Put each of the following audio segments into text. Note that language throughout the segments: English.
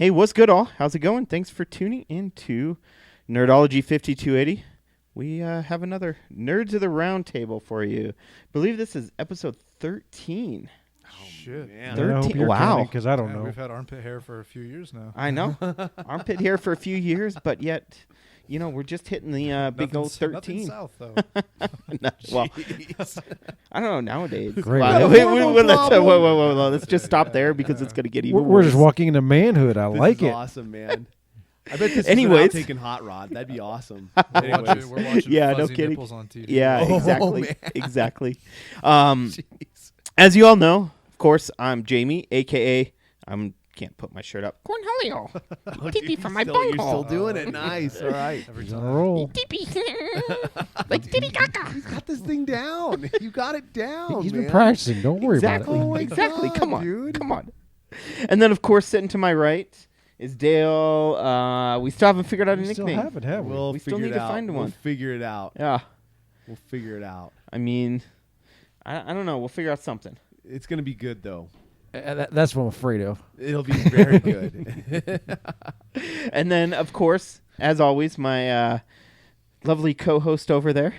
Hey, what's good, all? How's it going? Thanks for tuning into Nerdology 5280. We have another Nerds of the Round Table for you. I believe this is episode 13. Oh, shit. Man. 13. Wow. Because I don't know. We've had armpit hair for a few years now. I know. Armpit hair for a few years, but yet, you know, we're just hitting the big old 13. Nothing south, though. Well, I don't know nowadays. Great. Wow. Whoa. Let's just stop there because it's going to get even We're worse. just walking into manhood. I like is it. Awesome, man. I bet this Anyways. is taking hot rod. That'd be awesome. We're Anyways. watching Yeah, no fuzzy kidding. nipples on TV. Yeah, Oh, exactly. man. Exactly. Jeez. As you all know, of course, I'm Jamie, a.k.a. Can't put my shirt up. Cornholio. Oh, Tippy dude, from my you're still bunghole. doing it. Nice. All right. Every He's on time. a roll. Tippy. Like Titty Gaga. He's got this thing down. You got it down. He's man. been practicing. Don't worry Exactly. about Oh, my Exactly. God, Come on. dude. Come on. And then, of course, sitting to my right is Dale. We still haven't figured out a it. We still nickname. haven't, have we? We'll We still figure need it to out. find We'll one. figure it out. Yeah. We'll figure it out. I mean, I don't know. We'll figure out something. It's going to be good, though. That's what I'm afraid of. It'll be very good. And then, of course, as always, my lovely co-host over there,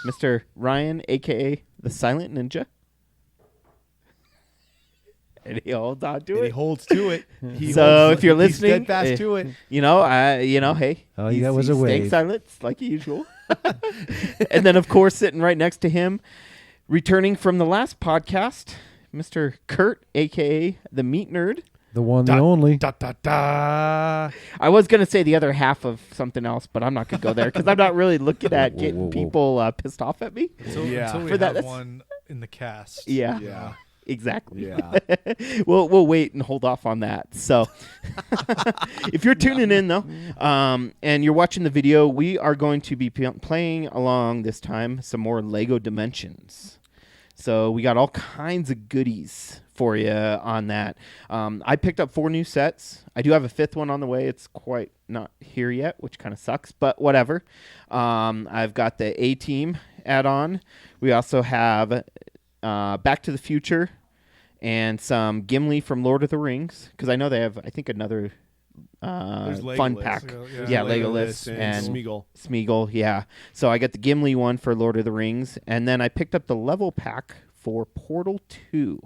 Mr. Ryan, a.k.a. the Silent Ninja. And he holds on to And he it. holds to it. So if you're he's listening, steadfast to it. You know, hey. All you got was a he's staying wave. silent like usual. And then, of course, sitting right next to him, returning from the last podcast, Mr. Kirt, a.k.a. the Meat Nerd. The one, the only. Da, da, da. I was going to say the other half of something else, but I'm not going to go there because I'm not really looking at Whoa, getting whoa, whoa. people pissed off at me. Yeah. Until we For that, have that's- one in the cast. Yeah. Yeah. Exactly. Yeah. We'll wait and hold off on that. So if you're tuning in, though, and you're watching the video, we are going to be playing along this time some more Lego Dimensions. So we got all kinds of goodies for you on that. I picked up 4 new sets. I do have a 5th one on the way. It's quite not here yet, which kind of sucks, but whatever. I've got the A-Team add-on. We also have Back to the Future and some Gimli from Lord of the Rings, because I know they have, I think, another There's fun Legolas. pack. Yeah. Yeah, Legolas Legolas and Smeagol. Smeagol, yeah. So I got the Gimli one for Lord of the Rings, and then I picked up the level pack for Portal 2.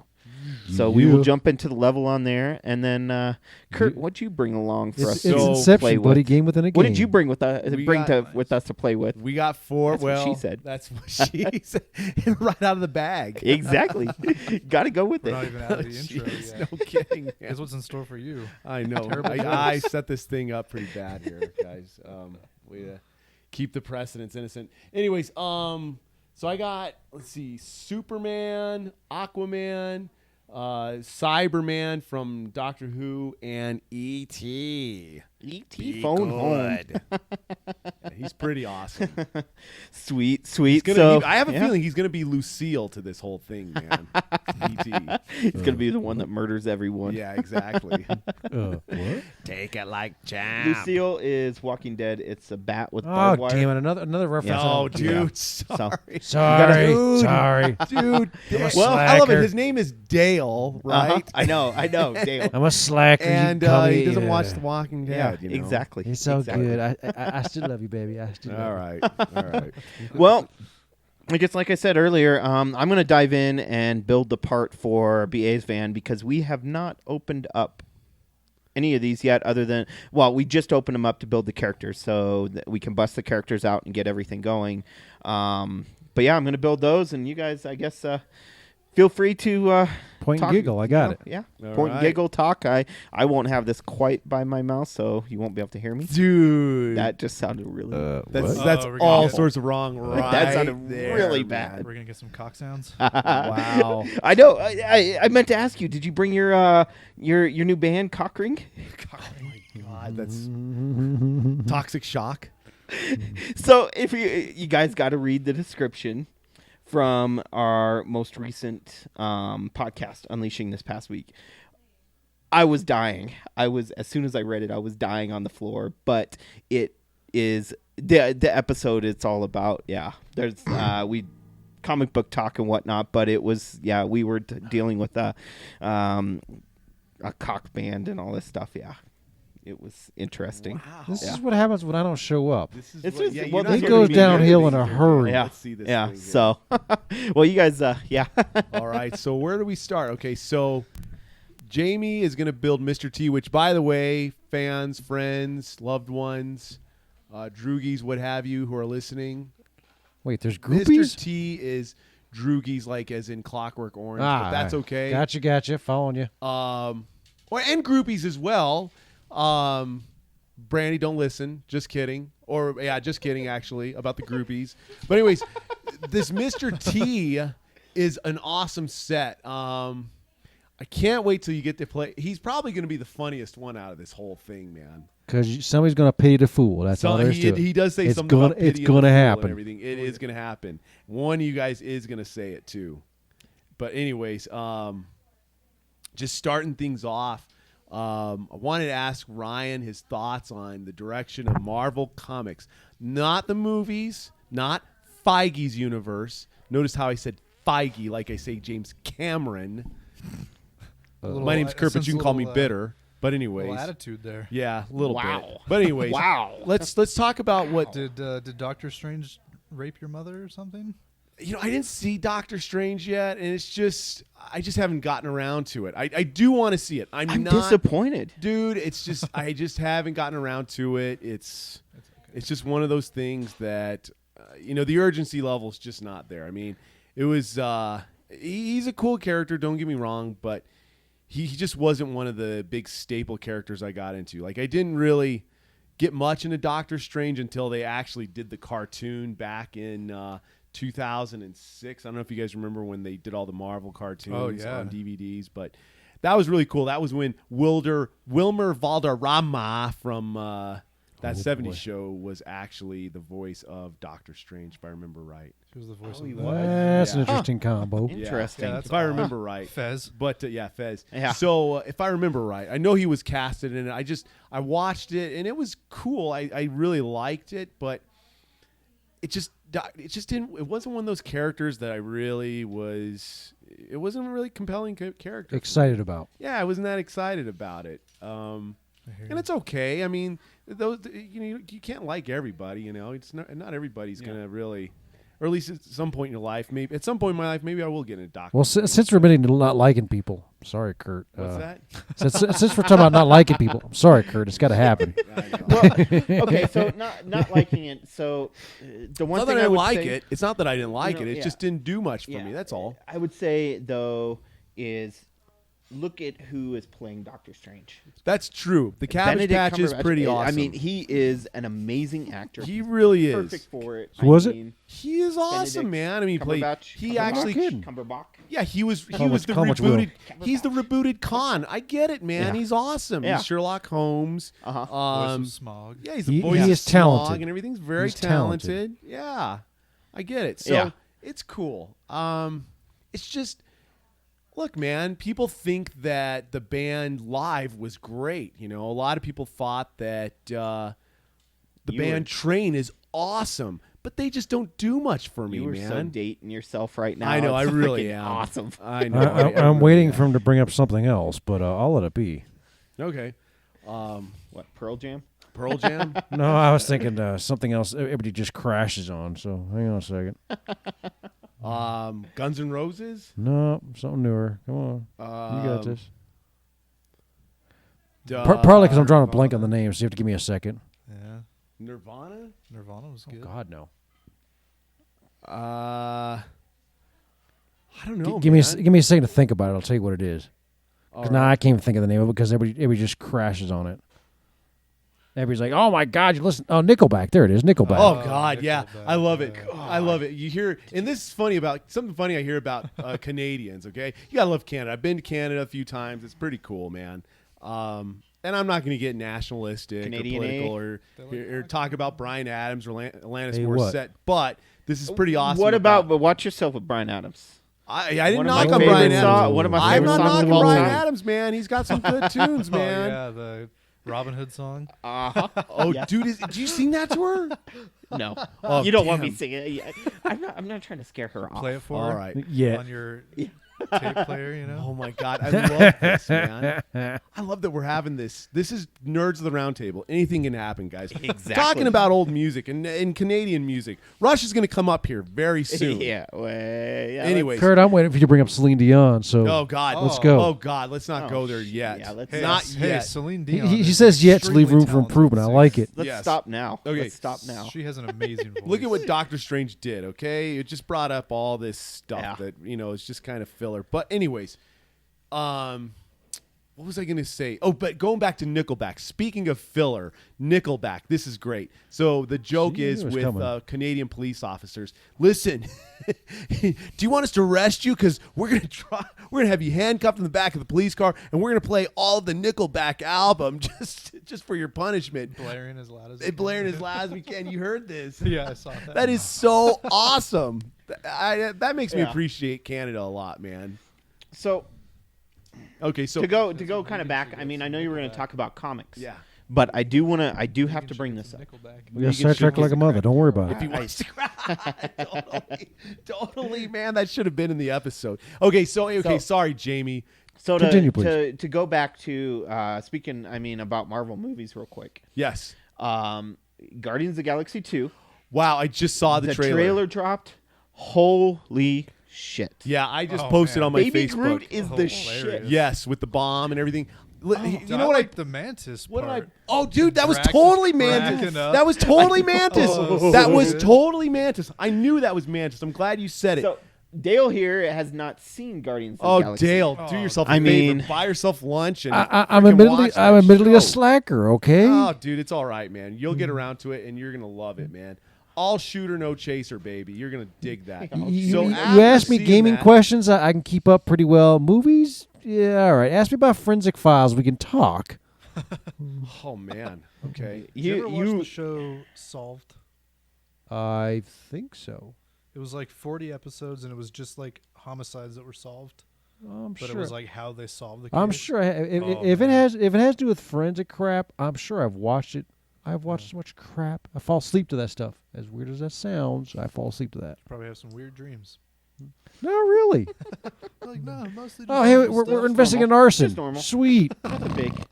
So we will Yeah. jump into the level on there, and then Kurt, what'd you bring along for us It's to play Inception, buddy. with? Game within a game. What did you bring with We bring got- with us to play with? We got 4. That's what well, she said. That's what she said. Right out of the bag. Exactly. Got to go with We're not it. even out of the intro Jeez, yet. no kidding. man. Here's what's in store for you. I know. Terrible I set this thing up pretty bad here, guys. We keep the precedents innocent. Anyways, so I got, let's see, Superman, Aquaman, Cyberman from Doctor Who, and E.T. E.T. phone home. Yeah, he's pretty awesome. Sweet. I have a yeah. feeling he's gonna be Lucille to this whole thing, man. E.T. He's gonna be the one that murders everyone. Yeah, exactly. What? Take it like champ. Lucille is Walking Dead. It's a bat with Oh, barbed wire. damn it. Another reference. Oh, on- dude, Yeah. Sorry. Dude. Sorry. dude. I'm a Well, I love it. slacker. His name is Dale, right? Uh-huh. I know, Dale. I'm a slacker. You And can call he me, doesn't watch The Walking Yeah, Dead. You know? exactly. He's so exactly. good. I still love you, baby. I still love All you. right, all right. Well, I guess like I said earlier, I'm going to dive in and build the part for BA's van because we have not opened up any of these yet other than, well, we just opened them up to build the characters so that we can bust the characters out and get everything going. But yeah, I'm going to build those, and you guys, I guess, feel free to Point and talk, giggle. I got it. Yeah, All point and right. giggle, talk. I won't have this quite by my mouth, so you won't be able to hear me. Dude. That just sounded really. that's What? that's we're gonna all get- sorts of wrong right That sounded there, really man. bad. We're going to get some cock sounds. Wow. I know. I meant to ask you. Did you bring your new band, Cockring? Oh my God, that's toxic shock. So if you guys got to read the description from our most recent podcast, Unleashing, this past week. I was dying. As soon as I read it, I was dying on the floor. But it is the episode. It's all about There's we comic book talk and whatnot, but it was we were dealing with a cock band and all this stuff. Yeah. it was interesting. Wow. This is what happens when I don't show up. This is It's what, just- yeah, well, you're not this It gonna goes be downhill everything in a you're doing. hurry. Yeah. Let's see this Yeah. thing here. So, well, you guys, yeah. All right. So where do we start? Okay. So Jamie is going to build Mr. T, which, by the way, fans, friends, loved ones, droogies, what have you, who are listening, Wait, there's Mr. groupies? T is droogies, like as in Clockwork Orange, Ah, but that's okay. Gotcha. Following you. And groupies as well. Brandy, don't listen. Just kidding. Or yeah, just kidding. Actually, about the groupies. But anyways, this Mr. T is an awesome set. I can't wait till you get to play. He's probably going to be the funniest one out of this whole thing, man. Because somebody's going to pay the fool. That's all there is to it. He does say It's something gonna- about it's pity gonna and the fool happen. and everything. It is going to happen. One of you guys is going to say it too. But anyways, just starting things off, I wanted to ask Ryan his thoughts on the direction of Marvel Comics. Not the movies, not Feige's universe. Notice how I said Feige like I say James Cameron. My name's Kirt, but you can call me bitter. But anyways, Little attitude there. yeah, a little Wow. bit. But anyways, Wow. let's talk about what Did Doctor Strange rape your mother or something? I didn't see Doctor Strange yet, and it's just I just haven't gotten around to it. I do want to see it. I'm not, disappointed. dude. It's just I just haven't gotten around to it. It's just one of those things that the urgency level's just not there. I mean, it was he's a cool character. Don't get me wrong, but he just wasn't one of the big staple characters I got into. Like I didn't really get much into Doctor Strange until they actually did the cartoon back in 2006. I don't know if you guys remember when they did all the Marvel cartoons on DVDs, but that was really cool. That was when Wilmer Valderrama from that 70s show was actually the voice of Doctor Strange, if I remember right. She was the voice Oh, he of was. That's an Yeah. interesting combo. Interesting. Yeah, that's if I odd. remember right. Fez. But yeah, Fez. Yeah. So if I remember right, I know he was casted in it. I watched it and it was cool. I really liked it, but it just didn't. It wasn't one of those characters that I really was. It wasn't a really compelling character. Excited about. Yeah, I wasn't that excited about it. And it's okay. I mean, those you can't like everybody. It's not everybody's gonna really. Or at least at some point in your life, maybe at some point in my life, maybe I will get into Doctor. Well, since we're admitting to not liking people, sorry, Kirt. What's that? Since we're talking about not liking people, I'm sorry, Kirt. It's got to happen. I know. Well, okay, so not liking it. So the one It's not thing that I would like say, it. It's not that I didn't like it. It yeah. just didn't do much for Yeah, me. That's all. I would say though is look at who is playing Doctor Strange. That's true. The Cabbage Benedict Patch is Cumberbatch, pretty awesome. I mean, he is an amazing actor. he really is. Perfect for it. Was it? He is awesome, Benedict man. I mean, he played. Cumberbatch. He Cumberbatch? actually. kidding. Cumberbatch. Yeah, he was the much will? rebooted. He's the rebooted Khan. I get it, man. Yeah. He's awesome. Yeah. He's Sherlock Holmes. Uh-huh. Voice Um, of Smog. yeah, he's the He voice of is Smog talented. and everything's very He's talented. Yeah, I get it. So Yeah. it's cool. It's just. Look, man, people think that the band live was great. A lot of people thought that the band Train is awesome, but they just don't do much for me, You were man. so dating yourself right now. I know, I It's really freaking am. awesome. I know. I'm waiting for him to bring up something else, but I'll let it be. Okay. What, Pearl Jam? Pearl Jam? No, I was thinking something else. Everybody just crashes on. So hang on a second. Guns N' Roses? No, something newer. Come on, you got this. Partly because I'm drawing a blank on the names, so you have to give me a second. Yeah. Nirvana? Nirvana was Oh good. God, no. I don't know. Give me man. give me a second to think about it. I'll tell you what it is. All Because now right. I can't even think of the name of it because everybody just crashes on it. Everybody's like, "Oh my God, you listen!" Oh, Nickelback. There it is, Nickelback. Oh God, yeah, Nickelback, I love it. yeah. I love it. You hear, and this is funny about something funny I hear about Canadians. Okay, you gotta love Canada. I've been to Canada a few times. It's pretty cool, man. And I'm not going to get nationalistic Canadian or political or talk about Bryan Adams or Alanis Hey, what? Morissette, but this is pretty awesome. What about, but watch yourself with Bryan Adams. I didn't One of knock my on favorite Bryan songs- Adams. one of my I'm favorite not songs of knocking all Bryan time. Adams, man. He's got some good tunes, man. Oh, yeah, the Robin Hood song. Oh, dude, did you sing that to her? No, Oh, you don't want me damn. singing. I'm not trying to scare her off. Play it for All her right. Yeah. on your tape player, you know. Oh my God, I love this, man. I love that we're having this. This is Nerds of the Round Table. Anything can happen, guys. Exactly. Talking about old music and Canadian music. Rush is going to come up here very soon. yeah. Anyways. Kurt, I'm waiting for you to bring up Celine Dion. So Oh God, let's go. Oh God, let's not go there yet. Yeah, let's not Hey, yet. Celine He, Dion. he is says yet to leave extremely room for talented improvement. I singer. like it. Let's Yes. stop now. Okay. Let's stop now. She has an amazing voice. Look at what Doctor Strange did. Okay, it just brought up all this stuff Yeah. that it's just kind of filler. But anyways, what was I going to say? Oh, but going back to Nickelback. Speaking of filler, Nickelback. This is great. So the joke See, is it was with coming. Canadian police officers. Listen, do you want us to arrest you? Because we're gonna have you handcuffed in the back of the police car, and we're gonna play all of the Nickelback album just for your punishment. blaring as loud as Blaring as loud as we can. You heard this. Yeah, I saw that. That is so awesome. That makes me Yeah. appreciate Canada a lot, man. So Okay, so to go kind of back. I mean, I know you were going to talk about comics. yeah. But I do have to bring this up. Nickelback. We got You Star can Trek shoot like a mother. Don't worry about If it. he wants to totally, man, that should have been in the episode. Okay, So- sorry, Jamie. So Continue, please. to go back to speaking, I mean, about Marvel movies real quick. Yes. Guardians of the Galaxy 2. Wow, I just saw the trailer. dropped. Holy shit. Yeah, I just Oh, posted man. Oh, on my Baby Facebook. Groot is the Hilarious. shit. Yes, with the bomb and everything. You Dude, know what I like the Mantis What did I? part. Oh, dude, that was Drax is totally Mantis. cracking up. That was totally Mantis. Oh, that so was good. totally Mantis. I knew that was Mantis. I'm glad you said it. So Dale here has not seen Guardians of the Oh, Galaxy. Dale, do Oh, yourself a I favor. mean- Buy yourself lunch and I'm freaking admittedly watch that a show. slacker. Okay. Oh, dude, it's all right, man. You'll get around to it, and you're gonna love it, man. All shooter, no chaser, baby. You're gonna dig that. You, So you after ask me seeing gaming that- questions, I can keep up pretty well. Movies, yeah, all right. Ask me about Forensic Files. We can talk. Oh man. Okay. Did you ever watch the show Solved? I think so. It was like 40 episodes, and it was just like homicides that were solved. I'm But sure. it was like how they solved the case. I'm sure if Oh, it man. has to do with forensic crap, I'm sure I've watched it. I've watched so much crap. I fall asleep to that stuff. As weird as that sounds, I fall asleep to that. Probably have some weird dreams. No, really. Like, no, mostly just Oh, hey, normal we're stuff. investigating normal. arson. Just normal. Sweet. Nothing big.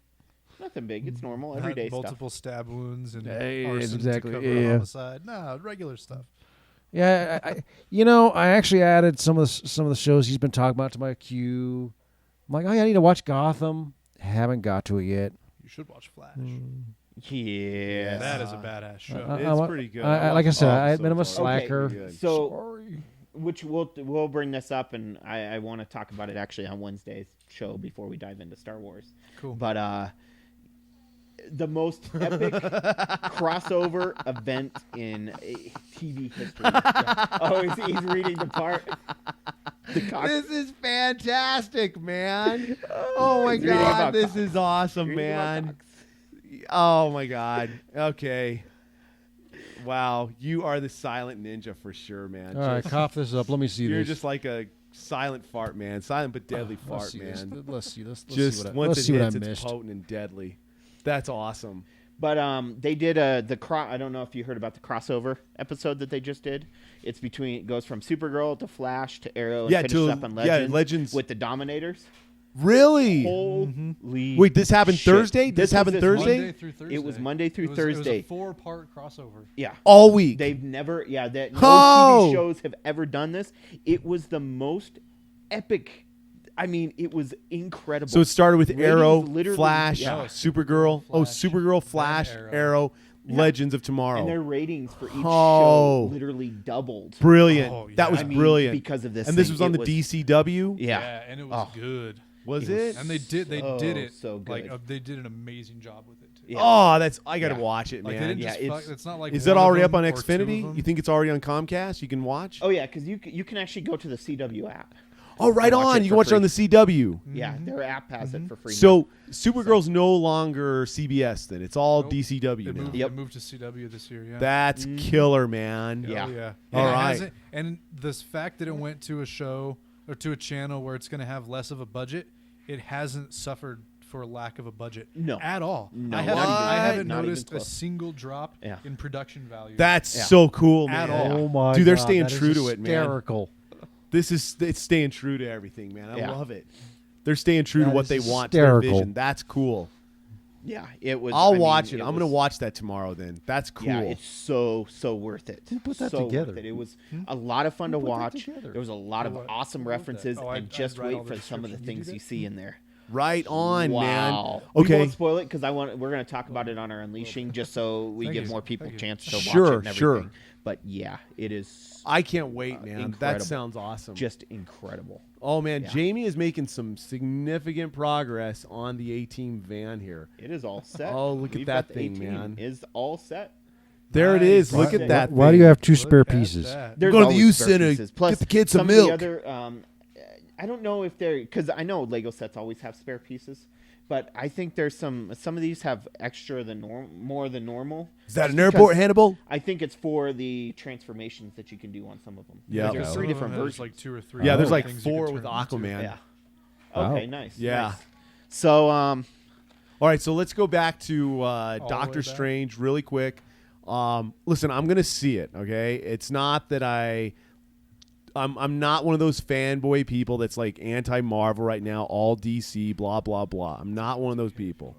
Nothing big. It's normal, Had everyday stuff. multiple stab wounds and Hey, arson exactly, to cover yeah. a homicide. No, regular stuff. Yeah, I actually added some of the shows he's been talking about to my queue. I'm like, oh yeah, I need to watch Gotham. Haven't got to it yet. You should watch Flash. Yeah. That is a badass show. It's pretty good. Like I said, I admit I'm a watched all of it. slacker. It's pretty good. So, Sorry. which we'll bring this up, and I want to talk about it actually on Wednesday's show before we dive into Star Wars. Cool. But the most epic crossover event in TV history. Oh, he's reading the part. This is fantastic, man. Oh my He's reading god, about this cocks. is awesome, Reading about man. cocks. Oh my god. Okay. Wow, you are the silent ninja for sure, man. All right, cough this up. Let me see You're this. just like a silent fart, man. Silent but deadly Let's fart, see this. man. Let's see. Let's Just see what I, once let's it see what hits, I it's missed. potent and deadly. That's awesome. But they did I don't know if you heard about the crossover episode that they just did. It's between, it goes from Supergirl to Flash to Arrow and Yeah, finishes to- up on yeah, Legends, Legends. with the Dominators. Really? Holy Wait, this happened shit. Thursday? This was happened Thursday? Monday through Thursday. It was Monday through It Thursday. was a 4-part crossover. Yeah. All week. They've never, that no Oh! TV shows have ever done this. It was the most epic. I mean, it was incredible. So it started with Ratings Arrow, literally- Flash, yeah. Supergirl. Oh, Flash, Supergirl, Flash, then Arrow, Legends of Tomorrow. and their ratings for each Oh. show literally doubled. Brilliant. Oh, yeah. That was I mean, brilliant. because of this. And this thing. was on It the DCW? Yeah. and it was Oh. good. Was It was it? And they did it so good. like they did an amazing job with it too. Yeah. Oh, that's I got to Yeah. watch it, Like they man. didn't Yeah, just it's- fuck, it's not like Is one that of already up them on or 2 of Xfinity? them. You think it's already on Comcast? You can watch? Oh yeah, because you can actually go to the CW app. Oh, right watch on. it You for can watch it on free. the CW. Yeah, their app has it for free. now. So Supergirl's no longer CBS then. It's all Nope. DCW It now. moved, Yep. it moved to CW this year. Yeah. That's killer, man. Yeah. Oh, yeah. All And it right. hasn't- And this fact that it went to a show or to a channel where it's going to have less of a budget, it hasn't suffered for lack of a budget. No. At all. No, I not haven't, even- I haven't not even noticed a close. single drop Yeah. in production value. That's Yeah. so cool, man. At all. Oh my Dude, they're God, staying that is true to it, man. hysterical. It's staying true to everything, man. I Yeah. love it. They're staying true to That what is they want to their hysterical. vision. That's cool. Yeah, it was. I'll I mean, watch it. I'm was- gonna watch that tomorrow. Then that's cool. Yeah, it's so worth it. Who put that so together? Worth it. It was a lot of fun to put that watch. together? There was a lot of What? awesome Who wrote that? references, Oh, and I'd just write all wait the for some of the description. You things do you that? see in there. right on, man. Wow. We Okay. won't spoil it because we're going to talk about it on our unleashing, just so we Thank give you. more people a Thank you. chance to watch Sure, it and everything. sure. But yeah, it is I can't wait, man. That incredible. sounds awesome. just incredible. Oh man, Yeah. Jamie is making some significant progress on the A-Team van here. It is all set. Oh, look at We've that got the thing, 18 man. Is all set. There it Nice. is. Look Why- at that. Why do you thing. have 2 Look spare at pieces? that. There's Go to the always youth spare center, pieces. Plus, get the kids some of milk. The other, I don't know if they're because I know Lego sets always have spare pieces, but I think there's some of these have extra than more than normal. Is that Just an airport, because Hannibal? I think it's for the transformations that you can do on some of them. Yeah. there's Okay. three Some of different them has, versions. like 2 or 3. Yeah, there's Oh. like things you 4 can with turn them into. Aquaman. Yeah. Wow. Okay. Nice. Yeah. Nice. So All right, so let's go back to the Doctor way back? Strange really quick. Listen, I'm gonna see it. Okay, it's not that I'm not one of those fanboy people that's like anti-Marvel right now, all DC, blah blah blah. I'm not one of those people.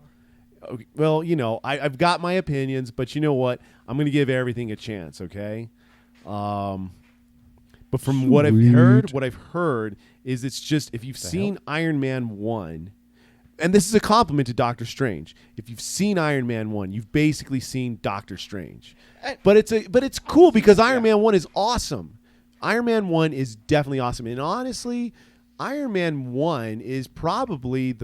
Okay, well, I've got my opinions, but you know what? I'm gonna give everything a chance. Okay. But from what I've heard is it's just if you've seen Iron Man 1, and this is a compliment to Doctor Strange. If you've seen Iron Man 1, you've basically seen Doctor Strange. But it's cool because Iron Man 1 is awesome. Iron Man 1 is definitely awesome. And honestly, Iron Man 1 is probably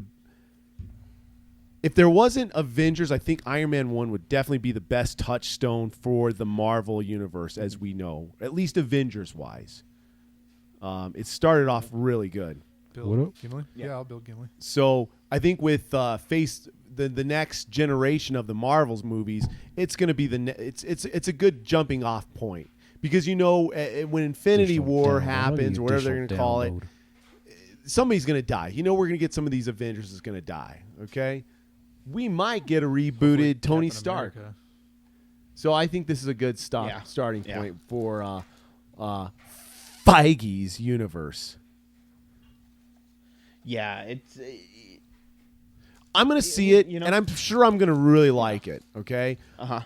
if there wasn't Avengers, I think Iron Man 1 would definitely be the best touchstone for the Marvel universe as we know, at least Avengers-wise. It started off really good. Bill What up? Gimli? Yeah, I'll build Gimli. So I think with the next generation of the Marvels movies, it's going to be it's a good jumping off point because when Infinity War happens or whatever they're going to call it, somebody's going to die. We're going to get some of these Avengers is going to die. Okay, we might get a rebooted Tony Captain Stark. America. So I think this is a good Yeah. starting Yeah. point for Feige's universe. yeah, it's I'm gonna see it, you know- and I'm sure I'm gonna really like it. Okay. uh-huh.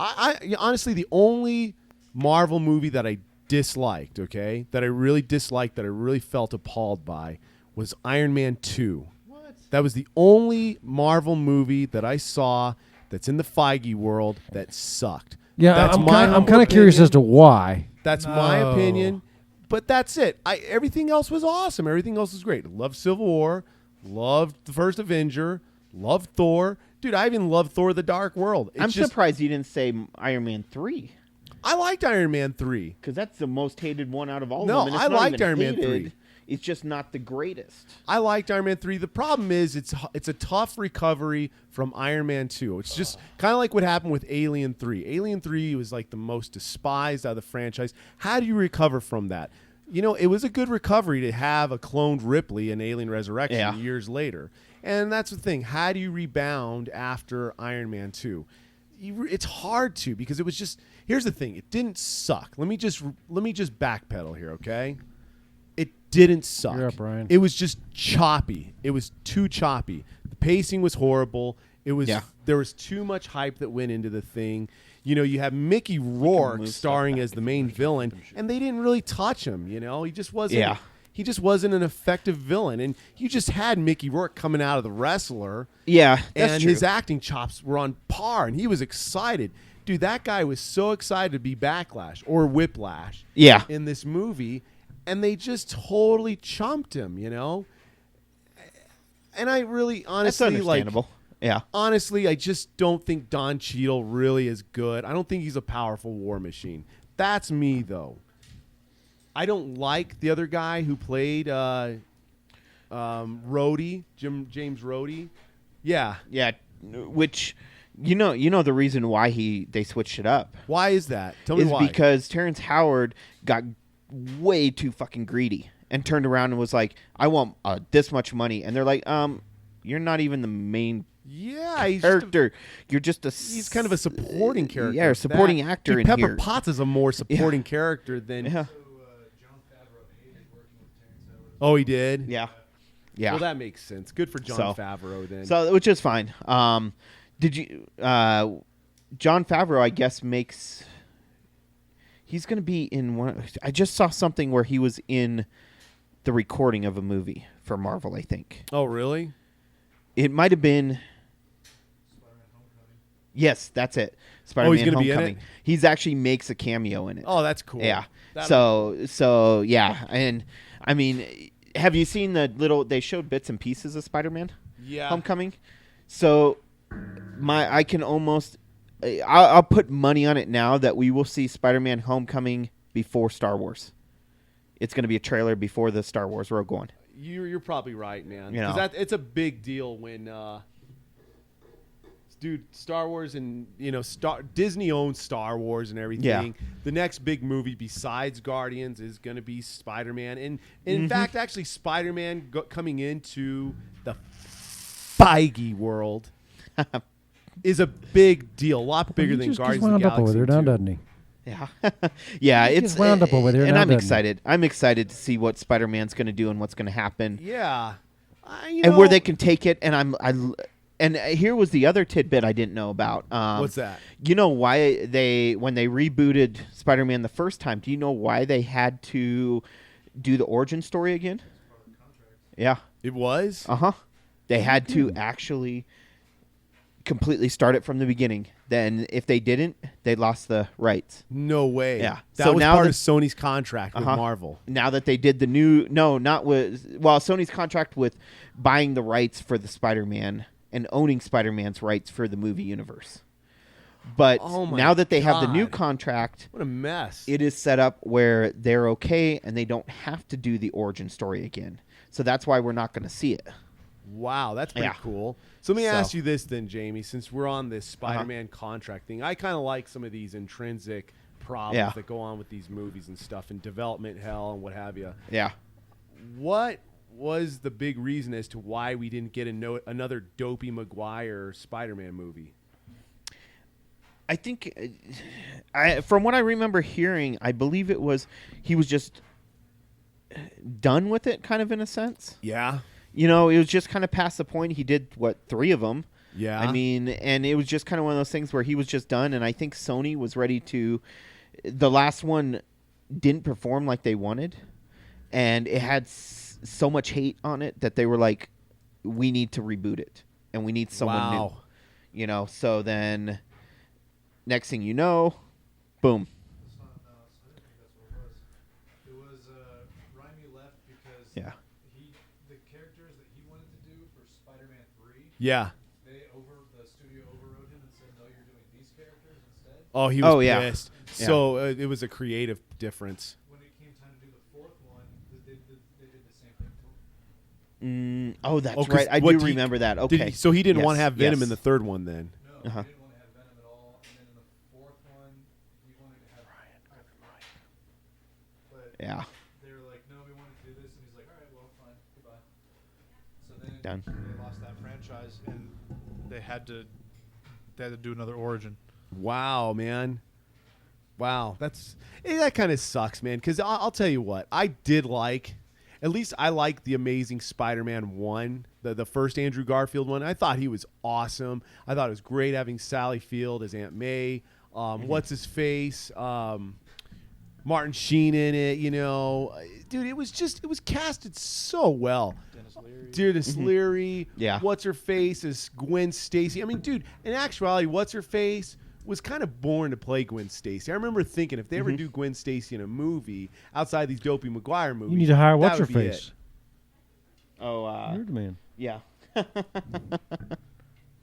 I honestly the only Marvel movie that I disliked, okay, that I really disliked, that I really felt appalled by, was Iron Man 2. What? That was the only Marvel movie that I saw that's in the Feige world that sucked. Yeah, That's I'm my kind humble of curious opinion. as to why. That's my No. opinion. But that's it. Everything else was awesome. Everything else was great. Loved Civil War. Loved the first Avenger. Loved Thor. Dude, I even loved Thor: The Dark World. I'm surprised you didn't say Iron Man 3 I liked Iron Man 3. because that's the most hated one out of all No, of them. And it's I not liked even Iron Man hated. 3. It's just not the greatest. I liked Iron Man 3. The problem is it's a tough recovery from Iron Man 2. It's just kind of like what happened with Alien 3. Alien 3 was like the most despised out of the franchise. How do you recover from that? It was a good recovery to have a cloned Ripley in Alien Resurrection Yeah. years later. And that's the thing. How do you rebound after Iron Man 2? It's hard to because it was just here's the thing. It didn't suck. Let me just backpedal here, okay? It didn't suck. You're up, Ryan. It was just choppy. It was too choppy. The pacing was horrible. There was too much hype that went into the thing. You have Mickey Rourke move starring as the main villain, and they didn't really touch him. He just wasn't. Yeah. He just wasn't an effective villain, and you just had Mickey Rourke coming out of The Wrestler, Yeah, that's and true. his acting chops were on par, and he was excited. Dude, that guy was so excited to be Backlash or Whiplash Yeah. in this movie, and they just totally chumped him, And I really, That's honestly, understandable. Yeah. honestly, I just don't think Don Cheadle really is good. I don't think he's a powerful war machine. That's me, though. I don't like the other guy who played Rhodey, James Rhodey. Yeah. Yeah, which the reason why they switched it up Why is that? Tell me is why. because Terrence Howard got way too fucking greedy and turned around and was like, "I want this much money," and they're like, "You're not even the main yeah, he's character. You're just he's kind of a supporting character. Yeah, a supporting actor Dude, in Pepper here." Potts is a more supporting character than Yeah. Oh, he did. Yeah. Yeah. Well, that makes sense. Good for John So- Favreau then. So, which is fine. Did you? John Favreau, I guess, makes. He's going to be in one. I just saw something where he was in the recording of a movie for Marvel. I think Oh, really? it might have been. Yes, that's it. Spider-Man he's gonna be in Homecoming. it? He's actually makes a cameo in it. Oh, that's cool. Yeah. That'll- So yeah, and I mean, have you seen the little? They showed bits and pieces of Spider-Man Yeah. Homecoming. So I can almost. I'll put money on it now that we will see Spider-Man Homecoming before Star Wars. It's going to be a trailer before the Star Wars Rogue One. You're probably right, man. You know. Because it's a big deal when, dude, Star Wars and Disney owns Star Wars and everything. Yeah. The next big movie besides Guardians is going to be Spider-Man, and in fact, actually, Spider-Man coming into the Feige world is a big deal, a lot bigger than Guardians of the wound up over Galaxy there, 2. now, doesn't he? Yeah, yeah. He It's gets wound up over there and now, I'm doesn't he? excited. I'm excited to see what Spider-Man's going to do and what's going to happen, Yeah. and where they can take it. And and here was the other tidbit I didn't know about. What's that? You know why when they rebooted Spider-Man the first time? Do you know why they had to do the origin story again? Yeah. It was? They had to actually completely start it from the beginning. Then if they didn't, they lost the rights. No way. Yeah. That So was now part that- of Sony's contract with Marvel. Now that they did the new Sony's contract with buying the rights for the Spider-Man and owning Spider-Man's rights for the movie universe. But Oh my now that they have the new God. contract, What a mess. it is set up where they're okay and they don't have to do the origin story again. So that's why we're not going to see it. Wow, that's pretty Yeah. cool. So let me So- ask you this then, Jamie, since we're on this Spider-Man contract thing. I kind of like some of these intrinsic problems Yeah. that go on with these movies and stuff and development hell and what have you. Yeah. What was the big reason as to why we didn't get another Dopey Maguire Spider-Man movie? I think, from what I remember hearing, I believe it was he was just done with it, kind of in a sense. Yeah. You know, it was just kind of past the point. He did, 3 of them? Yeah. I mean, and it was just kind of one of those things where he was just done, and I think Sony was ready to. The last one didn't perform like they wanted, and it had so much hate on it that they were like, we need to reboot it, and we need someone new. You know, so then next thing you know, boom. I didn't think that's what it was. It was Raimi left because Yeah. the characters that he wanted to do for Spider-Man 3, Yeah. the studio overrode him and said, no, you're doing these characters instead. Oh, he was Oh, yeah. pissed. Yeah. So it was a creative difference. When it came time to do the 4th one, they did the same thing to him. Oh, that's 'cause right. I what do did he- remember that. Did Okay. so he didn't Yes, want to have Venom yes. in the third one then. No, Uh-huh. he didn't want to have Venom at all. And then in the 4th one, he wanted to have Ryan. But Yeah. they were like, no, we wanted to do this. And he's like, all right, well, fine. Goodbye. So then Done. they lost that franchise, and they had to do another origin. Wow, man. Wow, that kind of sucks, man. Because I'll tell you what, I did like. At least I liked the Amazing Spider-Man 1, the first Andrew Garfield one. I thought he was awesome. I thought it was great having Sally Field as Aunt May. What's his face? Martin Sheen in it. You know, dude, it was casted so well. Dennis Leary. Yeah. What's her face is Gwen Stacy. I mean, dude, in actuality, what's her face was kind of born to play Gwen Stacy. I remember thinking if they ever do Gwen Stacy in a movie outside these Dopey Maguire movies, You need to hire that what's her would be face. it. Oh, You're the man. yeah.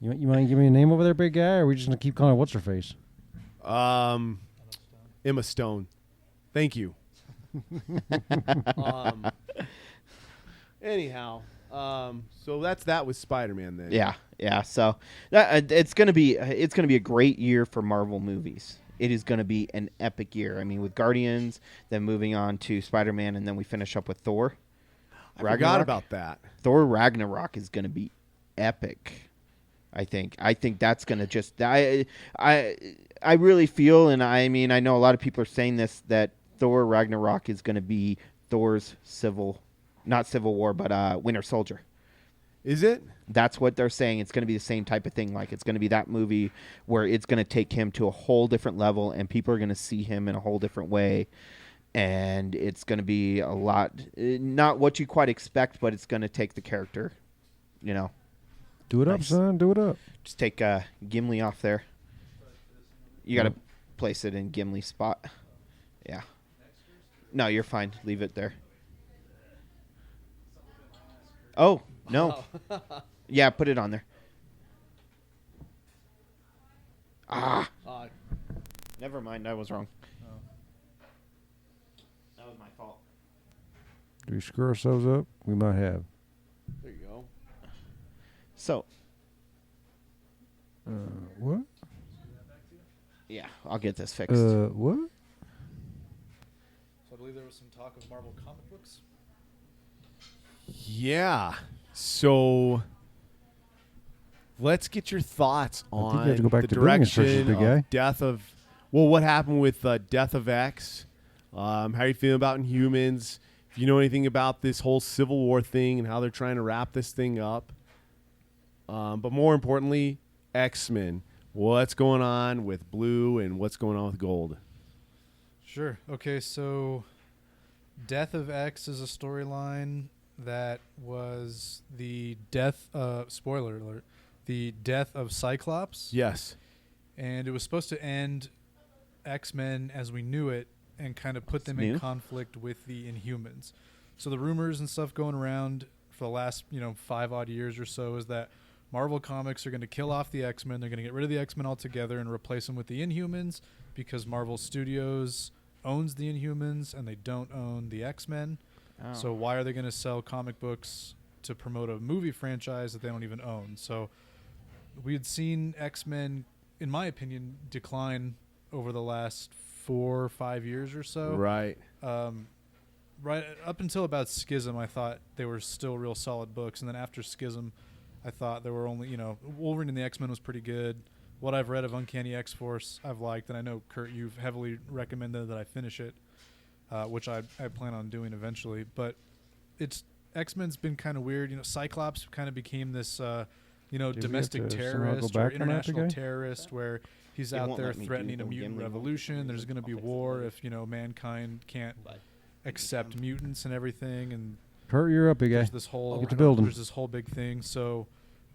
You want to give me a name over there, big guy, or are we just gonna keep calling her what's her face? Emma Stone. Thank you. Anyhow, so that was Spider-Man then. Yeah. So it's gonna be a great year for Marvel movies. It is gonna be an epic year. I mean, with Guardians, then moving on to Spider-Man, and then we finish up with Thor. I forgot about that. Thor Ragnarok is gonna be epic. I think that's gonna just I really feel, and I mean I know a lot of people are saying this, that Thor Ragnarok is gonna be Thor's civil not Civil War, but Winter Soldier. Is it? That's what they're saying. It's going to be the same type of thing. Like, it's going to be that movie where it's going to take him to a whole different level, and people are going to see him in a whole different way. And it's going to be a lot, not what you quite expect, but it's going to take the character, you know. Do it up, Nice. son. Do it up. Just take Gimli off there. You got to place it in Gimli's spot. Yeah. No, you're fine. Leave it there. Oh, no. Yeah, put it on there. Ah. Never mind. I was wrong. That was my fault. Do we screw ourselves up? We might have. There you go. So, What? yeah, I'll get this fixed. What? So I believe there was some talk of Marvel comic books. Yeah. So let's get your thoughts I think on you have to go back the to building instructions, direction big guy. of Death of. Well, what happened with Death of X? How are you feeling about Inhumans? If you know anything about this whole Civil War thing and how they're trying to wrap this thing up. But more importantly, X-Men. What's going on with Blue and what's going on with Gold? Sure. Okay, so Death of X is a storyline that was the death, spoiler alert, the death of Cyclops. Yes. And it was supposed to end X-Men as we knew it and kind of put them New. in conflict with the Inhumans. So the rumors and stuff going around for the last, 5 odd years or so is that Marvel Comics are going to kill off the X-Men. They're going to get rid of the X-Men altogether and replace them with the Inhumans because Marvel Studios owns the Inhumans and they don't own the X-Men. Oh. So why are they going to sell comic books to promote a movie franchise that they don't even own? So we had seen X-Men, in my opinion, decline over the last 4 or 5 years or so. Right. Right up until about Schism, I thought they were still real solid books. And then after Schism, I thought there were only, Wolverine and the X-Men was pretty good. What I've read of Uncanny X-Force, I've liked. And I know, Kurt, you've heavily recommended that I finish it, which I plan on doing eventually. But X-Men's been kind of weird. Cyclops kind of became this, we have domestic to somehow go terrorist or back on that international again? terrorist where he's It out won't there let me threatening do a the mutant Gimli revolution. one. There's going to be I'll fix it war later. if, mankind can't accept mutants and everything. And Kurt, you're up, big guy. there's this whole Get to building. there's this whole big thing. So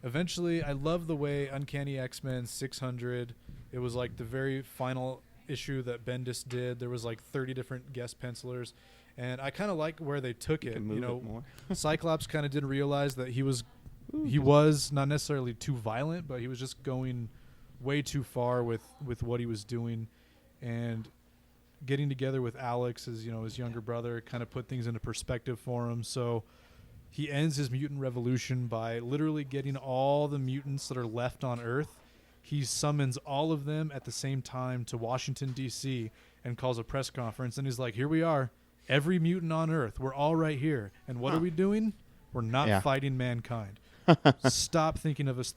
eventually, I love the way Uncanny X-Men 600. It was like the very final issue that Bendis did. There was like 30 different guest pencilers, and I kind of like where they took You it. can move it more. Cyclops kind of didn't realize that he was not necessarily too violent, but he was just going way too far with what he was doing, and getting together with Alex, his younger brother, kind of put things into perspective for him. So he ends his mutant revolution by literally getting all the mutants that are left on Earth. He summons all of them at the same time to Washington, D.C. and calls a press conference. And he's like, here we are, every mutant on Earth. We're all right here. And what are we doing? We're not fighting mankind. Stop thinking of us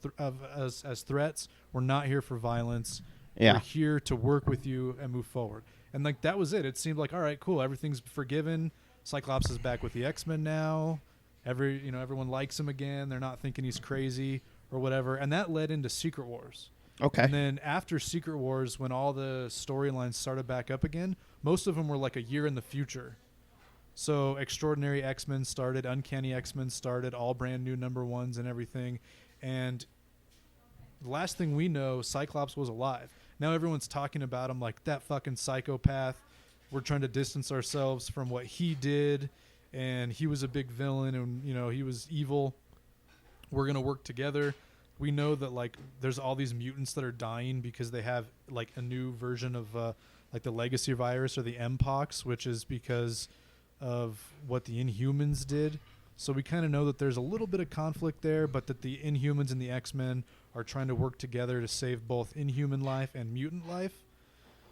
as threats. We're not here for violence. Yeah. We're here to work with you and move forward. And like that was it. It seemed like, all right, cool. Everything's forgiven. Cyclops is back with the X-Men now. Everyone likes him again. They're not thinking he's crazy or whatever. And that led into Secret Wars. Okay. And then after Secret Wars, when all the storylines started back up again, most of them were like a year in the future. So Extraordinary X-Men started, Uncanny X-Men started, all brand new number ones and everything. And the last thing we know, Cyclops was alive. Now everyone's talking about him like that fucking psychopath. We're trying to distance ourselves from what he did, and he was a big villain, and he was evil. We're gonna work together. We know that like there's all these mutants that are dying because they have like a new version of like the legacy virus or the Mpox, which is because of what the Inhumans did. So we kind of know that there's a little bit of conflict there, but that the Inhumans and the X-Men are trying to work together to save both Inhuman life and mutant life.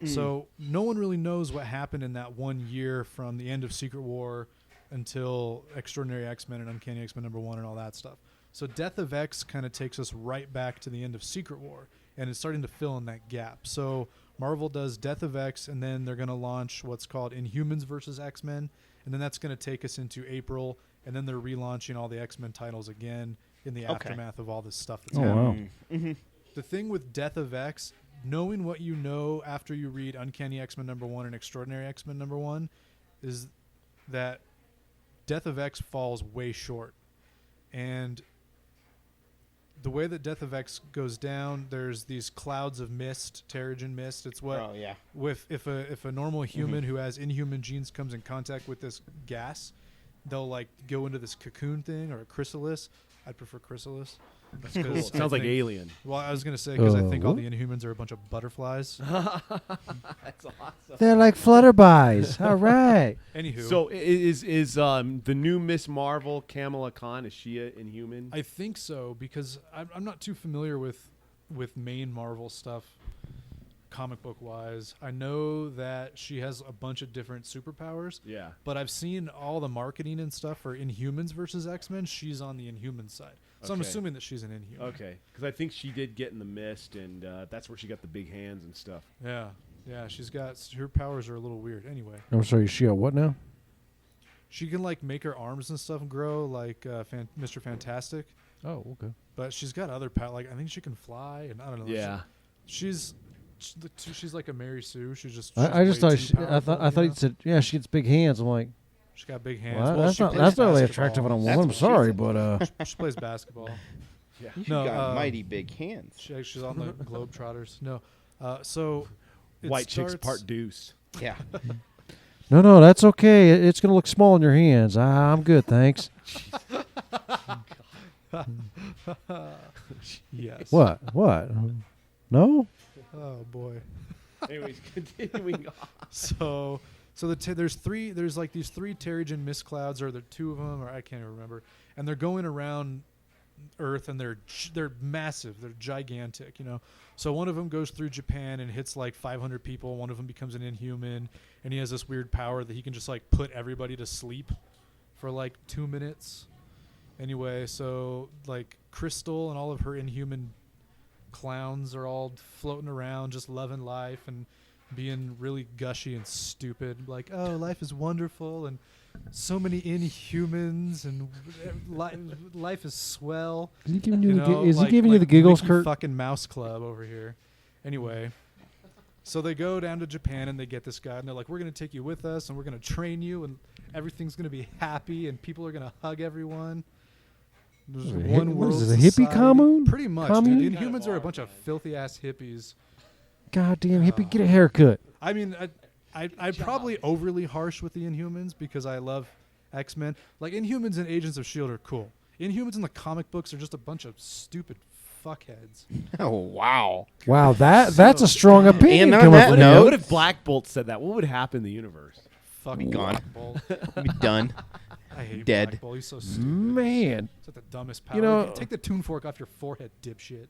So no one really knows what happened in that 1 year from the end of Secret War until Extraordinary X-Men and Uncanny X-Men #1 and all that stuff. So Death of X kind of takes us right back to the end of Secret War, and it's starting to fill in that gap. So Marvel does Death of X, and then they're going to launch what's called Inhumans versus X-Men, and then that's going to take us into April, and then they're relaunching all the X-Men titles again in the aftermath of all this stuff that's Oh, happening. wow. Mm-hmm. The thing with Death of X, knowing what you know after you read Uncanny X-Men #1 and Extraordinary X-Men #1, is that Death of X falls way short. And the way that Death of X goes down, there's these clouds of mist, Terrigen mist. It's what Oh yeah. if a normal human who has Inhuman genes comes in contact with this gas, they'll like go into this cocoon thing or a chrysalis. I'd prefer chrysalis. That's 'cause Cool. I Sounds like think- Alien. Well, I was gonna say because I think all what? the Inhumans are a bunch of butterflies. That's awesome. They're like flutterbys. All right. Anywho, So is the new Miss Marvel Kamala Khan, is she an Inhuman? I think so because I'm not too familiar with main Marvel stuff, comic book wise. I know that she has a bunch of different superpowers, yeah. but I've seen all the marketing and stuff for Inhumans versus X-Men. She's on the Inhuman side, so I'm Okay. assuming that she's an Inhuman. Okay, because I think she did get in the mist, and that's where she got the big hands and stuff. Yeah, she's got her powers are a little weird. Anyway, I'm sorry, she got what now? she can like make her arms and stuff grow like Mr. Fantastic, Oh, okay. but she's got other power. Like I think she can fly, and I don't know. Yeah. She's like a Mary Sue. She's just. I just way thought too powerful, I thought you you said she gets big hands. I'm like, she's got big hands. well, Well, that's she not plays really basketball. attractive on a woman. That's I'm what she sorry, said. but She plays basketball. Yeah. She's No, got mighty big hands. She's on the Globetrotters. No, so it White chicks starts- part deuce. Yeah. no, that's okay. It's gonna look small in your hands. I'm good, thanks. Yes. What? No? Oh boy. Anyways, continuing on. So there's like these three Terrigen mist clouds, or there two of them, or I can't even remember, and they're going around Earth, and they're massive, they're gigantic, you know. So one of them goes through Japan and hits like 500 people. One of them becomes an Inhuman, and he has this weird power that he can just like put everybody to sleep for like 2 minutes. Anyway, so like Crystal and all of her Inhuman clowns are all floating around just loving life and being really gushy and stupid, like, oh, life is wonderful and so many Inhumans and life is swell. Is he giving You you, know, is like- he giving you like the giggles, Mickey Kurt? fucking Mouse Club over here. Anyway, so they go down to Japan and they get this guy and they're like, we're going to take you with us and we're going to train you and everything's going to be happy and people are going to hug everyone. There's What is it, one what world is it, a hippie society. commune? Pretty much. Commune? Dude. Kind of Inhumans are a are, bunch of man. filthy ass hippies. Goddamn hippie, get a haircut. I mean, I'm probably overly harsh with the Inhumans because I love X-Men. Like, Inhumans and Agents of S.H.I.E.L.D. are cool. Inhumans in the comic books are just a bunch of stupid fuckheads. Oh wow. Wow, that's a strong opinion And on coming that from note- you. What if Black Bolt said that? What would happen in the universe? Fucking Gone. Black Bolt. Be done. I hate Dead. Black Bolt. He's so stupid. Man, It's like the dumbest power. You know- Take the tune fork off your forehead, dipshit.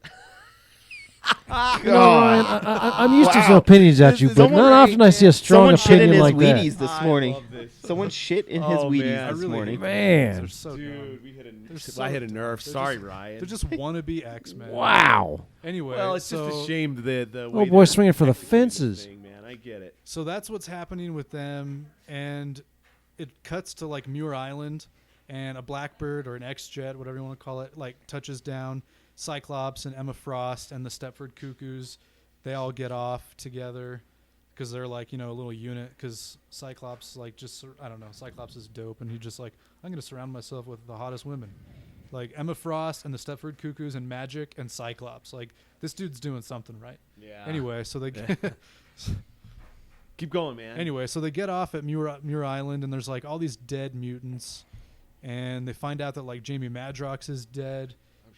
you know, Ryan, I'm used to some opinions at you, but Someone- not often I see a strong Someone shit in opinion his like that. Wheaties this morning. love this. Someone shit in his Oh, Wheaties man. I this really morning. hate Man. They're so dumb. Dude, They're so I hit a dumb. nerve. They're Sorry, just- Ryan. They're just wannabe X-Men. Wow. Anyway, well, it's so, just a shame the Oh, way boy, they're swinging for the executing this fences. thing, man. I get it. So that's what's happening with them, and it cuts to like Muir Island, and a Blackbird or an X-Jet, whatever you want to call it, like touches down. Cyclops and Emma Frost and the Stepford Cuckoos, they all get off together because they're like, you know, a little unit. Because Cyclops, like, just I don't know, Cyclops is dope, and he's just like, I'm gonna surround myself with the hottest women, like Emma Frost and the Stepford Cuckoos and Magic and Cyclops. Like, this dude's doing something right. Yeah. Anyway, so they Keep going, man. Anyway, so they get off at Muir Island, and there's like all these dead mutants, and they find out that like Jamie Madrox is dead,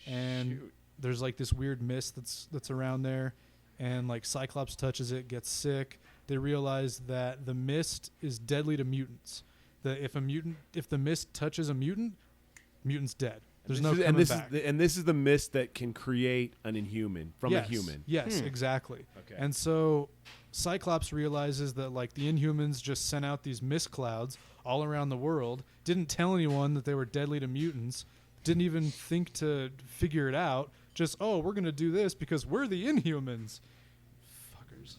and shoot. there's like this weird mist that's around there, and like Cyclops touches it, gets sick. They realize that the mist is deadly to mutants. If the mist touches a mutant, mutant's dead. There's no coming back. This is the mist that can create an Inhuman from Yes, a human. Yes, exactly. Okay. And so Cyclops realizes that like the Inhumans just sent out these mist clouds all around the world, didn't tell anyone that they were deadly to mutants, didn't even think to figure it out, just, oh, we're going to do this because we're the Inhumans. Fuckers.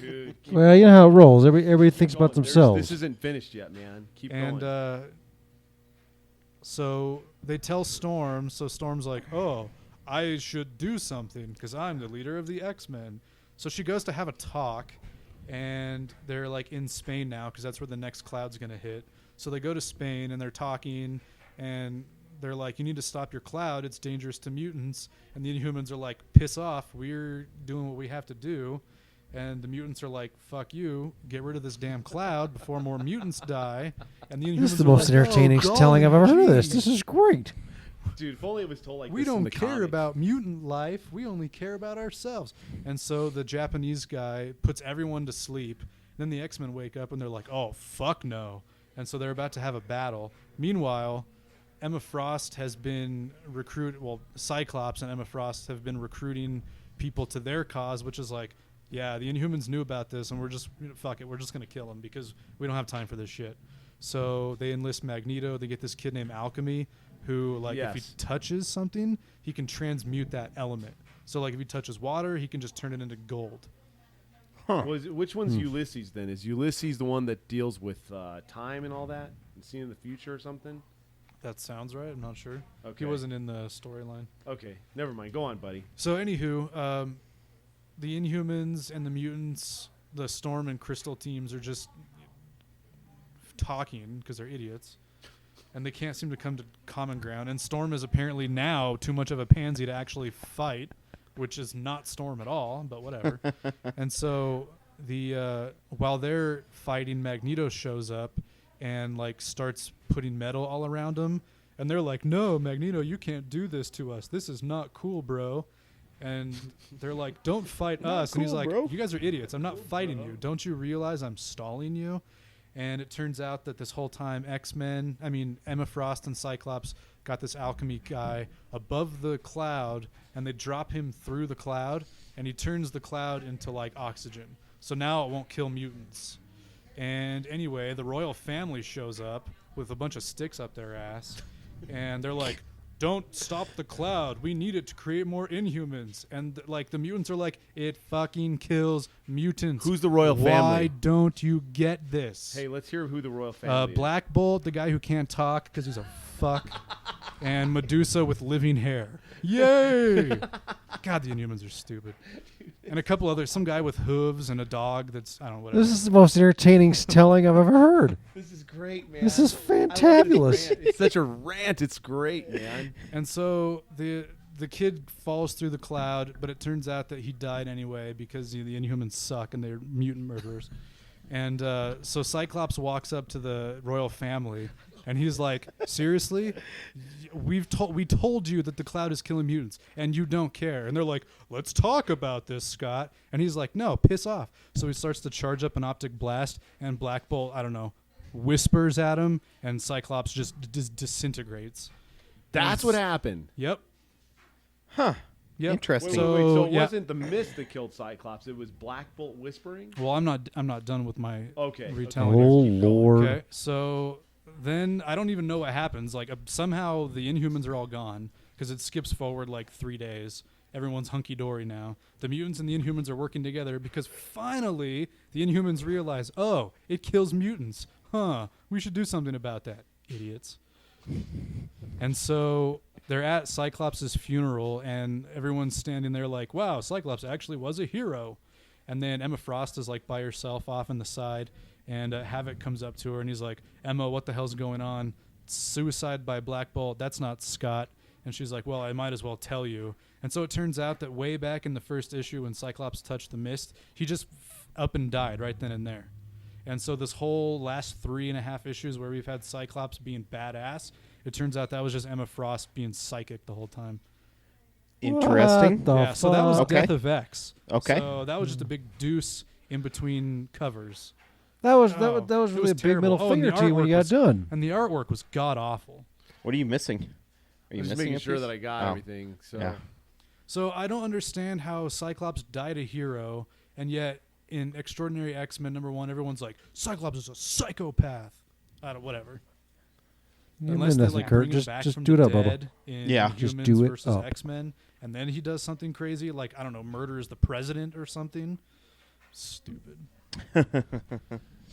Dude, keep Well, you know how it rolls. Everybody thinks going. about themselves. This isn't finished yet, man. Keep And going. So they tell Storm. So Storm's like, oh, I should do something because I'm the leader of the X-Men. So she goes to have a talk, and they're like in Spain now because that's where the next cloud's going to hit. So they go to Spain, and they're talking, and they're like, you need to stop your cloud. It's dangerous to mutants. And the Inhumans are like, piss off. We're doing what we have to do. And the mutants are like, fuck you. Get rid of this damn cloud before more mutants die. And the Inhumans This is the are most like, entertaining oh, telling I've ever heard of golly, this. This is great. Dude, if only it was told like we this in don't the care comics. about mutant life. We only care about ourselves. And so the Japanese guy puts everyone to sleep. Then the X-Men wake up and they're like, oh, fuck no. And so they're about to have a battle. Meanwhile, Emma Frost has been Cyclops and Emma Frost have been recruiting people to their cause, which is like, yeah, the Inhumans knew about this and we're just, fuck it, we're just going to kill them because we don't have time for this shit. So they enlist Magneto. They get this kid named Alchemy who, like, if he touches something, he can transmute that element. So, like, if he touches water, he can just turn it into gold. Huh. Which one's Ulysses then? Is Ulysses the one that deals with time and all that? And seeing the future or something? That sounds right. I'm not sure. Okay. He wasn't in the storyline. Okay, never mind. Go on, buddy. So, anywho, the Inhumans and the mutants, the Storm and Crystal teams are just talking because they're idiots. And they can't seem to come to common ground. And Storm is apparently now too much of a pansy to actually fight, which is not Storm at all, but whatever. And so while they're fighting, Magneto shows up and like starts putting metal all around him. And they're like, no, Magneto, you can't do this to us. This is not cool, bro. And they're like, don't fight us. And he's like, bro. you guys are idiots. I'm not fighting you. Don't you realize I'm stalling you? And it turns out that this whole time Emma Frost and Cyclops got this alchemy guy above the cloud, and they drop him through the cloud, and he turns the cloud into like oxygen. So now it won't kill mutants. And anyway, the royal family shows up with a bunch of sticks up their ass, and they're like, don't stop the cloud. We need it to create more Inhumans. And like the mutants are like, it fucking kills mutants. Who's the royal family? Why don't you get this? Hey, let's hear who the royal family is. Black Bolt, the guy who can't talk because he's a fuck, and Medusa with living hair. Yay! God, the Inhumans are stupid. And a couple others, some guy with hooves and a dog that's, I don't know, whatever. This is the most entertaining telling I've ever heard. This is great, man. This is I love this fantabulous. rant. It's such a rant. It's great, man. And so the kid falls through the cloud, but it turns out that he died anyway because the Inhumans suck and they're mutant murderers. And so Cyclops walks up to the royal family, and he's like, seriously? We told you that the cloud is killing mutants, and you don't care. And they're like, let's talk about this, Scott. And he's like, no, piss off. So he starts to charge up an optic blast, and Black Bolt, I don't know, whispers at him, and Cyclops just disintegrates. That's what happened. Yep. Huh. Yep. Interesting. So it yeah. wasn't the mist that killed Cyclops. It was Black Bolt whispering? Well, I'm not done with my Okay. retelling. Oh, Keep going. Lord. Okay, so then I don't even know what happens. Like somehow the Inhumans are all gone because it skips forward like 3 days. Everyone's hunky-dory now. The mutants and the Inhumans are working together because finally the Inhumans realize, oh, it kills mutants. Huh, we should do something about that. Idiots. And so they're at Cyclops' funeral, and everyone's standing there like, wow, Cyclops actually was a hero. And then Emma Frost is like by herself off on the side, and Havoc comes up to her, and he's like, Emma, what the hell's going on? Suicide by Black Bolt. That's not Scott. And she's like, well, I might as well tell you. And so it turns out that way back in the first issue when Cyclops touched the mist, he just up and died right then and there. And so this whole last 3.5 issues where we've had Cyclops being badass, it turns out that was just Emma Frost being psychic the whole time. Interesting. What the Yeah, so that was fuck? Okay. Death of X. Okay. So that was just a big deuce in between covers. That was Oh, that was it really was a big terrible. middle Oh, and finger the to you when artwork you got was- done. And the artwork was god-awful. What are you missing? Are you I'm just missing making a sure piece? that I got Oh. everything. So Yeah. So I don't understand how Cyclops died a hero, and yet in Extraordinary X-Men #1, everyone's like, Cyclops is a psychopath. I don't, whatever. Yeah, Unless they nothing, like Kurt. bring him Just back just from do the it up, Bubba. dead in Yeah. Just Humans do it versus up. X-Men, and then he does something crazy, like, I don't know, murders the president or something. Stupid.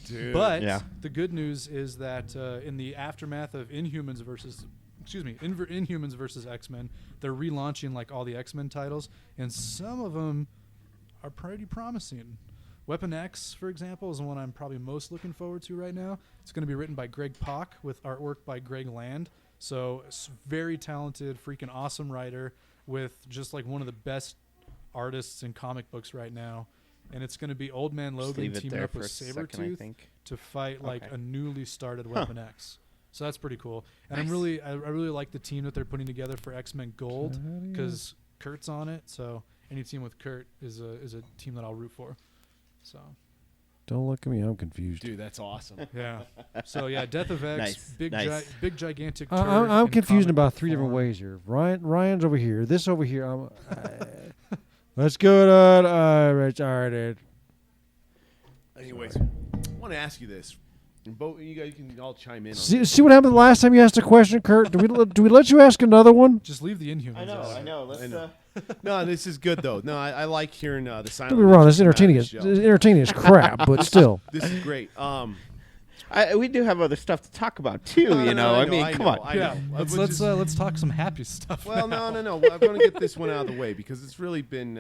dude. But Yeah. the good news is that in the aftermath of Inhumans versus Inhumans versus X-Men. They're relaunching like all the X-Men titles, and some of them are pretty promising. Weapon X, for example, is the one I'm probably most looking forward to right now. It's going to be written by Greg Pak with artwork by Greg Land. So very talented, freaking awesome writer with just like one of the best artists in comic books right now. And it's going to be Old Man Logan teaming up with Sabretooth to fight like a newly started Weapon X. So that's pretty cool. And nice. I really like the team that they're putting together for X-Men Gold because Kirt's on it. So any team with Kirt is a team that I'll root for. So don't look at me, I'm confused. Dude, that's awesome. Yeah. So yeah, Death of X, big gigantic. I'm confused about three different ways here. Ryan's over here. This over here. Let's go to Richard. Anyways, I want to ask you this. And both you guys can all chime in. See what happened the last time you asked a question, Kirt? Do we let you ask another one? Just leave the Inhumans. I know. Let's. No, this is good though. No, I like hearing the silent. Don't be wrong. It's entertaining as crap, but still. This is great. We do have other stuff to talk about too. Come on. Yeah, let's talk some happy stuff. Well, no. I'm going to get this one out of the way because it's really been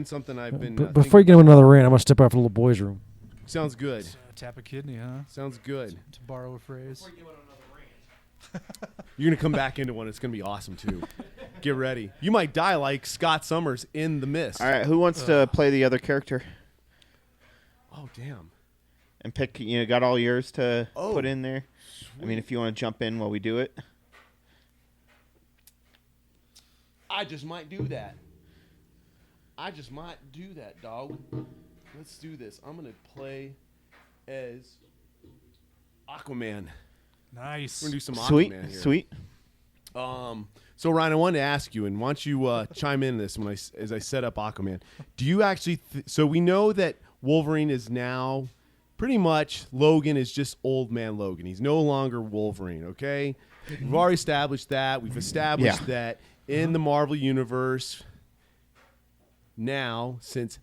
something I've been. But before you get into another rant, I'm going to step out for the little boys' room. Sounds good. Tap a kidney, huh? Sounds good. To borrow a phrase. You're going to come back into one. It's going to be awesome, too. Get ready. You might die like Scott Summers in The Mist. All right, who wants to play the other character? Oh, damn. And pick, got all yours to put in there? Sweet. I mean, if you want to jump in while we do it. I just might do that. Dog. Let's do this. I'm going to play as Aquaman. Nice. We're going to do some Aquaman here. Sweet. So, Ryan, I wanted to ask you, and why don't you chime in this as I set up Aquaman. Do you actually so we know that Wolverine is now pretty much Logan is just Old Man Logan. He's no longer Wolverine, okay? We've already established that. We've established that in the Marvel Universe now, since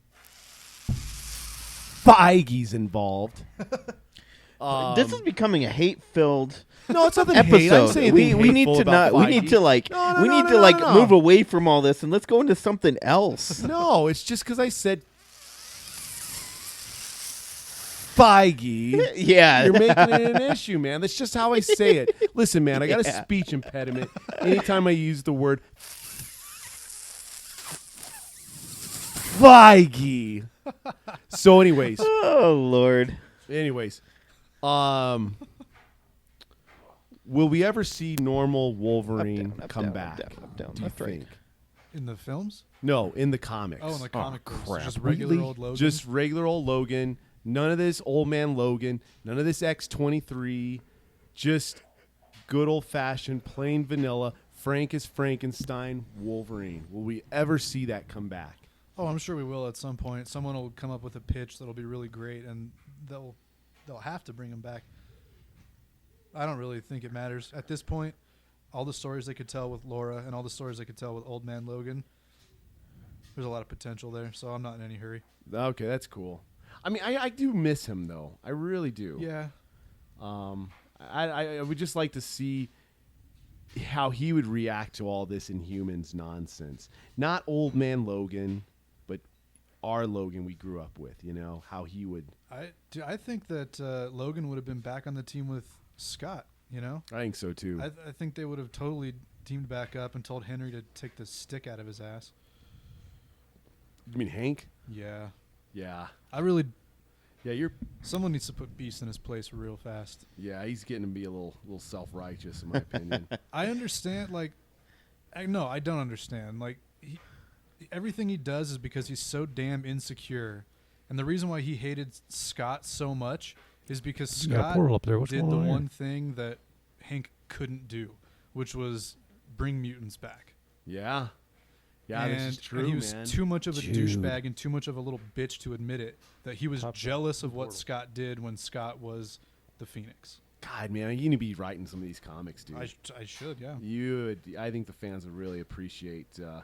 Feige's involved. This is becoming a hate-filled No, it's nothing episode. hate. I'm saying we need to move away from all this and let's go into something else. No, it's just because I said Feige. Yeah. You're making it an issue, man. That's just how I say it. Listen, man, I got a speech impediment anytime I use the word Feige. So anyways. Oh, Lord. Anyways. Will we ever see normal Wolverine come back? Up, down. Do you think? In the films? No, in the comics. Oh, in the comic books. Crap. Just regular old Logan? Just regular old Logan. None of this Old Man Logan. None of this X-23. Just good old-fashioned, plain vanilla, Frank is Frankenstein Wolverine. Will we ever see that come back? Oh, I'm sure we will at some point. Someone will come up with a pitch that'll be really great, and they'll have to bring him back. I don't really think it matters. At this point, all the stories they could tell with Laura and all the stories they could tell with Old Man Logan, there's a lot of potential there, so I'm not in any hurry. Okay, that's cool. I mean, I do miss him, though. I really do. Yeah. I would just like to see how he would react to all this Inhumans nonsense. Not Old Man Logan, but our Logan we grew up with, how he would. I think that Logan would have been back on the team with Scott, I think so, too. I think they would have totally teamed back up and told Henry to take the stick out of his ass. You mean Hank? Yeah. Yeah. Yeah, someone needs to put Beast in his place real fast. Yeah, he's getting to be a little self-righteous, in my opinion. I understand, I don't understand. Everything he does is because he's so damn insecure. And the reason why he hated Scott so much is because Scott did the one thing that Hank couldn't do, which was bring mutants back. Yeah. Yeah, this is true, and he was too much of a douchebag and too much of a little bitch to admit it, that he was jealous of what Scott did when Scott was the Phoenix. God, man, you need to be writing some of these comics, dude. I should, yeah. I think the fans would really appreciate. Yeah,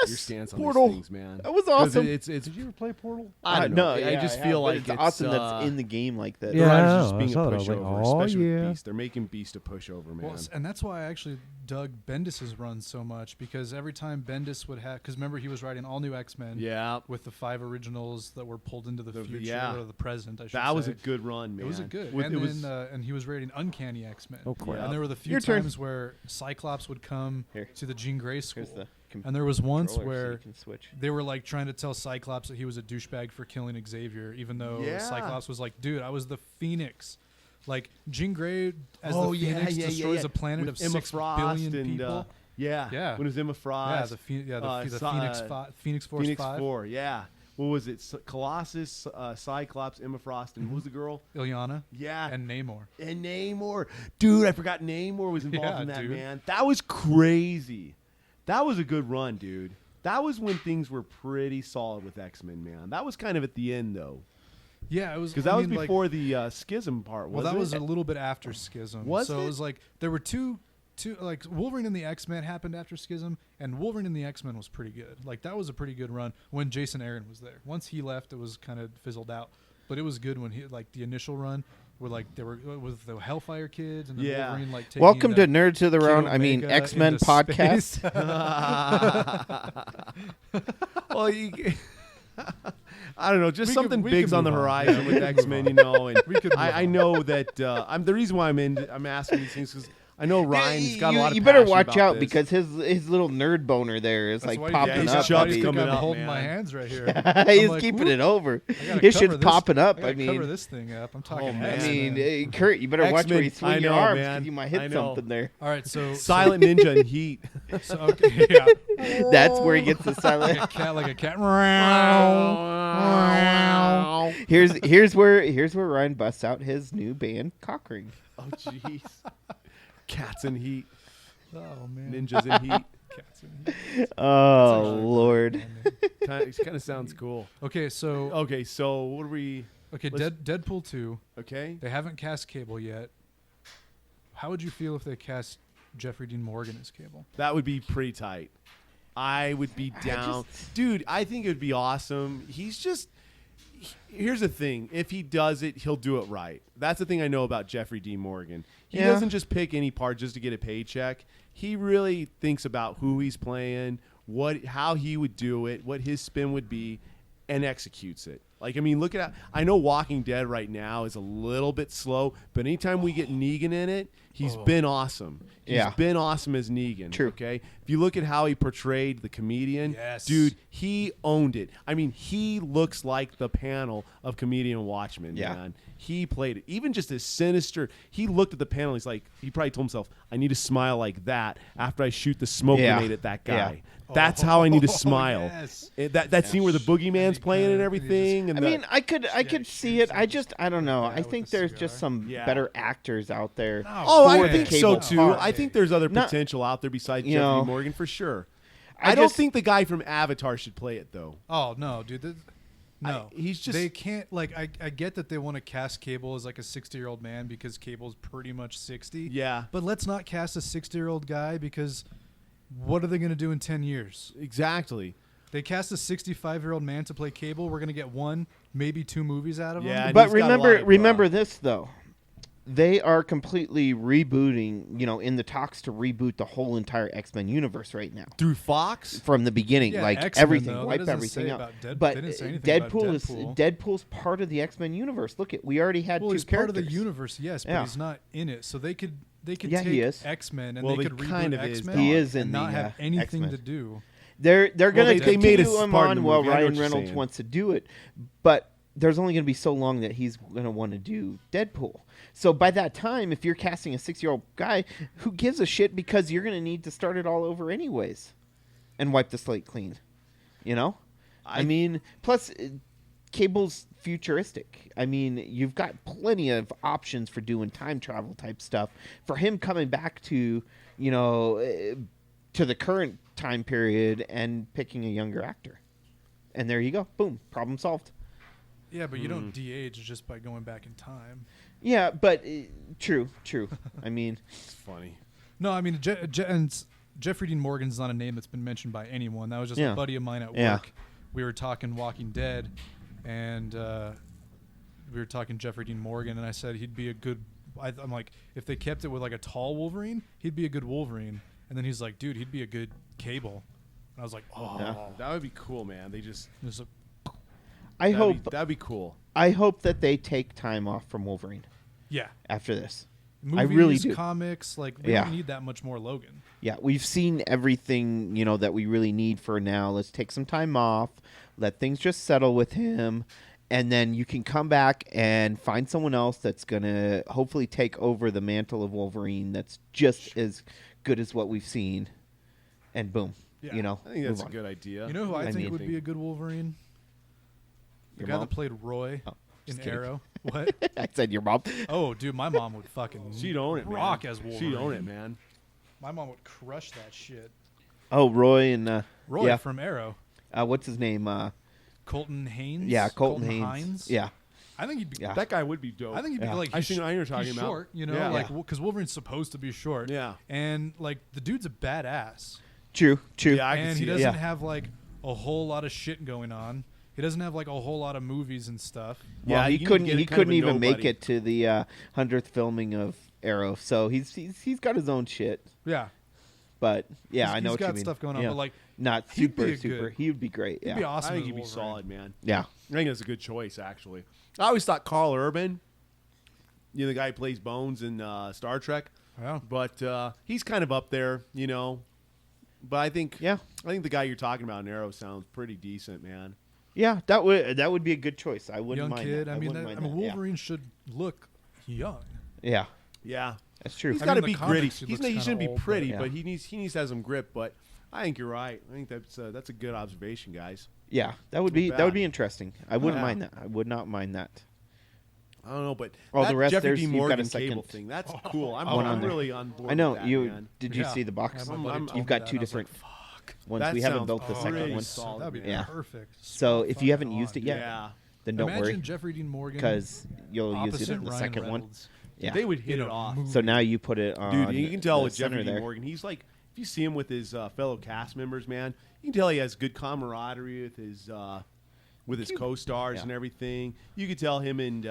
your stance on Portal. these things, man. That was 'Cause awesome. Did you ever play Portal? I don't know. No, I just feel like it's awesome that's in the game like that. the Yeah, writers I are know. just I being saw a that. I was like, pushover, oh, especially yeah. with Beast. They're making Beast a pushover, man. Well, and that's why I actually dug Bendis's run so much, because every time Bendis would have, because remember he was writing all new X-Men yeah, with the 5 originals that were pulled into the future yeah. or the present. I should that say. was a good run, man. It was a good, With- and it then was and he was rating Uncanny X-Men. Oh, crap. And there were the few Your turn. times where Cyclops would come Here. to the Jean Grey school, Here's the and there was once controller so where you can switch. they were like trying to tell Cyclops that he was a douchebag for killing Xavier, even though Yeah. Cyclops was like, "Dude, I was the Phoenix." Like Jean Grey as oh the yeah, Phoenix yeah, destroys yeah. a planet With of Emma 6 billion and, people. yeah, Yeah. When it was Emma Yeah, Frost, the Phoenix Phoenix Force Phoenix 5. 4, yeah. What was it? Colossus, Cyclops, Emma Frost, and who was the girl? Ilyana Yeah, and Namor. And Namor. Dude, I forgot Namor was involved Yeah, in that, dude. man. That was crazy. That was a good run, dude. That was when things were pretty solid with X-Men, man. That was kind of at the end, though. Yeah, it was Because that I was mean, like, before the Schism part, well, wasn't that was it? a little bit after Schism. Was so it? it was like there were two like Wolverine and the X-Men happened after Schism, and Wolverine and the X-Men was pretty good. Like that was a pretty good run when Jason Aaron was there. Once he left, it was kind of fizzled out. But it was good when he like the initial run where like they were with the Hellfire kids and then Yeah. Wolverine like taking Welcome to the Nerds to the Kid Round. I mean, Omega X-Men into podcast. space. Well, I don't know, just We something could big's on the move on. horizon Yeah, we with could move X-Men, on. you know. And We could move I on. know that I'm the reason why I'm asking these things because I know Ryan's got a lot of you better passion watch about out this. because his little nerd boner there is That's like why you popping think his up. chub's buddy. coming I'm up, holding my man. hands right here. He's I'm like, keeping whoop. it over. I gotta His cover shit's this- popping up. I I gotta cover mean, this thing up. I'm talking. Oh, I man. mean, Kurt, you better watch where you X-Men, I swing your know, arms man. because you might I hit know. something there. All right, so Silent Ninja and Heat. So, okay, yeah, That's where he gets the silent. like a cat. Here's where Ryan busts out his new band, Cockring. Oh, jeez. Cats and Heat. Oh man, Ninjas and Heat. cats in here. Oh Actually, Lord. Kind of sounds cool. Okay, so Okay, so what are we... let's- Deadpool 2. Okay. They haven't cast Cable yet. How would you feel if they cast Jeffrey Dean Morgan as Cable? That would be pretty tight. I would be down. Dude, I think it would be awesome. Here's the thing. If he does it, he'll do it right. That's the thing I know about Jeffrey Dean Morgan. He Yeah. doesn't just pick any part just to get a paycheck. He really thinks about who he's playing, how he would do it, what his spin would be, and executes it. Like, I mean, look at I know Walking Dead right now is a little bit slow, but anytime we get Negan in it, he's been awesome. He's Yeah. been awesome as Negan. True. Okay? If you look at how he portrayed the comedian, Yes. dude, he owned it. I mean, he looks like the panel of Comedian Watchmen, Yeah. man. He played it. Even just as sinister, he looked at the panel, he's like, he probably told himself, I need to smile like that after I shoot the smoke Yeah. grenade at that guy. Yeah. That's how I need to smile. Yes. That scene where the boogeyman's he playing kinda- and he everything. And I mean, I could see it. I don't know. Yeah, I with think the there's cigar. just some Yeah. better actors out there. oh, for I the think so Cable too. part. I think there's other Not- potential out there besides you Jeffrey know, Morgan for sure. I I don't just- think the guy from Avatar should play it though. Oh no, dude. No, he's just- They can't like. I get that they want to cast Cable as like a 60-year-old man because Cable's pretty much 60. Yeah. But let's not cast a 60-year-old guy because what are they going to do in 10 years? Exactly. They cast a 65-year-old man to play Cable. We're going to get 1, maybe 2 movies out of Yeah, him. and But he's got a lot of, remember this though. They are completely rebooting, in the talks to reboot the whole entire X-Men universe right now. Through Fox? From the beginning, Yeah, like X-Men, everything, though. That wipe doesn't everything say out. about Dead- but they didn't say anything about Deadpool Deadpool's part of the X-Men universe. Look, we already had Well, two he's characters. part of the universe, yes, but Yeah. he's not in it. So they could Yeah, he take is. X-Men and Well, they he could reboot kind of is, X-Men He is in and not the, have anything X-Men. to do. They're gonna they continue made a him part in on the while movie. I know what Ryan you're Reynolds saying. wants to do it, but there's only going to be so long that he's going to want to do Deadpool. So by that time, if you're casting a 6-year-old guy, who gives a shit because you're going to need to start it all over anyways and wipe the slate clean. I mean, plus Cable's futuristic. I mean, you've got plenty of options for doing time travel type stuff. For him coming back to, to the current time period and picking a younger actor. And there you go. Boom. Problem solved. Yeah, but you don't de-age just by going back in time. Yeah, but true. I mean, It's funny. No, I mean, Jeffrey Dean Morgan's not a name that's been mentioned by anyone. That was just Yeah. a buddy of mine at Yeah. work. We were talking Walking Dead, and we were talking Jeffrey Dean Morgan, and I said he'd be a good. I'm like, if they kept it with like a tall Wolverine, he'd be a good Wolverine. And then he's like, dude, he'd be a good Cable. And I was like, oh, Yeah. That would be cool, man. They just There's a- that'd be cool. I hope that they take time off from Wolverine yeah. after this. Movies, I really do. comics, like we Yeah. don't need that much more Logan. Yeah, we've seen everything, that we really need for now. Let's take some time off, let things just settle with him, and then you can come back and find someone else that's going to hopefully take over the mantle of Wolverine that's just as good as what we've seen. And boom, Yeah. I think that's move a on. good idea. You know who I, I think mean- would be a good Wolverine? The Your guy mom? that played Roy Oh, in just kidding. Arrow. What? I said your mom. Oh, dude, my mom would fucking She'd own it, man. rock as Wolverine. She'd own it, man. My mom would crush that shit. Oh, Roy and Roy yeah. from Arrow. What's his name? Colton Haynes. Yeah, Colton Hines. Haynes. Yeah, I think he'd be. Yeah. That guy would be dope. I think he'd be Yeah. like. I he's see what you're talking he's about. short, Yeah. like Yeah. because Wolverine's supposed to be short. Yeah. And like the dude's a badass, true. Yeah, I can and see he that. doesn't Yeah. have like a whole lot of shit going on. He doesn't have like a whole lot of movies and stuff. Well, Yeah, he you can couldn't. get He kind of couldn't a even make nobody. it to the 100th filming of Arrow, so he's got his own shit. Yeah. But yeah, He's- I know he's what got you mean. stuff going on, Yeah. but like Not he'd be super. a good- He would be great. he'd Yeah. be awesome. I think as he'd be Wolverine. solid, man. Yeah. I think that's a good choice, actually. I always thought Carl Urban, the guy who plays Bones in Star Trek, Yeah. but he's kind of up there, But I think, Yeah. I think the guy you're talking about in Arrow sounds pretty decent, man. Yeah, that would be a good choice. I wouldn't Young mind. kid. That. I mean, wouldn't mind that. Wolverine should look young. Yeah. Yeah, That's true. he's I got to mean, be the comics, gritty. he He looks shouldn't kinda be old, but- pretty, Yeah. but he needs to have some grip. But I think you're right. I think that's a good observation, guys. Yeah, that would Too be bad. interesting. I wouldn't Yeah. mind that. I would not mind that. I don't know, but Oh, that the rest, Jeffrey there's- Dean you've got Morgan a second- cable thing, that's cool. I'm, one on I'm there. really on board I know with that, you. man. Did you Yeah. see the box? Yeah, my buddy told You've me got that, two and I was different like, fuck. ones. That We haven't sounds built the second pretty one. solid, That'd be man. Yeah. perfect. So if you haven't Fucking used it on, yet, Yeah. then don't Imagine worry, Jeffrey Dean Morgan because you'll use it opposite in the Ryan second one. Reynolds. Yeah. They would hit In it a off. movie. So now you put it on. Dude, you can tell the with Jeffrey center Dean there. Morgan, he's like, if you see him with his fellow cast members, man, you can tell he has good camaraderie with his co-stars Yeah. and everything. You could tell him and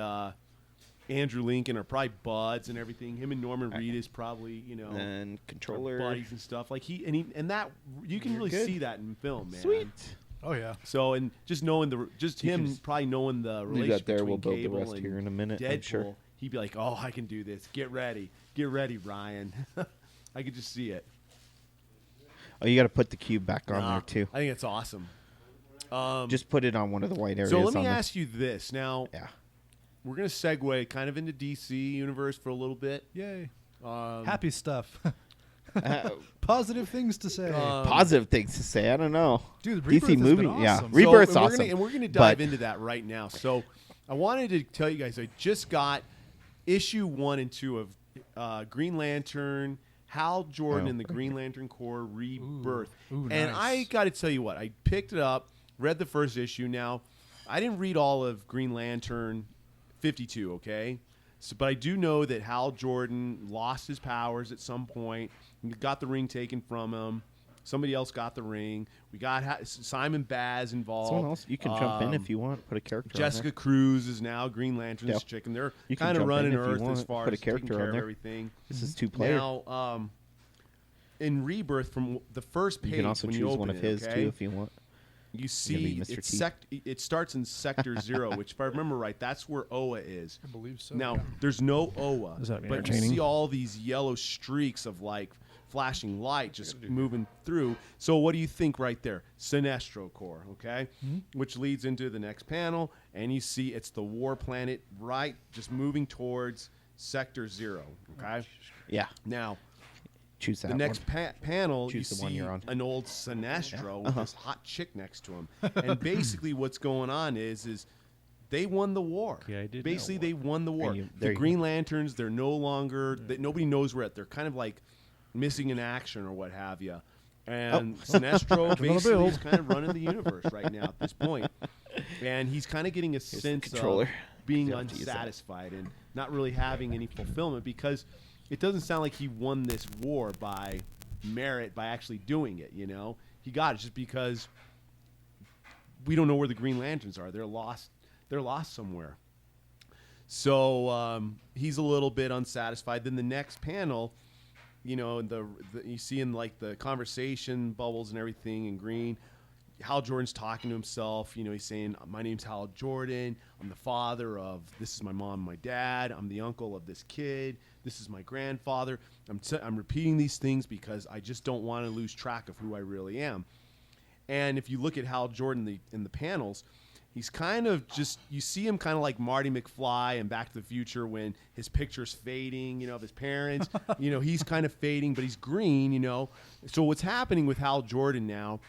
Andrew Lincoln are probably buds and everything. Him and Norman Reedus probably, And are controller. buddies and stuff. Like and that you can You're really good. see that in film, man. Sweet. Oh yeah. So and just knowing You him can probably knowing the Leave relationship that there. We'll between build the Cable rest and here in a minute. Deadpool, I'm sure. he'd be like, "Oh, I can do this. Get ready, Ryan." I could just see it. Oh, you got to put the cube back on Nah, there too. I think it's awesome. Just put it on one of the white areas. So let me on there. ask you this. Now Yeah. we're gonna segue kind of into DC universe for a little bit. Yay. Um, Happy stuff. Uh, Positive things to say. positive things to say. I don't know. Dude, Rebirth DC has movie, been yeah. awesome. Rebirth's and we're awesome. Gonna, and we're going to dive but- into that right now. So I wanted to tell you guys, I just got issue 1 and 2 of Green Lantern, Hal Jordan Oh. and the Green Lantern Corps Rebirth. Ooh, And nice. I got to tell you what, I picked it up, read the first issue. Now, I didn't read all of Green Lantern 52, okay? So, but I do know that Hal Jordan lost his powers at some point. He got the ring taken from him. Somebody else got the ring. We got Simon Baz involved. Someone else, you can jump in if you want. Put a character. Jessica on Cruz is now Green Lantern's Yep. chick, and they're You can kind of jump in running if you Earth as want. far Put a as taking character care on of there. everything. there. This is 2-player. Now, in Rebirth, from the first page, You can also when you choose open one of it, his okay, too if you want. you be see Mr. T. it starts in Sector 0, which, if I remember right, that's where Oa is. I believe so. Now, yeah. there's no Oa, Does that be but you entertaining? see all these yellow streaks of like flashing light just moving through. So what do you think right there? Sinestro Corps, okay? Which leads into the next panel, and you see it's the war planet right just moving towards Sector 0, okay? Yeah. Now, Choose that the next one. panel, Choose you the one see you're on. an old Sinestro with Uh-huh. this hot chick next to him. And basically what's going on is they won the war. Yeah, I did know Basically, one. they won the war. you- The there you Green Lanterns, they're no longer, nobody knows where they're kind of like missing in action or what have you. And Sinestro basically build. is kind of running the universe right now at this point. And he's kind of getting a the sense of controller. being You have to use that. unsatisfied and not really having any fulfillment because it doesn't sound like he won this war by merit by actually doing it. You know, he got it just because we don't know where the Green Lanterns are. They're lost. They're lost somewhere. So he's a little bit unsatisfied. Then the next panel, you know, you see in like the conversation bubbles and everything in green, Hal Jordan's talking to himself. You know, he's saying, "My name's Hal Jordan. I'm the father of, this is my mom and my dad. I'm the uncle of this kid. This is my grandfather. I'm repeating these things because I just don't want to lose track of who I really am." And if you look at Hal Jordan in the panels, he's kind of just, you see him kind of like Marty McFly in Back to the Future when his picture's fading, you know, of his parents. You know, he's kind of fading, but he's green, you know. So what's happening with Hal Jordan now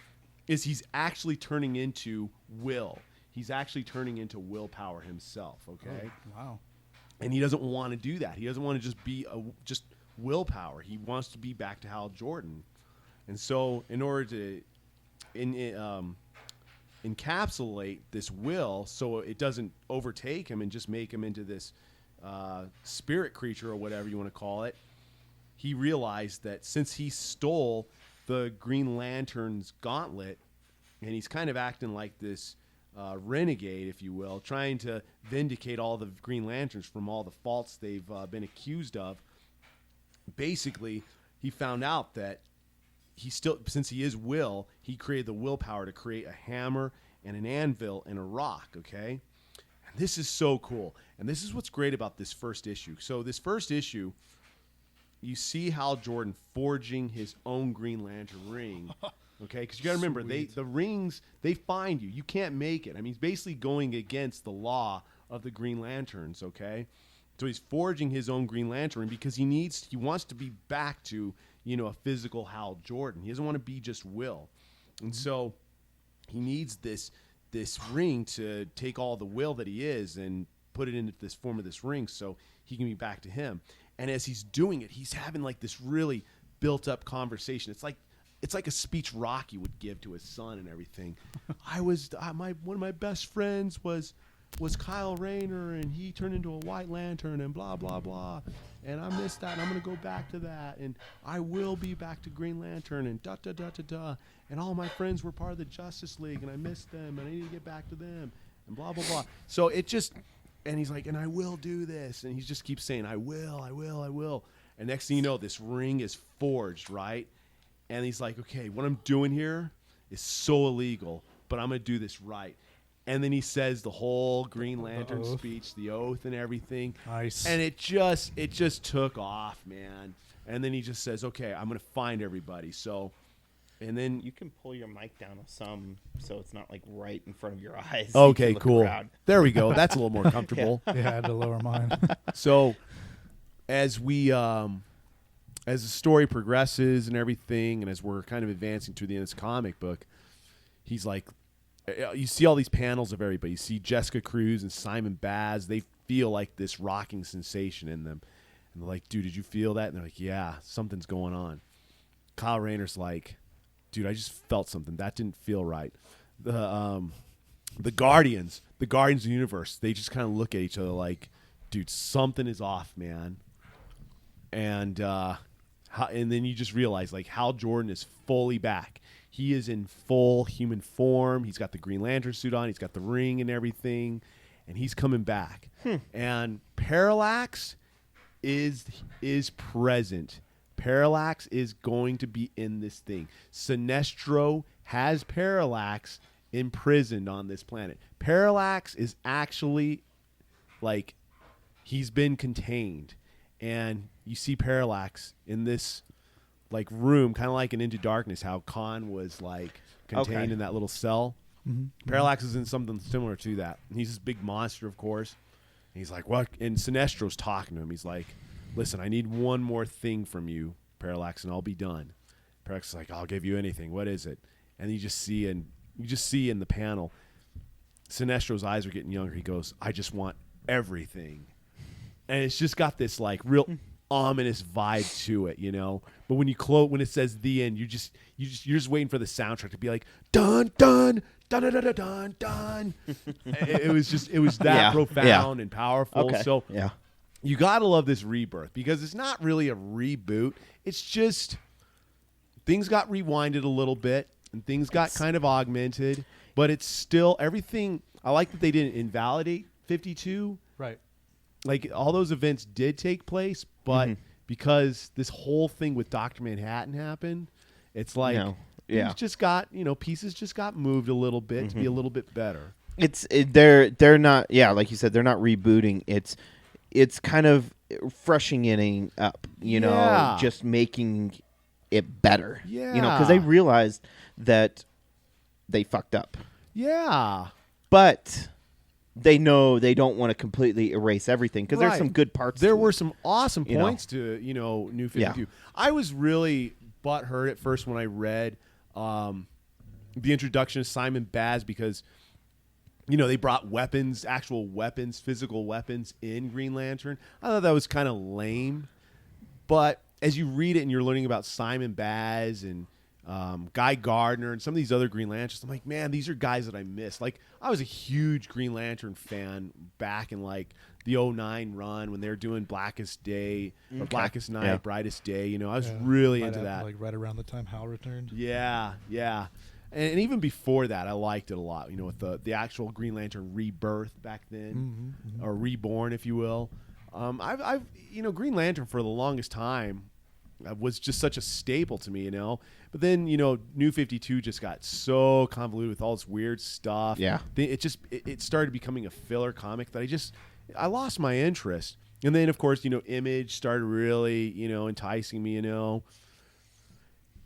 is he's actually turning into will. He's actually turning into willpower himself, okay? Oh, wow. And he doesn't want to do that. He doesn't want to just be just willpower. He wants to be back to Hal Jordan. And so in order to encapsulate this will so it doesn't overtake him and just make him into this spirit creature or whatever you want to call it, he realized that since he stole the Green Lantern's gauntlet, and he's kind of acting like this renegade, if you will, trying to vindicate all the Green Lanterns from all the faults they've been accused of. Basically, he found out that since he is will, he created the willpower to create a hammer and an anvil and a rock, okay? And this is so cool. And this is what's great about this first issue. So this first issue, you see Hal Jordan forging his own Green Lantern ring, okay? Because you got to remember, the rings, they find you. You can't make it. I mean, he's basically going against the law of the Green Lanterns, okay? So he's forging his own Green Lantern because he wants to be back to, you know, a physical Hal Jordan. He doesn't want to be just will. And so he needs this ring to take all the will that he is and put it into this form of this ring so he can be back to him. And as he's doing it, he's having like this really built up conversation. It's like a speech Rocky would give to his son and everything. One of my best friends was Kyle Rayner, and he turned into a White Lantern, and blah blah blah, and I missed that, and I'm gonna go back to that, and I will be back to Green Lantern, and da da da da da, and all my friends were part of the Justice League, and I missed them, and I need to get back to them, and blah blah blah. So it just, and he's like, and I will do this, and he just keeps saying, I will, and next thing you know, this ring is forged, right? And he's like, okay, what I'm doing here is so illegal, but I'm gonna do this right. And then he says the whole Green Lantern speech, the oath and everything. Nice. And it just took off, man. And then he just says, okay, I'm going to find everybody. So, and then You can pull your mic down some so it's not like right in front of your eyes. okay, cool. There we go. That's a little more comfortable. Yeah, I had to lower mine. So as the story progresses and everything, and as we're kind of advancing through the end of this comic book, he's like, you see all these panels of everybody. You see Jessica Cruz and Simon Baz. They feel like this rocking sensation in them. And they're like, dude, did you feel that? And they're like, yeah, something's going on. Kyle Rayner's like, dude, I just felt something. That didn't feel right. The Guardians of the Universe, they just kind of look at each other like, dude, something is off, man. And then you just realize, like, Hal Jordan is fully back. He is in full human form. He's got the Green Lantern suit on. He's got the ring and everything, and he's coming back. And Parallax is present. Parallax is going to be in this thing. Sinestro has Parallax imprisoned on this planet. Parallax is actually, like, he's been contained. And you see Parallax in this, like, room, kind of like in Into Darkness, how Khan was, like, contained in that little cell. Mm-hmm. Parallax is in something similar to that. And he's this big monster, of course. And he's like, what? And Sinestro's talking to him. He's like, listen, I need one more thing from you, Parallax, and I'll be done. Parallax is like, I'll give you anything. What is it? And you just see in the panel, Sinestro's eyes are getting younger. He goes, I just want everything. And it's just got this, like, real ominous vibe to it, you know. But when when it says the end, you're just waiting for the soundtrack to be like, dun dun dun dun dun dun dun. It was that profound and powerful. Okay. So you gotta love this rebirth, because it's not really a reboot. It's just things got rewinded a little bit and things got kind of augmented, but it's still everything. I like that they didn't invalidate 52. Right. Like all those events did take place, but because this whole thing with Dr. Manhattan happened, it's like things just got, pieces just got moved a little bit to be a little bit better. They're not, like you said, they're not rebooting. It's kind of freshening up, just making it better. Yeah. Because they realized that they fucked up. Yeah. But they know they don't want to completely erase everything because there's some good parts. There to were it. some awesome points to, New 52. Yeah. I was really butthurt at first when I read the introduction of Simon Baz because, they brought weapons, actual weapons, physical weapons in Green Lantern. I thought that was kind of lame. But as you read it and you're learning about Simon Baz and Guy Gardner and some of these other Green Lanterns, I'm like, man, these are guys that I missed. Like, I was a huge Green Lantern fan back in like the 2009 run when they were doing Blackest Day or Blackest Night, Brightest Day. I was really into that. Like right around the time Hal returned. Yeah. And even before that, I liked it a lot. With the actual Green Lantern rebirth back then, or reborn, if you will. I've Green Lantern for the longest time was just such a staple to me, But then, New 52 just got so convoluted with all this weird stuff. Yeah. It started becoming a filler comic that I lost my interest. And then, of course, Image started really, enticing me,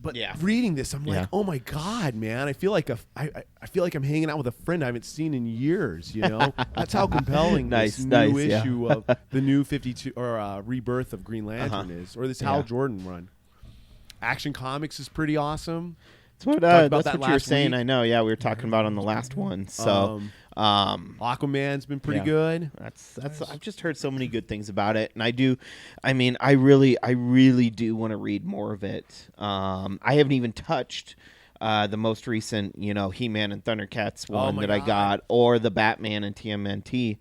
But reading this, I'm like, oh my God, man! I feel like I feel like I'm hanging out with a friend I haven't seen in years. That's how compelling this new issue of the New 52 or rebirth of Green Lantern is, or this Hal Jordan run. Action Comics is pretty awesome. That's what you were saying. I know. Yeah, we were talking about on the last one. So, Aquaman's been pretty good. That's. I've just heard so many good things about it, and I really do want to read more of it. I haven't even touched the most recent, He-Man and Thundercats one that I got, or the Batman and TMNT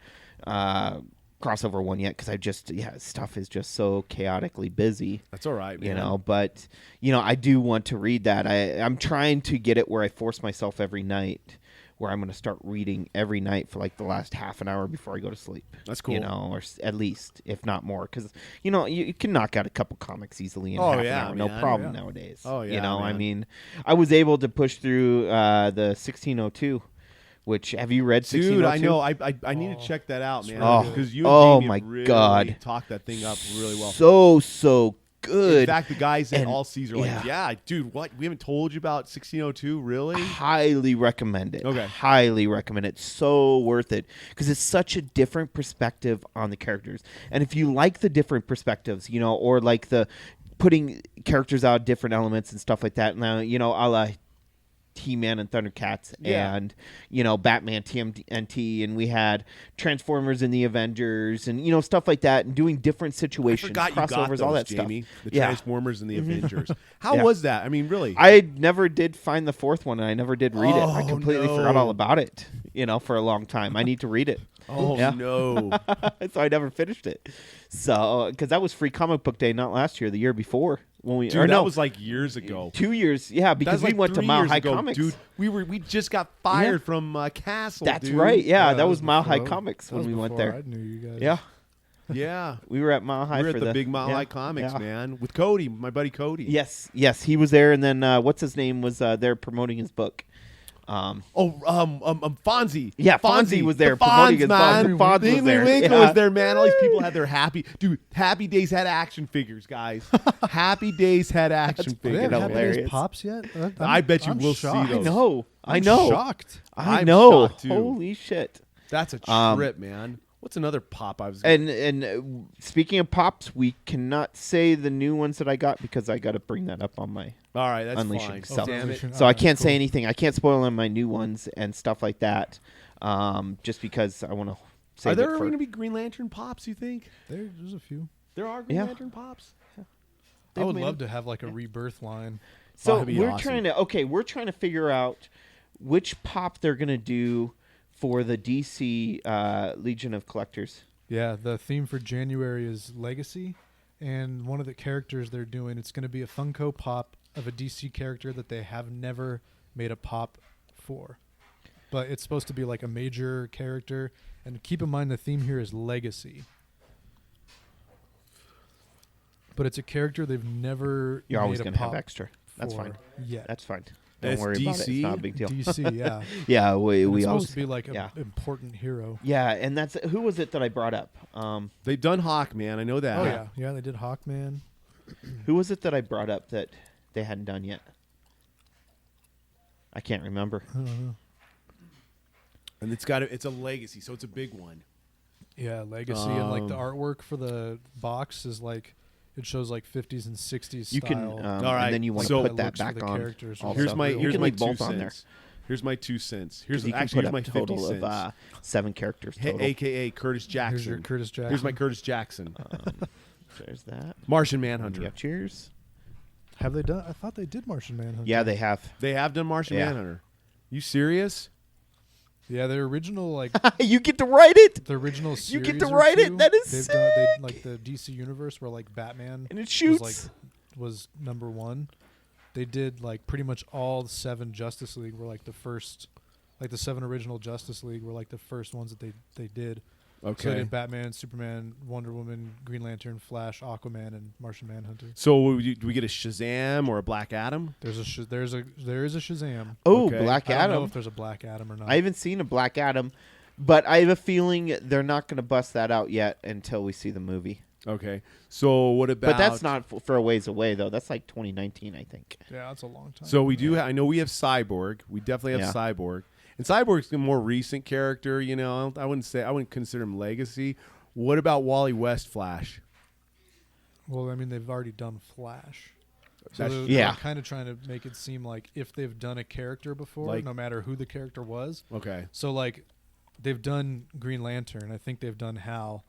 crossover one yet, because stuff is just so chaotically busy. That's all right, man. But I do want to read that. I'm trying to get it where I force myself every night, where I'm going to start reading every night for like the last half an hour before I go to sleep. That's cool. Or at least, if not more, because you can knock out a couple comics easily in half an hour, no problem nowadays. Oh yeah, I was able to push through the 1602. Which, have you read 1602? Dude, I know. I need to check that out, man. Oh, because you and Jamie my really God, talked that thing up really well. So good. In fact, the guys at All Seas are like, yeah, dude, what? We haven't told you about 1602, really? Highly recommend it. Okay. Highly recommend it. So worth it. Because it's such a different perspective on the characters. And if you like the different perspectives, or like the putting characters out different elements and stuff like that, now, a la He-Man and Thundercats and Batman TMNT, and we had Transformers and the Avengers and stuff like that, and doing different situations, crossovers, all that Jamie, stuff. The Transformers and the Avengers. How was that? I mean, really? I never did find the fourth one, and I never did read it. I completely forgot all about it. For a long time. I need to read it. Oh no! So I never finished it. So because that was Free Comic Book Day, not last year, the year before. That was like years ago. 2 years, because we went to Mile High Comics. Dude, we just got fired from Castle. That's dude. right. Yeah, that was Mile High Comics when we went there. I knew you guys. Yeah. Yeah. We were at Mile High. We were at the big Mile High Comics, man, with Cody, my buddy Cody. Yes, he was there, and then what's his name was there promoting his book. Fonzie. Yeah, Fonzie was there promoting his book. Fonz was there. Winkle was there, man. All these people had their Happy Days had action figures, guys. Happy Days had action They figures. have Happy Days hilarious. Pops yet? I bet you will shocked. see those. I know. Shocked. I I'm know. shocked, too. Holy shit. That's a trip, man. What's another pop I was And speaking of pops, we cannot say the new ones that I got because I got to bring that up on my all right, that's Unleashing. fine. So, Damn it. so I can't say anything. I can't spoil on my new ones and stuff like that, just because I want to save Are there it for going to be Green Lantern pops, you think? There's a few. There are Green Lantern pops? I would love to have like a rebirth line. So that'd be we're awesome. we're trying to figure out which pop they're going to do for the DC Legion of Collectors. Yeah, the theme for January is Legacy, and one of the characters they're doing, it's going to be a Funko Pop of a DC character that they have never made a pop for. But it's supposed to be like a major character. And keep in mind the theme here is legacy. But it's a character they've never You're always made a going to have pop extra. That's for fine. yet. That's fine. Don't It's worry about it. DC? It's not a big deal. DC, yeah. Yeah, we It's always supposed to be like an yeah. important hero. Yeah, and that's who was it that I brought up? They've done Hawkman. I know that. Oh yeah, yeah. They did Hawkman. Who was it that I brought up that they hadn't done yet? I can't remember. And it's a legacy, so it's a big one. Yeah, legacy and like the artwork for the box is like it shows like 50s and 60s You style. can, All right, and then you want so- to put that looks for back the on. characters or also. Here's my You here's can my leave 2 both on there. cents. Here's my 2 cents. 'Cause Here's you can actually put here's my a 50 total cents. of 7 characters total. AKA Curtis Jackson. Here's your Curtis Jackson. Here's my Curtis Jackson. There's that. Martian Manhunter. Yeah, cheers. Have they done? I thought they did Martian Manhunter. Yeah, they have. They have done Martian Yeah. Manhunter. You serious? Yeah, their original like You get to write it, the original series. You get to or write it. two, That is they've done, they, sick. like the DC universe where like Batman and it shoots. was number 1. They did like pretty much all the 7 Justice League were like the first, like the 7 original Justice League were like the first ones that they did. So they Okay. did Batman, Superman, Wonder Woman, Green Lantern, Flash, Aquaman, and Martian Manhunter. So do we get a Shazam or a Black Adam? There is a Shazam. Oh, Okay. Black I don't know Adam. if there's a Black Adam or not. I haven't seen a Black Adam, but I have a feeling they're not going to bust that out yet until we see the movie. Okay. So what about? But that's not for a ways away, though. That's like 2019, I think. Yeah, that's a long time. So we do. I know we have Cyborg. We definitely have Yeah. Cyborg, and Cyborg's a more recent character. You know, I wouldn't consider him legacy. What about Wally West Flash? Well, I mean, they've already done Flash. So That's- they're yeah. kind of trying to make it seem like if they've done a character before, Like- no matter who the character was. Okay. So like, they've done Green Lantern. I think they've done Hal.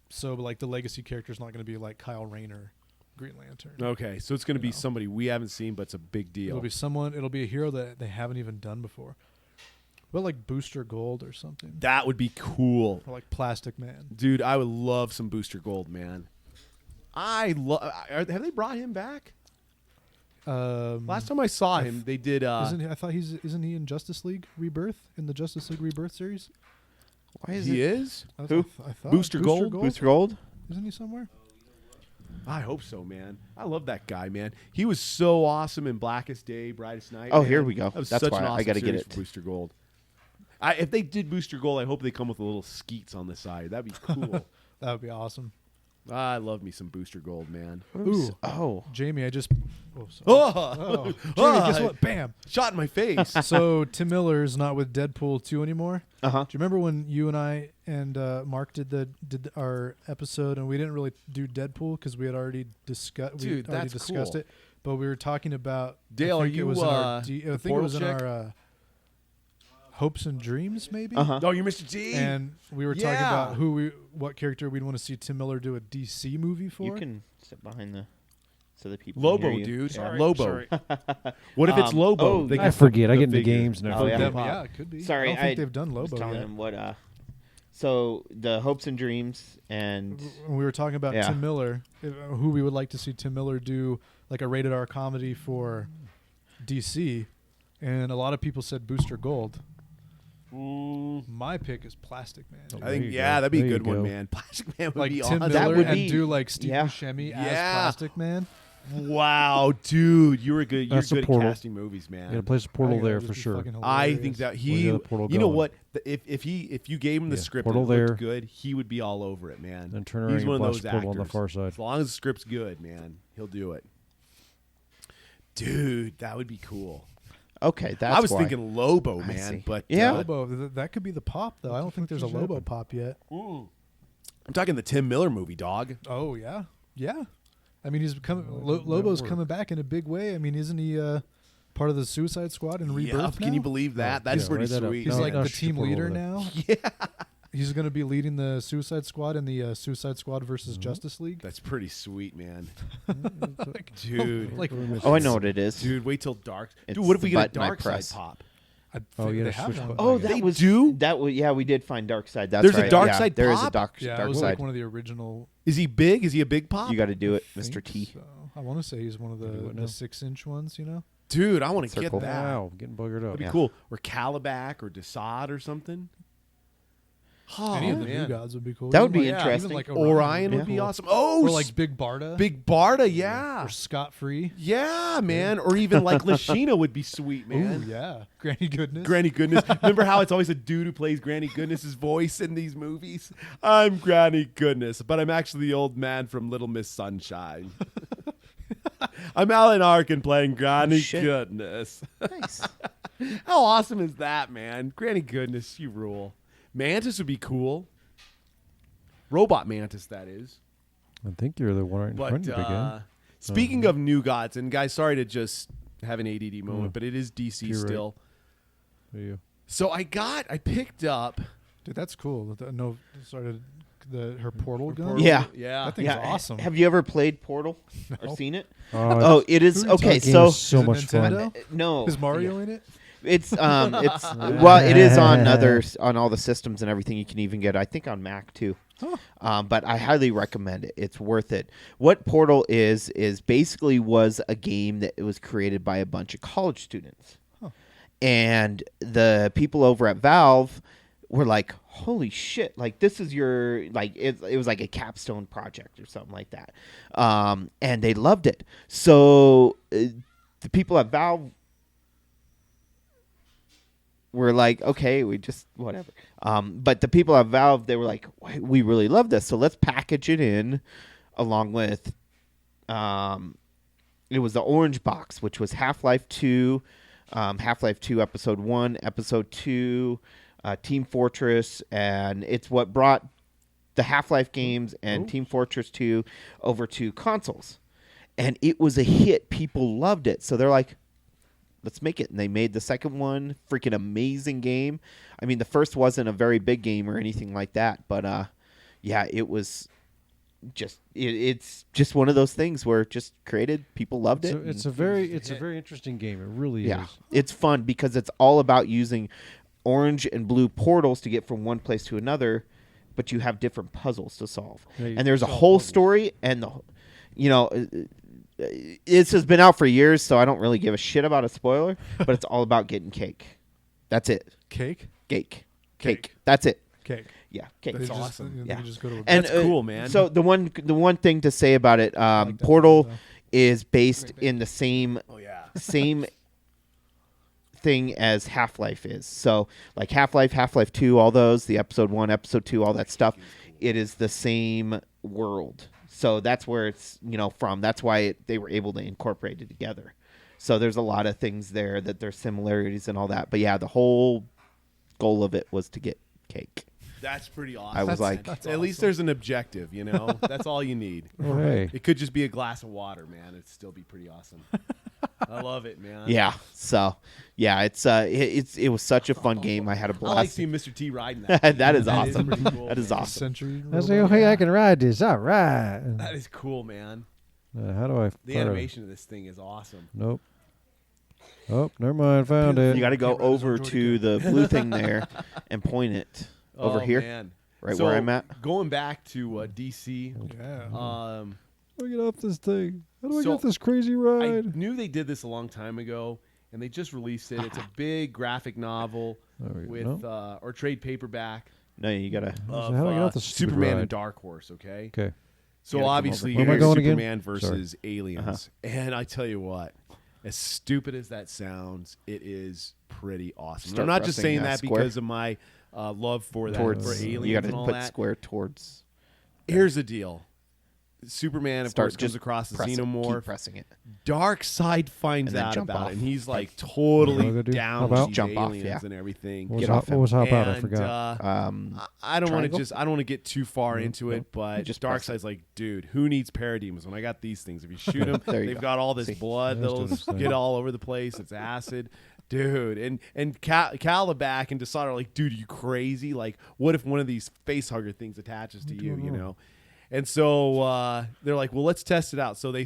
So like the legacy character is not going to be like Kyle Rayner, Green Lantern. Okay. So it's going to be know. somebody we haven't seen, but it's a big deal. It'll be someone. It'll be a hero that they haven't even done before. But like Booster Gold or something, That would be cool, or like Plastic Man. dude. I would love some Booster Gold, man. Have they brought him back? Last time I saw him, they did. Isn't he, I thought isn't he in Justice League Rebirth in the Justice League Rebirth series? Why is he it? is? Who? I thought Booster Gold? Booster Gold? Isn't he somewhere? I hope so, man. I love that guy, man. He was so awesome in Blackest Day, Brightest Night. Oh, man. here we go. That was That's such why an I awesome gotta get series it. for Booster Gold. If they did Booster Gold, I hope they come with a little skeets on the side. That'd be cool. That would be awesome. I love me some Booster Gold, man. Ooh. Oh. Jamie, I just. Oh, sorry. Oh, Jamie, guess what? Bam. Shot in my face. So Tim Miller's not with Deadpool 2 anymore. Uh-huh. Do you remember when you and I and Mark did our episode and we didn't really do Deadpool because we had already discussed Dude, that's discussed cool. it, but we were talking about Dale, I are think it you, was in our I think it portal was in chick? our hopes and dreams maybe. Uh-huh. Oh, you're Mr. T. And we were talking Yeah. about what character we'd want to see Tim Miller do a DC movie for. You can sit behind the so that people Lobo, can hear you. dude. Yeah. Lobo. What if it's Lobo? oh, They I can forget. I the get into figure. games now. Oh, yeah. Yeah, it could be. Sorry, I don't think they've done I was Lobo telling yet. him what so the hopes and dreams and When we were talking about Yeah. Tim Miller, who we would like to see Tim Miller do like a rated R comedy for DC, and a lot of people said Booster Gold. My pick is Plastic Man. I There think, you yeah, go. that'd be a There you good one, go. man. Plastic Man would Like be Tim awesome. That Miller would and be- do like Steve yeah. Buscemi as Yeah. Plastic Man. Wow, dude, you were good. You're That's a good at portal. casting movies, man. You got to place a portal I think there that'd for just be sure. fucking I hilarious. think that Where's he, the other portal you know going? what? If you gave him the Yeah, script portal and it looked there. good, he would be all over it, man. Then turn around He's and one of flash those the portal on the actors. far side. As long as the script's good, man, he'll do it. Dude, that would be cool. okay, that's I was why. thinking Lobo, I man, see. but Yeah. Lobo. That could be the pop though. I don't think there's a Lobo pop yet. I'm talking the Tim Miller movie, dog. Oh yeah, yeah. I mean, he's coming. Lobo's work. coming back in a big way. I mean, isn't he part of the Suicide Squad in Rebirth Yup, now? Can you believe that? That's yeah, pretty write that up. sweet. He's No, like no, the shoot team the portal leader over there. now. Yeah, He's going to be leading the Suicide Squad in the Suicide Squad versus Justice League. that's pretty sweet, man. Dude, Like, Oh, I know what it is. dude, wait till Dark. It's Dude, what if the we get a button I Dark Side press. pop? I Oh, think yeah, they to have switch one. buttons. Oh, They that was do? that was yeah. We did find Dark Side. That's There's a right. Dark yeah, Side There is a pop? Dark Yeah, it Dark was Side. like one of the original. Is he big? Is he a big pop? You got to do it, I Mr. think T. so. I want to say he's one of Maybe what the now? 6-inch ones, you know? Dude, I want to get Circle. that. Wow, getting buggered up. That'd be Yeah. cool. Or Calabac or Desaad or something. Oh, Any of the man. new gods would be cool. That would Even be like- interesting. Even like Orion would Yeah. be cool. awesome. Oh, Or like Big Barda. Big Barda, yeah. Or Scott Free. Yeah, man. Or even like Lashina would be sweet, man. Ooh, yeah. Granny Goodness. Granny Goodness. Remember how it's always a dude who plays Granny Goodness's voice in these movies? I'm Granny Goodness, but I'm actually the old man from Little Miss Sunshine. I'm Alan Arkin playing Granny Shit. Goodness. Nice. How awesome is that, man? Granny Goodness, you rule. Mantis would be cool. Robot Mantis, that is. I think you're the one right in front But of you, big guy. speaking of new gods, and guys, sorry to just have an ADD moment, Mm. but it is DC You're right. still. There you. So I picked up. Dude, that's cool. No, sorry, her portal gun. Yeah. Yeah. That thing's awesome. Have you ever played Portal or No. seen it? Oh, Oh, it is Who okay. that game So is so Is it much fun. Nintendo? no, Is Mario in it? It's well, it is on on all the systems and everything you can even get. I think on Mac too. Huh. But I highly recommend it. It's worth it. What Portal is basically was a game that was created by a bunch of college students, and the people over at Valve were like, "Holy shit! Like this is your like it was like a capstone project or something like that," and they loved it. So the people at Valve were like, okay, we just whatever. But the people at Valve, they were like, we really love this, so let's package it in along with. It was the orange box, which was Half-Life 2, Half-Life 2 Episode 1, Episode 2, Team Fortress, and it's what brought the Half-Life games and Team Fortress 2 over to consoles. And it was a hit. People loved it. So they're like, let's make it. And they made the second one. Freaking amazing game. I mean, the first wasn't a very big game or anything like that. But, yeah, it was just it's just one of those things where it just created, people loved it. It's a and- very interesting game. It really yeah, is. it's fun because it's all about using orange and blue portals to get from one place to another, but you have different puzzles to solve. Yeah, you And there's a solve whole puzzles. story, and this has been out for years, so I don't really give a shit about a spoiler. But it's all about getting cake. That's it. Cake? Cake. Cake. That's it. Cake. Yeah, cake. They That's just- awesome. they Yeah. can just go to a And That's cool, man. So the one thing to say about it, like that Portal one, is based in the same Oh yeah. same thing as Half-Life is. So like Half-Life, Half-Life 2, all those, the episode 1, episode 2, all that stuff, it is the same world. So that's where it's, from. That's why they were able to incorporate it together. So there's a lot of things there that there's similarities and all that. But yeah, the whole goal of it was to get cake. That's pretty awesome. I was like, At least there's an objective, That's all you need. Oh, hey. It could just be a glass of water, man. It'd still be pretty awesome. I love it, man. yeah. So yeah, it was such a fun game. I had a I like blast. seeing Mr. T riding that. That is That is awesome. pretty cool, That is man. awesome. Century. I was like, oh, robot. hey, I can ride this. All right. That is cool, man. How do I? The fire- animation of this thing is awesome. Nope. Oh, never mind. Found it. You got to go Can't resort over to it to the blue thing there and point it over Oh, here, man. right So, where I'm at. Going back to DC, Yeah. How do I get off this thing? How do I So, get off this crazy I ride? knew they did this a long time ago, and they just released it. It's a big graphic novel There we with go. or trade paperback No, you got to. So of how do I get off this stupid Superman ride? and Dark Horse. Okay, Okay. so You gotta come obviously over here. Where am I here's going again? Superman versus aliens, and I tell you what, as stupid as that sounds, it is pretty awesome. And Start I'm not just pressing, saying that square. because of my love for that towards. for aliens You got and to all put that. square towards. Here's the deal. Superman, of Start course, comes just across the press it, xenomorph. Keep pressing it. Darkseid finds And then out jump about off. it, and he's like What do I totally gotta do? down Hop with out? these Jump off, aliens yeah. and everything. What was, Get hop, off what him. was hop out? I And, forgot. I don't want to triangle? I don't want to get too far into it, but just press Darkseid's like, dude, who needs parademons when I got these things? If you shoot them, There you they've go. got all this See? blood That's that'll what I'm get saying. all over the place. It's acid. Dude, and Calabac and Desaad are like, dude, are you crazy? Like, what if one of these facehugger things attaches to you, you know? And so they're like, well, let's test it out. So they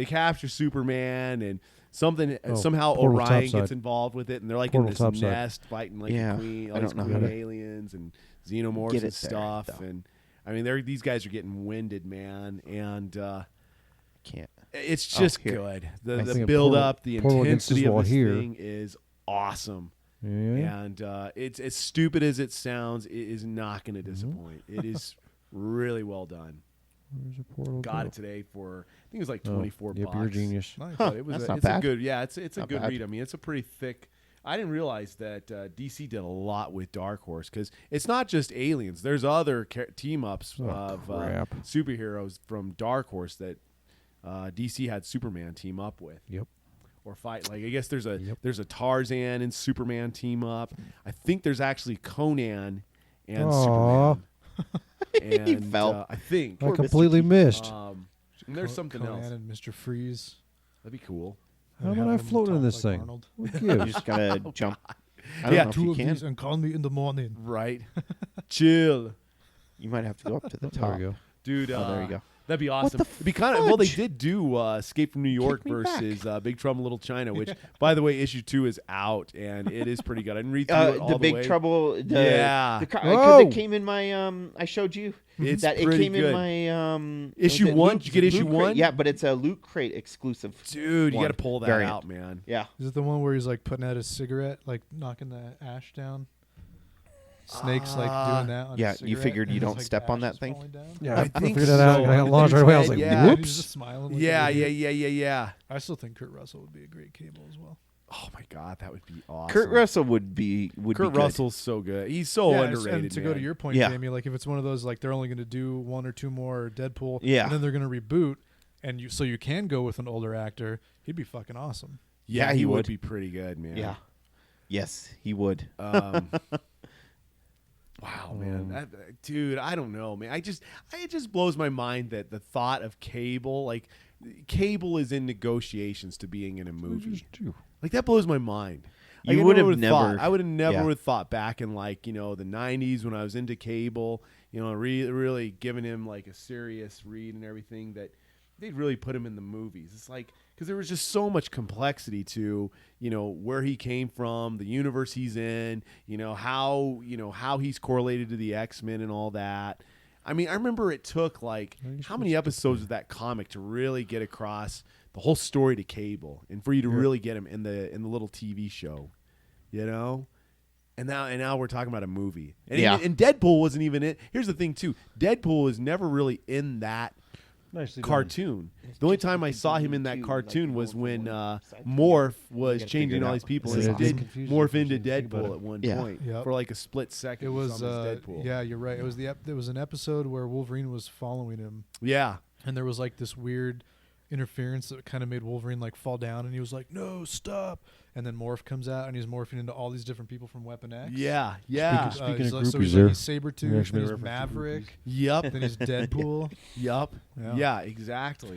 capture Superman, and somehow Portal Orion topside. gets involved with it, and they're like Portal in this topside. nest fighting like Yeah, the queen, I all these don't know queen how to aliens and xenomorphs get and it there, stuff. though. And I mean, these guys are getting winded, man. And Can't. It's just here. good. I The think build Portal- up, the Portal against intensity this of wall this here. thing is awesome. Yeah. And it's as stupid as it sounds. It is not going to Mm-hmm. disappoint. It is really well done. Where's the portal? Got go? it today for I think it was like Oh, 24 yep, bucks. you're a genius. Nice. But it was That's not it's a bad. good it's a Not good bad. read. I mean, it's a pretty thick. I didn't realize that DC did a lot with Dark Horse because it's not just aliens. There's other team ups Oh, of crap. superheroes from Dark Horse that DC had Superman team up with. Yep. Or fight. Like I guess there's a Yep. there's a Tarzan and Superman team up. I think there's actually Conan and Aw. Superman. And He fell. I think I completely missed. and there's something Conan else. and Mr. Freeze. That'd be cool. How And about I have him float in talk this like thing? Arnold. What You gives? just gotta jump. I don't Yeah, know if Two you of can. these and call me in the morning. Right. Chill. You might have to go up to the There top. we go. Dude, Oh, there you go. That'd be awesome. the It'd be kind of well. They fudge? did do Escape from New York me back. versus Big Trouble in Little China, which, by the way, issue 2 is out and it is pretty good. I didn't read through it all The Big way. Trouble. Yeah. Because Whoa. it came in my. I showed you It's that it pretty came good. in my. Issue was it 1? Loot- Did you get issue Loot Crate? 1? Yeah, but it's a Loot Crate exclusive. Dude, you one got to pull that variant. out, man. Yeah. Is it the one where he's like putting out his cigarette, like knocking the ash down? Snake's like doing that on yeah, his you cigarette, figured and you his, don't like, step on ash that is thing? falling down? Yeah, I I think figured that out. so. I got launched right away. I was like, Yeah. And whoops. he's just smiling. Like Yeah, everything. yeah. I still think Kurt Russell would be a great Cable as well. Oh my God, that would be awesome. Kurt Russell would be Kurt good. Russell's so good. He's so Yeah, underrated. and to go man. to your point, Yeah. Jamie, like if it's one of those like they're only going to do 1 or 2 more Deadpool, Yeah. and then they're going to reboot, and you you can go with an older actor, he'd be fucking awesome. yeah, Yeah, he he would would. be pretty good, man. Yeah. Yes, he would. Wow, man, dude, I don't know, man. It just blows my mind that the thought of Cable is in negotiations to being in a movie. Like that blows my mind. Like, You I would have would've thought- never- I would have never yeah. would have thought back in like the 90s when I was into Cable. Really giving him like a serious read and everything that they'd really put him in the movies. It's like because there was just so much complexity to where he came from, the universe he's in, how he's correlated to the X-Men and all that. I mean, I remember it took like how many episodes of that comic to really get across the whole story to Cable and for you to really get him in the little TV show, And now we're talking about a movie. And, Yeah. and Deadpool wasn't even in. Here's the thing too. Deadpool was never really in that Nicely done. cartoon. The only time I saw him in that cartoon was when Morph was gotta changing figure it all out. these people, Yeah, and he it's did confusing morph if you into think about Deadpool it. at one Yeah. point Yep. for like a split second. It you was saw him as Deadpool. yeah, you're right. It was there was an episode where Wolverine was following him, Yeah. and there was like this weird interference that kind of made Wolverine like fall down, and he was like, "No, stop!" And then Morph comes out, and he's morphing into all these different people from Weapon X. Yeah. Speaking he's of like, so groupies he's there, like, he's Sabretooth, we then actually he's referenced the Maverick, Yep. then he's Deadpool. Yep. Yeah. Yeah. Exactly.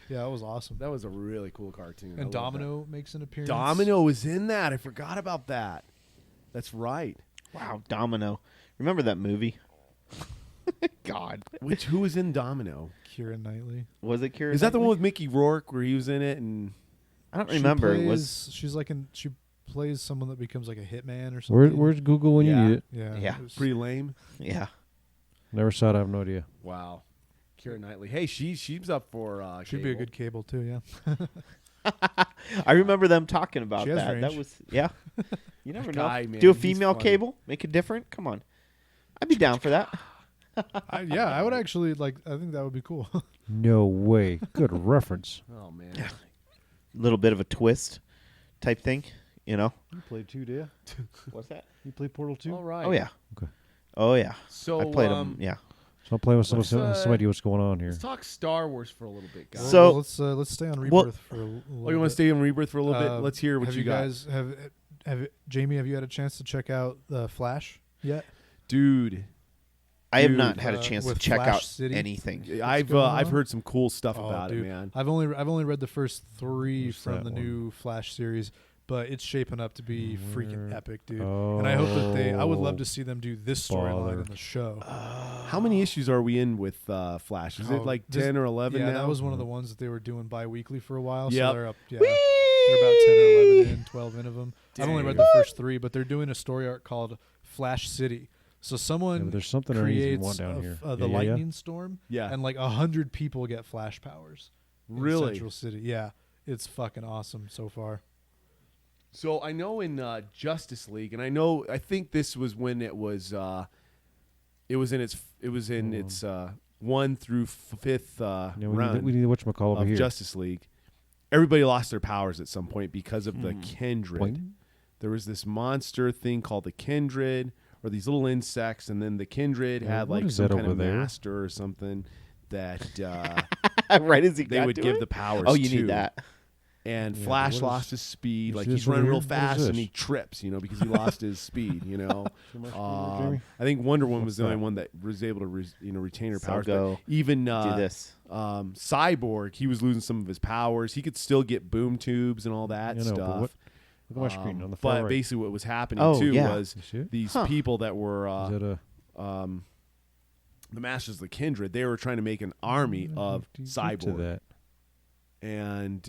Yeah, that was awesome. That was a really cool cartoon. I And love Domino makes an that. appearance. Domino was in that. I forgot about that. That's right. Wow, Domino. Remember that movie? God. Who was in Domino? Keira Knightley. Was it Kirt? Is that the one with Mickey Rourke where he was in it? And I don't remember. It She's like she plays someone that becomes like a hitman or Where, something. where's Google when Yeah. you need it? Yeah. Yeah. it was- pretty lame. Yeah. Never saw it. I have no idea. Wow. Keira Knightley. Hey, she's up for Should be a Cable. good Cable too. Yeah. I remember them talking about She has that. That range. was you never know. Guy, man, Do a he's female funny. Cable, make it different. Come on, I'd be down for that. I would actually like. I think that would be cool. No way. Good reference. Oh man. A little bit of a twist type thing, You played 2, do you? What's that? You played Portal 2? All right. Oh yeah. Okay. Oh yeah. So I played them. Yeah. So I'm playing with some, Let's, some idea what's going on here. Let's talk Star Wars for a little bit, guys. So- let's stay on Rebirth Well- for a little Oh, you want to bit. stay in Rebirth for a little bit? Let's hear what have you got. guys have Jamie? Have you had a chance to check out the Flash yet? Dude, I have Dude, not had a chance to with check Flash out City? anything. I've going on? heard some cool stuff Oh, about dude. it, man. I've only read the first 3 What's from that the one? new Flash series, but it's shaping up to be freaking Where- epic, dude. Oh, And I hope that I would love to see them do this storyline bother. in the show. How many issues are we in with Flash? Is Oh, it like this- 10 or 11 Yeah, now? that was one of the ones that they were doing bi-weekly for a while. Yep. So they're up. Yeah, they're about 10 or 11 in, 12 in of them. I've only read the first 3, but they're doing a story arc called Flash City. So Yeah, someone but there's something underneath you creates want down here. the Yeah. lightning storm, Yeah. and like 100 people get Flash powers. Really? Central City. Yeah, it's fucking awesome so far. So I know in Justice League, and I think this was when it was in its 1 through 5th run we need to whatchamacallit over of here. Justice League. Everybody lost their powers at some point because of the Kindred. Boing. There was this monster thing called the Kindred, or these little insects, and then the Kindred Yeah, had what like is some that kind over of there? master or something that right as he they got would to give it? the powers Oh, you to. need that. And Yeah, Flash what is- lost his speed. is Like this he's over running here? real What is fast and this? he trips, because he lost his speed, See my screen there, Jamie? I think Wonder Woman was What's the only that? one that was able to retain her So powers. go But even do this. Cyborg, he was losing some of his powers. He could still get boom tubes and all that I know, but stuff. what- Look at my screen on the far But right. basically what was happening Oh, too yeah. was You see it? these Huh. people that were Is that a the Masters of the Kindred, they were trying to make an army of to Cyborg. that? And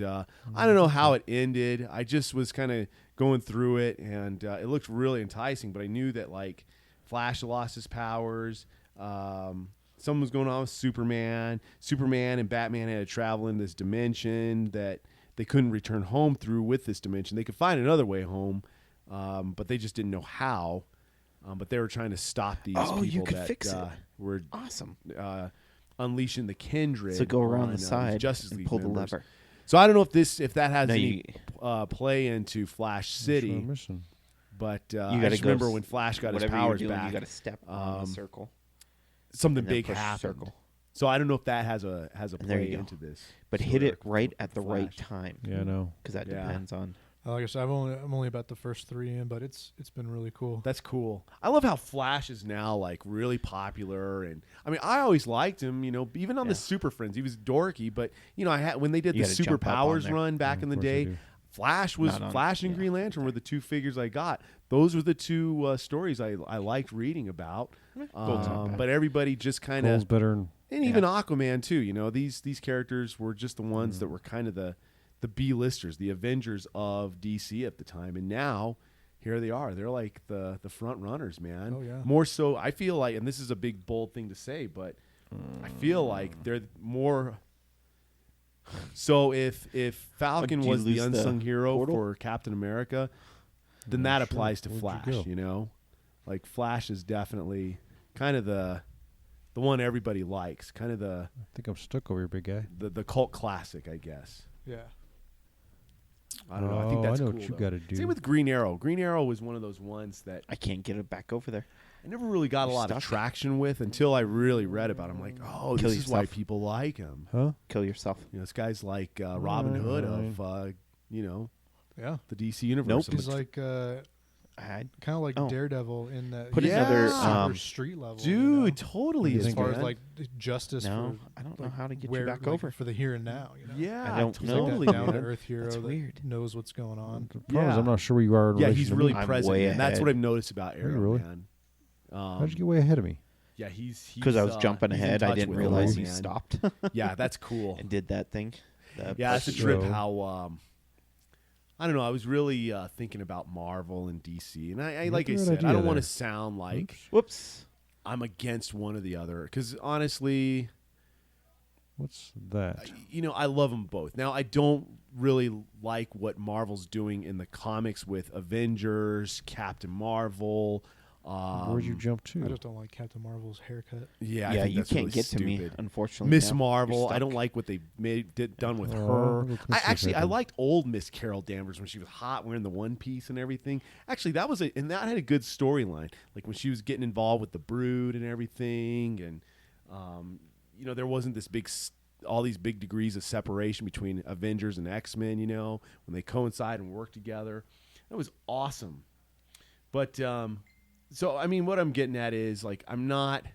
I don't know how it ended. I just was kind of going through it, and it looked really enticing. But I knew that like Flash lost his powers. Something was going on with Superman. Superman and Batman had to travel in this dimension that they couldn't return home through with this dimension. They could find another way home, but they just didn't know how. But they were trying to stop these Oh, people you could that fix it. were Awesome. unleashing the Kindred. So go around on, the these side Justice and League pull the members. lever. So I don't know if that has No, any play into Flash That's what City, I'm missing. but You I gotta just go remember when Flash got his Whatever powers you're doing, back, you got to step on the circle. something and then big push happened. circle. So I don't know if that has a And there play you go. into this. But sort hit of it right at the Flash. right time. Yeah, I know. Because that Yeah. depends on. Like I said, I'm only about the first 3 in, but it's been really cool. That's cool. I love how Flash is now like really popular, and I mean I always liked him. Even on the Yeah. Super Friends, he was dorky, but I had when they did You the gotta jump up on Superpowers there. run back Yeah, in of the course I day. do. Flash was Not on- Flash and yeah. Green Lantern were the 2 figures I got. Those were the 2 stories I liked reading about. Gold's not bad. But everybody just kind Gold's of, better than and even Aquaman too. These characters were just the ones that were kind of the B-listers, the Avengers of DC at the time, and now here they are. They're like the front runners, man. Oh, yeah. More so, I feel like, and this is a big bold thing to say, but I feel like they're more. So if Falcon Did you was the lose the unsung hero portal? for Captain America, then that applies to Where'd Flash. you go? Like Flash is definitely kind of the one everybody likes, kind of I think I'm stuck over here, big guy. the cult classic, I guess. Yeah. I don't know. I think Oh, that's I know cool. what you though. gotta do. Same with Green Arrow. Green Arrow was one of those ones that I can't get it back over there. I never really got a You're lot of stuck. traction with until I really read about him. Like, oh, Kill this is why yourself. people like him. Huh? Kill yourself. This guy's like Robin Hood of Yeah. the DC universe. Nope. I'm He's like I kind of like Oh. Daredevil in that Put he's another, super street level. dude, totally You is, as far as man. like justice no, for I don't know like, how to get where, you back like, over. for the here and now. Yeah, I don't He's know. like totally, that down to man. earth hero That's that weird. knows what's going on. The problem is Yeah. I'm not sure where you are. In Yeah, relation he's to really I'm present. way Man. That's ahead. what I've noticed about you Arrow, really? man. How'd you get way ahead of me? Yeah, he's Because I was jumping he's in ahead, I touch didn't with realize it, he man. stopped Yeah, that's cool. and did that thing. Yeah, it's a trip So- how I don't know. I was really thinking about Marvel and DC, and I You're like I a good said, I idea don't want to there. sound like Whoops. I'm against one or the other because honestly, What's that? I love them both. Now, I don't really like what Marvel's doing in the comics with Avengers, Captain Marvel. Where'd you jump to? I just don't like Captain Marvel's haircut. Yeah, I Yeah, think you that's can't really get to me, stupid. unfortunately. Miss now. Marvel, You're I don't stuck. like what they done with Oh, her. look, I Miss actually I Marvel. liked old Miss Carol Danvers when she was hot, wearing the one piece and everything. Actually, that had a good storyline. Like when she was getting involved with the Brood and everything, and there wasn't this all these big degrees of separation between Avengers and X-Men. When they coincide and work together, that was awesome. But so I mean, what I'm getting at is like I'm not.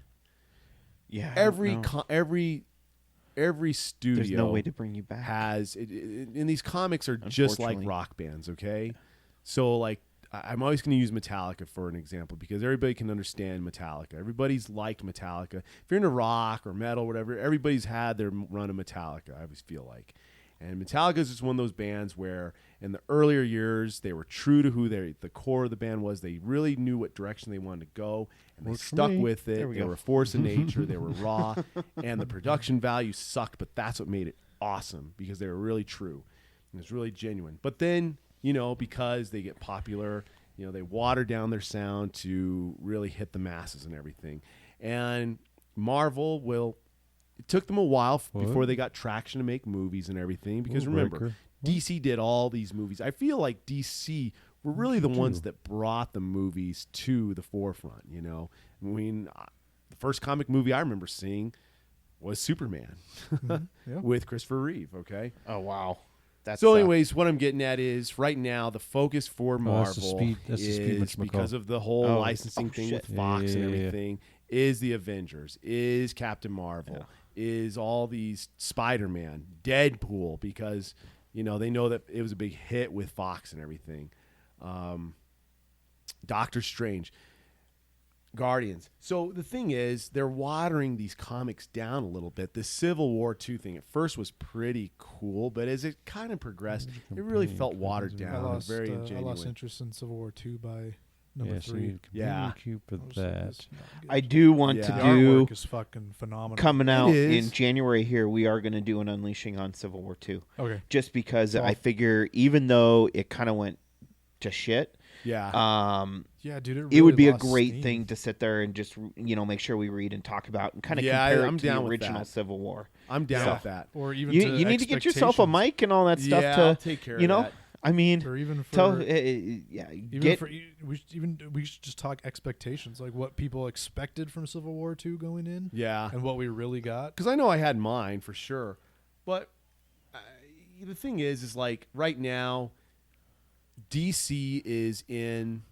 Yeah. I don't know. Every studio There's no way to bring you back. has and these comics are just like Unfortunately. rock bands, okay? So like I'm always going to use Metallica for an example because everybody can understand Metallica. Everybody's liked Metallica. If you're into rock or metal, whatever, everybody's had their run of Metallica. I always feel like, and Metallica is just one of those bands where in the earlier years they were true to who the core of the band was. They really knew what direction they wanted to go, and they Works for stuck me. with it. There we They go. were a force of nature. They were raw, and the production value sucked, but that's what made it awesome because they were really true. And it's really genuine. But then, you know, because they get popular, you know, they water down their sound to really hit the masses and everything. And Marvel it took them a while before they got traction to make movies and everything. Because remember, DC did all these movies. I feel like DC were really the ones that brought the movies to the forefront, you know. I mean, the first comic movie I remember seeing was Superman with Christopher Reeve, okay? Oh, wow. So anyways, what I'm getting at is right now the focus for Marvel is because of the whole licensing thing with Fox and everything is the Avengers, is Captain Marvel, is all these Spider-Man, Deadpool, because, you know, they know that it was a big hit with Fox and everything. Doctor Strange, Guardians. So the thing is, they're watering these comics down a little bit. The Civil War 2 thing at first was pretty cool, but as it kind of progressed, it really felt watered down and very ingenuine. I lost interest in Civil War 2 by number 3. I do want to The do artwork is fucking phenomenal. coming out in January here. We are going to do an Unleashing on Civil War 2. Okay. Just because I figure even though it kind of went to shit, yeah, dude, it would be a lost great steam. thing to sit there and just, you know, make sure we read and talk about and kind of Yeah, compare I'm it to down the with original that. Civil War. I'm down with that. Or even You need to get yourself a mic and all that stuff to I'll take care you of know. that. I mean, or even for tell we should just talk expectations, like what people expected from Civil War 2 going in, and what we really got. Because I know I had mine for sure, but the thing is like right now, DC is in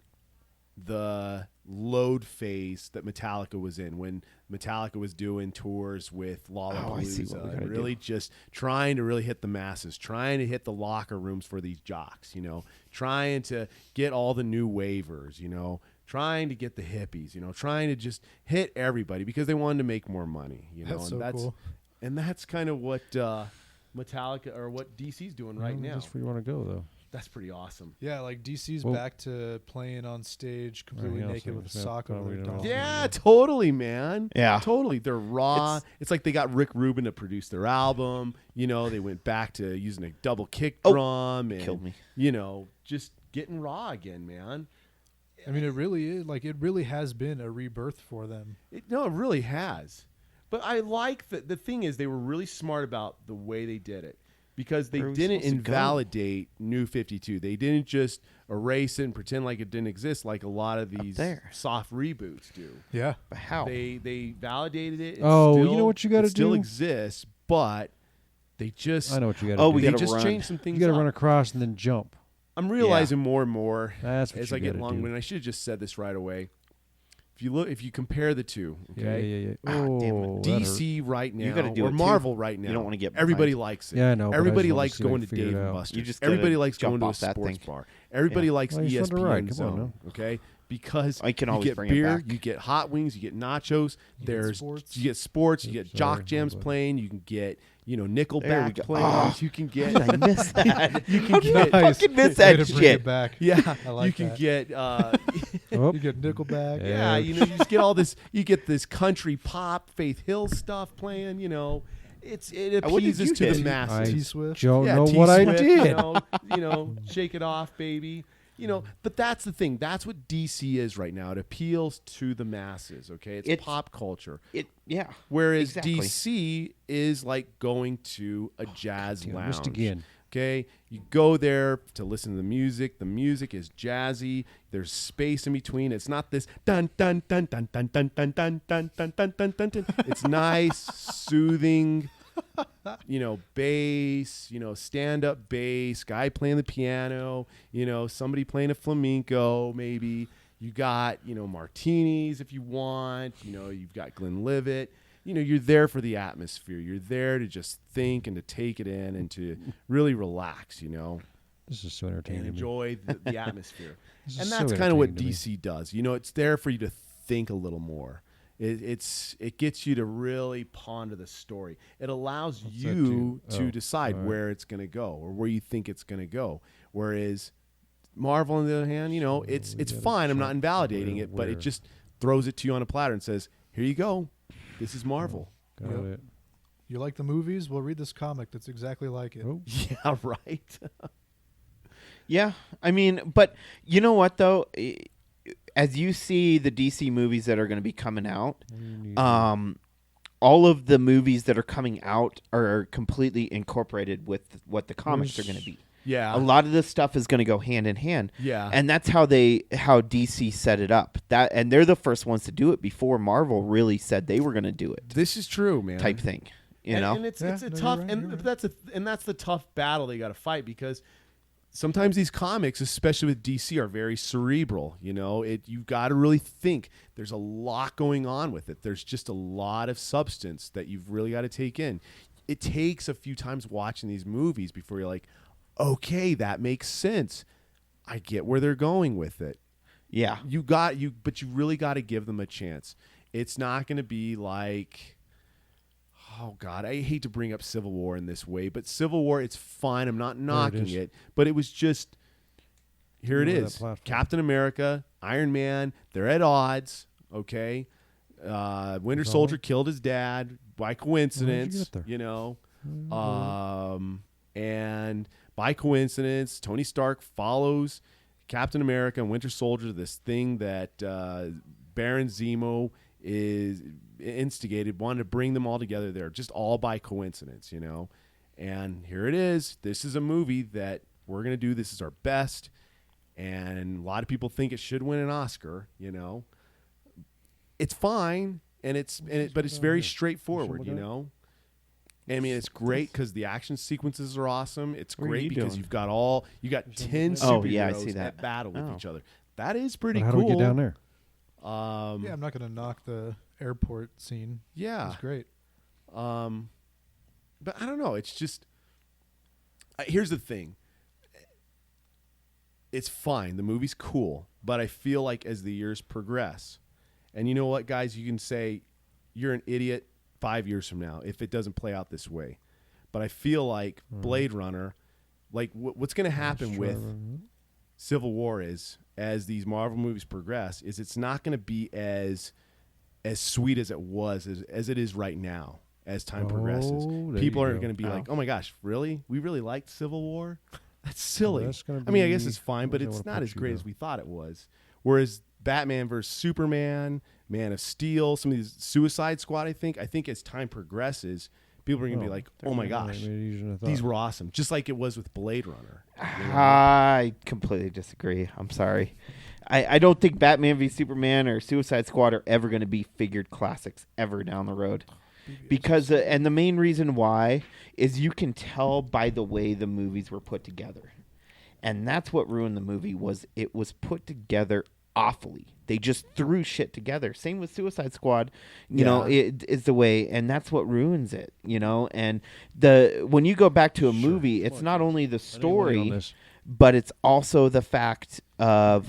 the load phase that Metallica was in when Metallica was doing tours with Lollapalooza, really just trying to really hit the masses, trying to hit the locker rooms for these jocks, you know, trying to get all the new waivers, you know, trying to get the hippies, you know, trying to just hit everybody because they wanted to make more money, you know. Cool. And that's kind of what Metallica or what DC's doing right now. That's where you want to go, though. That's pretty awesome. Yeah, like DC's back to playing on stage completely naked with a sock over their dong. Yeah, totally, man. Yeah. Totally. They're raw. It's like they got Rick Rubin to produce their album. You know, they went back to using a double kick drum and, killed me. You know, just getting raw again, man. I mean, it really is. Like, it really has been a rebirth for them. It really has. But I like that. The thing is, they were really smart about the way they did it. Because they didn't invalidate New 52. They didn't just erase it and pretend like it didn't exist like a lot of these soft reboots do. Yeah. But how? They validated it. You know what you got to do? It still exists, but they just... I know what you got to do. we they got to just run. changed some things You got to up. run across and then jump. I'm realizing more and more That's what as you I get gotta along. do. When I should have just said this right away. If you compare the two, okay? Yeah. damn it. DC right now, You gotta do or it too. Marvel right now. You don't want to get Everybody behind. likes it. Yeah, I know, but I Everybody just wanna likes see if I going can to figure Dave it and out. Buster's. You just gotta Everybody likes jump going to a off that sports thing. bar. Everybody likes Well, you just wanted to ESPN ride. Come on Zone. now. Okay, because I can you always get bring it beer, back. you get hot wings, you get nachos. sports. You get sports, you get Sorry, jock jams hold on. playing. You can get There we Nickelback go. playing. Oh. You can get I missed that. you can How did get I fucking miss Way that to bring shit? it back. yeah. I like you can that. get Oh, You get Nickelback. yeah, you know, you just get all this. You get this country pop, Faith Hill stuff playing. You know, it what did appeases you to hit? the masses. T-Swift. don't know T-Swift, what I did. You know, shake it off, baby. You know, but that's the thing. That's what DC is right now. It appeals to the masses. Okay, it's pop culture. Whereas exactly. DC is like going to a jazz damn, I lounge. missed again. Okay, you go there to listen to the music. The music is jazzy. There's space in between. It's not this dun dun dun dun dun dun dun dun dun dun dun dun dun dun. It's nice, soothing. You know, bass. You know, stand-up bass. Guy playing the piano. You know, somebody playing a flamenco. Maybe you got martinis if you want. You know, you've got Glenlivet. You know, you're there for the atmosphere. You're there to just think and to take it in and to really relax, you know, This is so and entertaining. to me. enjoy the atmosphere. This is And so that's kind of what entertaining to me. DC does. You know, it's there for you to think a little more. It gets you to really ponder the story. It allows What's that you do? to Oh, decide all right. where it's going to go or where you think it's going to go. Whereas Marvel, on the other hand, you know, So it's we gotta fine. I'm not check invalidating where- it, but it where. just throws it to you on a platter and says, "Here you go. This is Marvel." Got Yep. it. You like the movies? Well, read this comic that's exactly like it. Oh. Yeah, right. Yeah, I mean, but you know what though? As you see the DC movies that are going to be coming out, all of the movies that are coming out are completely incorporated with what the comics are going to be. Yeah. A lot of this stuff is going to go hand in hand. Yeah. And that's how DC set it up. And they're the first ones to do it before Marvel really said they were going to do it. This is true, man. Type thing. You know? And it's Yeah, a no, tough you're right, and you're right. that's the tough battle they got to fight, because sometimes these comics, especially with DC, are very cerebral. You know, you've got to really think. There's a lot going on with it. There's just a lot of substance that you've really got to take in. It takes a few times watching these movies before you're like, okay, that makes sense. I get where they're going with it. Yeah. But you really got to give them a chance. It's not going to be like, oh God, I hate to bring up Civil War in this way, but Civil War, it's fine. I'm not knocking it, but it was just, here it is. Captain America, Iron Man, they're at odds. Okay. Winter Soldier killed his dad by coincidence, you know, and by coincidence, Tony Stark follows Captain America and Winter Soldier, this thing that Baron Zemo is instigated, wanted to bring them all together there, just all by coincidence, you know. And here it is. This is a movie that we're going to do. This is our best. And a lot of people think it should win an Oscar, you know. It's fine, but it's very straightforward, you know. I mean, it's great because the action sequences are awesome. It's great because you got 10 superheroes that battle with each other. That is pretty cool. How do we get down there? Yeah, I'm not going to knock the airport scene. Yeah, it's great. But I don't know. It's just here's the thing. It's fine. The movie's cool, but I feel like as the years progress, and you know what, guys, you can say you're an idiot 5 years from now if it doesn't play out this way. But I feel like Blade Runner, like what's going to happen with Civil War is, as these Marvel movies progress, is it's not going to be as sweet as it was as it is right now as time progresses. People are going to be like, oh my gosh, really? We really liked Civil War? That's silly. I mean, I guess it's fine, but it's not as great as we thought it was. Whereas Batman versus Superman, Man of Steel, some of these Suicide Squad, I think as time progresses, people are going to be like, oh my gosh, these were awesome. Just like it was with Blade Runner. You know? I completely disagree. I'm sorry. I don't think Batman v Superman or Suicide Squad are ever going to be figured classics ever down the road. Because and the main reason why is you can tell by the way the movies were put together. And that's what ruined the movie, was it was put together awfully. They just threw shit together. Same with Suicide Squad, you know, it is the way, and that's what ruins it, you know. And when you go back to a movie, it's not only the story, but it's also the fact of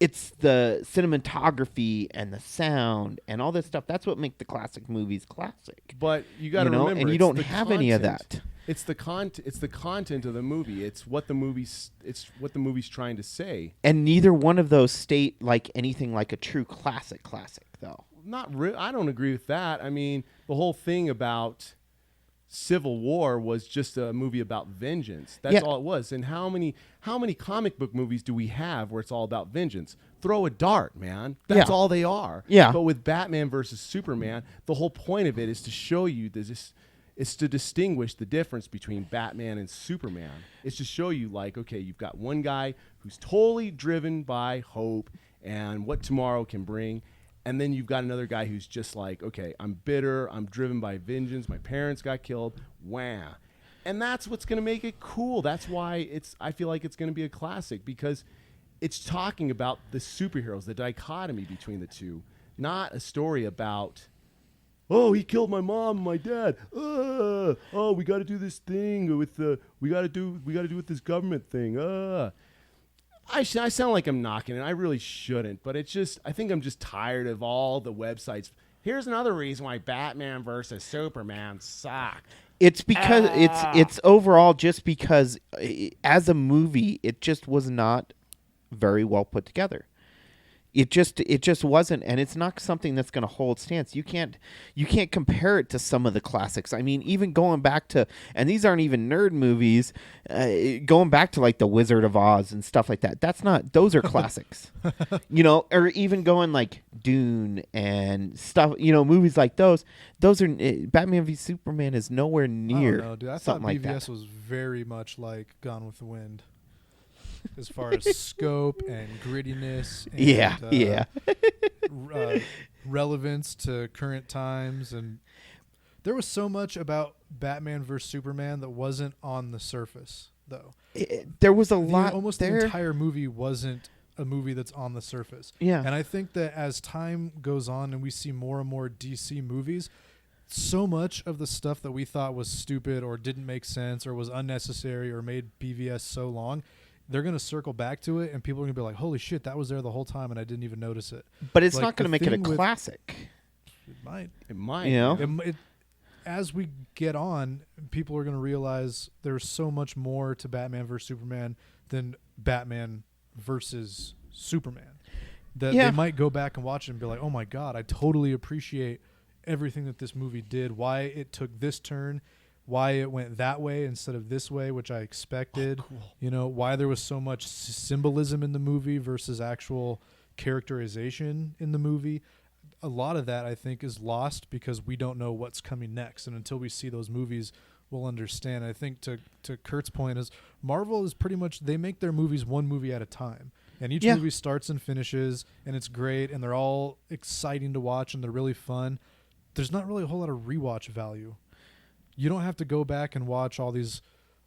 it's the cinematography and the sound and all this stuff. That's what makes the classic movies classic. But you got to remember, and you don't have any of that. It's the content of the movie. It's what the movie's trying to say. And neither one of those state like anything like a true classic though. I don't agree with that. I mean, the whole thing about Civil War was just a movie about vengeance. That's all it was. And how many comic book movies do we have where it's all about vengeance? Throw a dart, man. That's all they are. Yeah. But with Batman versus Superman, the whole point of it is to show you this. It's to distinguish the difference between Batman and Superman. It's to show you, like, okay, you've got one guy who's totally driven by hope and what tomorrow can bring. And then you've got another guy who's just like, okay, I'm bitter. I'm driven by vengeance. My parents got killed. Wah. And that's what's going to make it cool. That's why I feel like it's going to be a classic, because it's talking about the superheroes, the dichotomy between the two, not a story about, oh, he killed my mom and my dad. Oh, we got to do this thing with we got to do with this government thing. I sound like I'm knocking it. I really shouldn't, but it's just, I think I'm just tired of all the websites. Here's another reason why Batman versus Superman sucked. It's because it's overall just because as a movie, it just was not very well put together. It just wasn't, and it's not something that's going to hold stance. You can't compare it to some of the classics. I mean, even going back to, and these aren't even nerd movies, going back to like The Wizard of Oz and stuff like that. Those are classics, or even going like Dune and stuff. Movies like those. Those are Batman v Superman is nowhere near. I don't know, dude. I thought something like BVS that. was very much like Gone with the Wind. As far as scope and grittiness and relevance to current times. And there was so much about Batman vs. Superman that wasn't on the surface, though. There was a lot almost there. The entire movie wasn't a movie that's on the surface. Yeah. And I think that as time goes on and we see more and more DC movies, so much of the stuff that we thought was stupid or didn't make sense or was unnecessary or made BVS so long, they're going to circle back to it, and people are going to be like, holy shit, that was there the whole time, and I didn't even notice it. But it's Like, not going to the make it a thing with- classic. It might. It might. As we get on, people are going to realize there's so much more to Batman versus Superman than Batman versus Superman. That they might go back and watch it and be like, oh my God, I totally appreciate everything that this movie did, why it took this turn, why it went that way instead of this way, which I expected. Oh, cool. Why there was so much symbolism in the movie versus actual characterization in the movie. A lot of that, I think, is lost because we don't know what's coming next. And until we see those movies, we'll understand. I think to Kurt's point is Marvel is pretty much, they make their movies one movie at a time. And each movie starts and finishes, and it's great, and they're all exciting to watch, and they're really fun. There's not really a whole lot of rewatch value. You don't have to go back and watch all these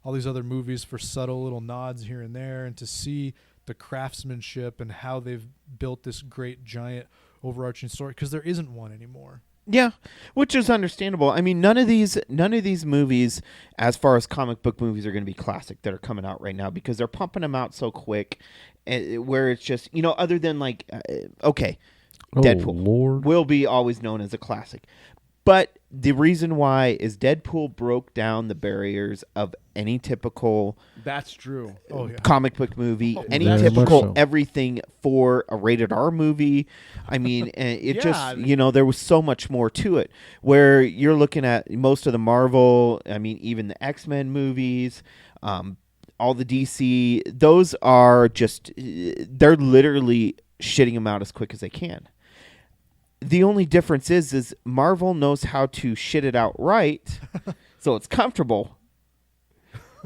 other movies for subtle little nods here and there, and to see the craftsmanship and how they've built this great giant overarching story, because there isn't one anymore. Yeah, which is understandable. I mean, none of these movies, as far as comic book movies, are going to be classic that are coming out right now because they're pumping them out so quick, where it's just other than like Deadpool Lord. will be always known as a classic. But the reason why is Deadpool broke down the barriers of any typical That's true. comic book movie, any very typical much so. everything for a rated R movie. I mean, it Yeah, just, I mean- there was so much more to it. Where you're looking at most of the Marvel, I mean, even the X-Men movies, all the DC, those are just, they're literally shitting them out as quick as they can. The only difference is Marvel knows how to shit it out right, so it's comfortable.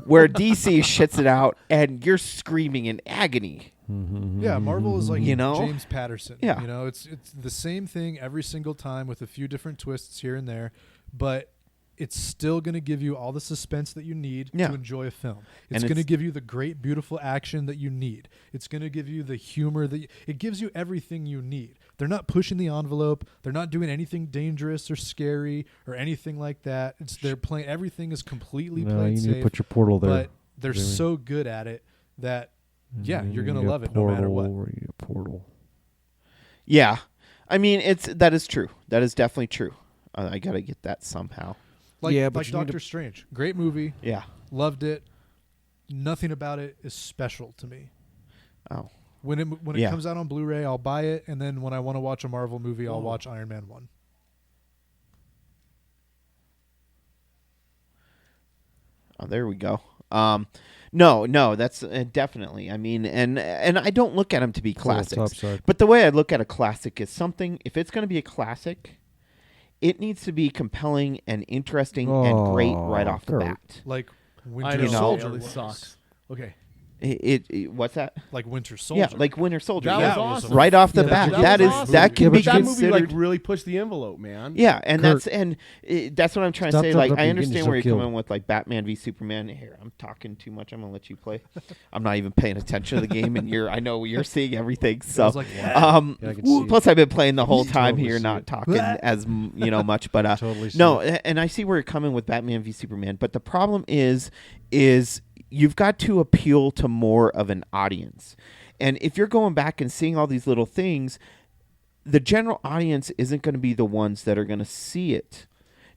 Where DC shits it out, and you're screaming in agony. Yeah, Marvel is like James Patterson. Yeah. It's the same thing every single time with a few different twists here and there, but it's still going to give you all the suspense that you need to enjoy a film. It's going to give you the great, beautiful action that you need. It's going to give you the humor it gives you everything you need. They're not pushing the envelope. They're not doing anything dangerous or scary or anything like that. They're playing, everything is completely played you safe. need to put your portal there. But they're so good at it that you're going to love it no matter what. You need a portal. Yeah. I mean, that is true. That is definitely true. I got to get that somehow. Like Yeah, but like you need Doctor Strange. Great movie. Yeah. Loved it. Nothing about it is special to me. Oh. When it comes out on Blu-ray, I'll buy it, and then when I want to watch a Marvel movie, I'll watch Iron Man 1. Oh, there we go. No, that's definitely. I mean, and I don't look at them to be classics. topside. But the way I look at a classic is something. If it's going to be a classic, it needs to be compelling and interesting and great right off the Kurt. bat. Like I Winter know. Soldier This was. sucks. Okay. What's that? Like Winter Soldier. Yeah, like Winter Soldier. That yeah. was awesome. Right off the Yeah, bat. that That was is awesome. that can Yeah, be but that movie considered. really pushed the envelope, man. Yeah, and Kurt. that's what I'm trying to Stop, say. stop, Like, stop, I you're getting understand where you're yourself coming killed. with like Batman v Superman. Here, I'm talking too much. I'm gonna let you play. I'm not even paying attention to the game, and I know you're seeing everything. So, I was like, wow. Yeah, I can see it. plus I've been playing the whole time Totally here, see not it. talking as much. But Totally see no, it. and I see where you're coming with Batman v Superman. But the problem is you've got to appeal to more of an audience. And if you're going back and seeing all these little things, the general audience isn't going to be the ones that are going to see it.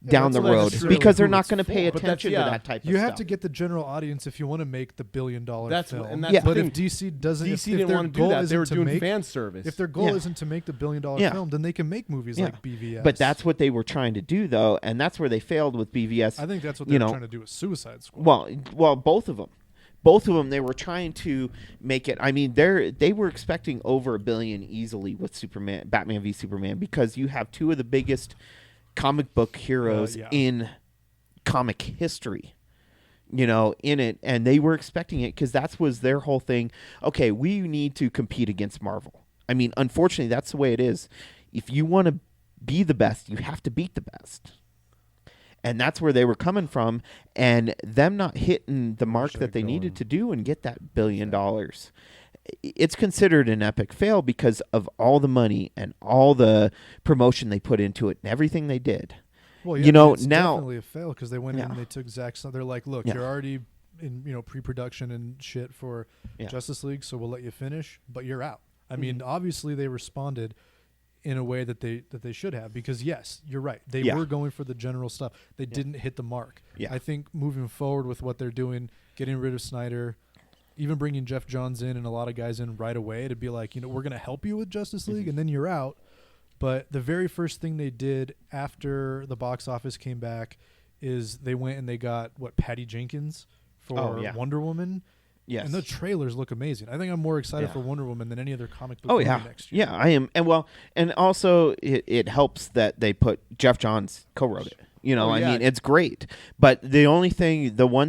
down the that's road necessarily because they're who not it's going to pay for. But that's- attention yeah. to that type of You stuff. have to get the general audience if you want to make the $1 billion That's film. and that's Yeah. the But thing. if DC doesn't, DC if didn't their want to do goal that. They isn't were to doing make, fan service. if their goal Yeah. isn't to make the $1 billion Yeah. film, then they can make movies Yeah. like BVS. But that's what they were trying to do, though, and that's where they failed with BVS. I think that's what you they're know, trying to do with Suicide Squad. Well, both of them. Both of them, they were trying to make it. I mean, they were expecting over $1 billion easily with Superman, Batman v Superman, because you have two of the biggest comic book heroes Yeah. in comic history. You know, in it, and they were expecting it because that was their whole thing. Okay, we need to compete against Marvel. I mean, unfortunately, that's the way it is. If you want to be the best, you have to beat the best. And that's where they were coming from, and them not hitting the mark that they needed to do and get that $1 billion. It's considered an epic fail because of all the money and all the promotion they put into it and everything they did. Well, yeah, you know, it's now definitely a fail because they went in Yeah. and they took Zack Snyder. They're like, look, Yeah. you're already in pre-production and shit for Yeah. Justice League, so we'll let you finish, but you're out. I Mm-hmm. mean, obviously they responded in a way that they should have because yes, you're right. They Yeah. were going for the general stuff. They didn't hit the mark. Yeah. I think moving forward with what they're doing, getting rid of Snyder, even bringing Jeff Johns in and a lot of guys in right away to be like, we're going to help you with Justice League, and then you're out. But the very first thing they did after the box office came back is they went and they got Patty Jenkins for Wonder Woman. yes. And the trailers look amazing. I think I'm more excited Yeah. for Wonder Woman than any other comic book Oh movie yeah, next year. yeah, I am, and also it helps that they put Jeff Johns co-wrote it. Oh, I yeah. mean, it's great. But the one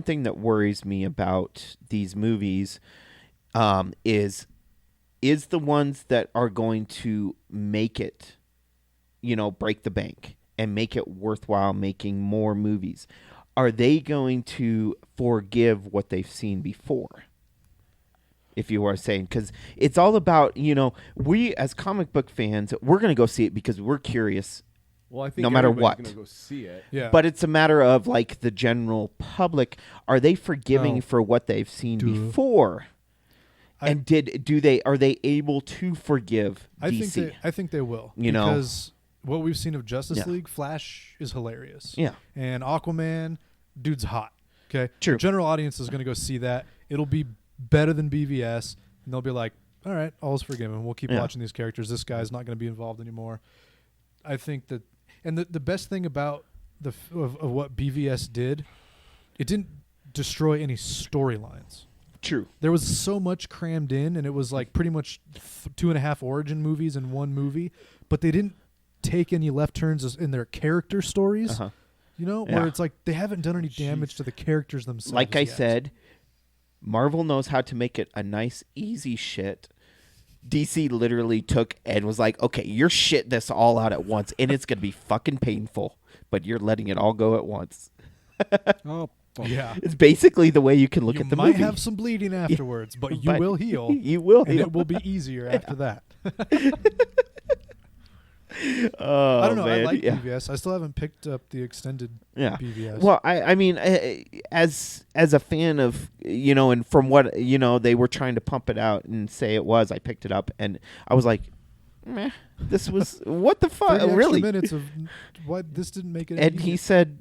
thing that worries me about these movies, is the ones that are going to make it, break the bank and make it worthwhile making more movies. Are they going to forgive what they've seen before? If you are saying, because it's all about, we as comic book fans, we're going to go see it because we're curious. Well, I think no matter everybody's what. gonna go see it. Yeah. But it's a matter of like the general public. Are they forgiving for what they've seen before? And are they able to forgive DC? I think they will. You know? Because what we've seen of Justice Yeah. League, Flash is hilarious. Yeah. And Aquaman, dude's hot. Okay. True. The general audience is going to go see that. It'll be better than BVS, and they'll be like, "All right, all's forgiven. We'll keep Yeah. watching these characters. This guy's not going to be involved anymore." I think that, and the best thing about of what BVS did, it didn't destroy any storylines. True. There was so much crammed in, and it was like pretty much 2.5 origin movies in one movie, but they didn't take any left turns in their character stories. Uh-huh. Where Yeah. it's like they haven't done any damage to the characters themselves. Like I yet. said, Marvel knows how to make it a nice, easy shit. DC literally took and was like, okay, you're shitting this all out at once, and it's going to be fucking painful, but you're letting it all go at once. Oh, Yeah. It's basically the way you can look You at the might movie. have some bleeding afterwards, but you But will heal. You will And heal. it will be easier after that. Oh, I don't know. man. I like yeah. BVS. I still haven't picked up the extended Yeah. BVS. Well, I mean, as a fan of, and from what, they were trying to pump it out and say it was, I picked it up and I was like, meh, this was, what the fuck? 30 extra Really? minutes of what this didn't make it. And any he easier. said,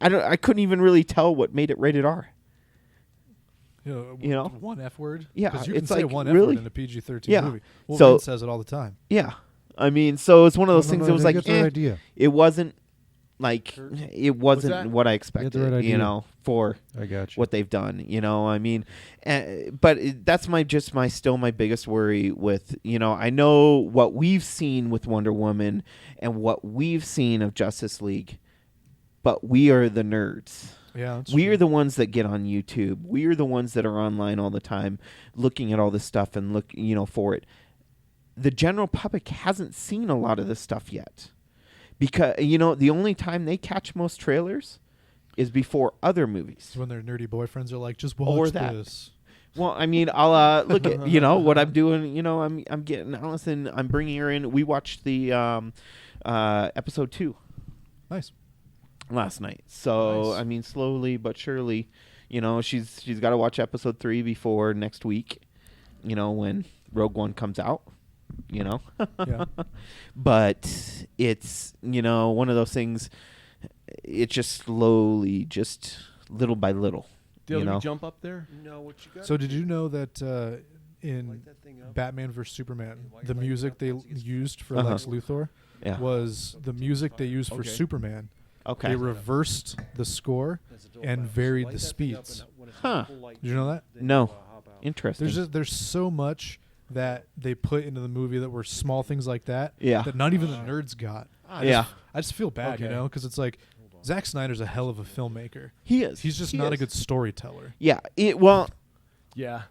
I couldn't even really tell what made it rated R. you you know? one F word. Yeah, because you can it's say like, one F really? word in a PG-13 Yeah. movie. Wolverine So- says it all the time. Yeah. I mean, so it's one of those things No, that was they like, get the right idea. it wasn't like, it that? wasn't what I right expected, idea. for I got you. what they've done, I mean, but that's my biggest worry with, I know what we've seen with Wonder Woman and what we've seen of Justice League, but we are the nerds. Yeah, that's We true. are the ones that get on YouTube. We are the ones that are online all the time looking at all this stuff and look, for it. The general public hasn't seen a lot of this stuff yet. Because, the only time they catch most trailers is before other movies. It's when their nerdy boyfriends are like, just Or watch that. this. Well, I mean, I'll look at what I'm doing. I'm getting Allison. I'm bringing her in. We watched the episode 2 Nice. last night. So Nice. I mean, slowly but surely, she's got to watch episode 3 before next week. When Rogue One comes out. Yeah. But it's one of those things. it just slowly, just little by little. Dale, you did know? we jump up there? No, what you got? So did you know that in Batman vs Superman, the music they used for Lex Luthor Yeah. was the music they used for Okay. Superman. Okay. They reversed the score and varied the speeds. Huh. Did you know that? No. Interesting. There's so much that they put into the movie that were small things like that Yeah. that not even the nerds got. Yeah. I just feel bad, you Okay. know, because it's like Zack Snyder's a hell of a filmmaker. He is. He's just He not a is. good storyteller. Yeah. Well, Yeah.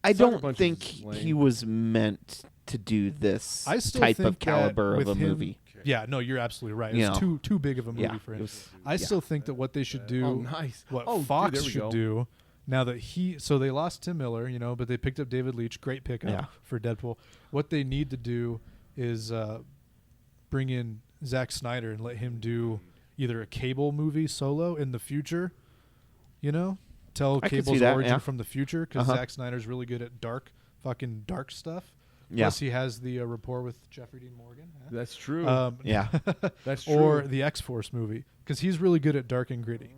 I Sucker don't Punch think is lame. he was meant to do this I still type think of caliber that of a with him- movie. Yeah, no, you're absolutely right. You It's know. too big of a movie Yeah. for It him. was- I still think that what they should do, Oh, nice. what Oh, dude, Fox there we should go. do, now that so they lost Tim Miller, you know, but they picked up David Leitch, great pickup Yeah. for Deadpool. What they need to do is bring in Zack Snyder and let him do either a Cable movie solo in the future, you know, tell I can see Cable's that, origin yeah. from the future, because Uh-huh. Zack Snyder's really good at fucking dark stuff. Yeah. Plus, he has the rapport with Jeffrey Dean Morgan. huh? That's true. Yeah. That's true. Or the X-Force movie, because he's really good at dark and gritty.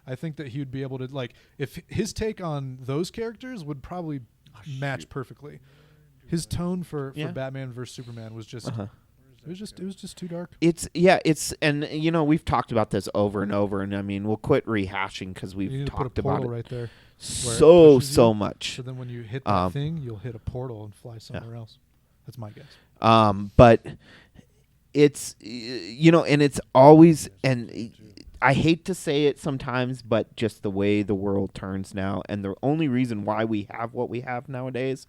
I think that he would be able to, like, if his take on those characters would probably match perfectly. His tone for Yeah. Batman vs Superman was just Uh-huh. it was just too dark. It's and you know, we've talked about this over and over, and I mean, we'll quit rehashing because You we've need to put a talked about portal it right there, where it so pushes you. much. so then when you hit that thing, you'll hit a portal and fly somewhere else. That's my guess. But it's you know, and it's always, and I hate to say it sometimes, but just the way the world turns now, and the only reason why we have what we have nowadays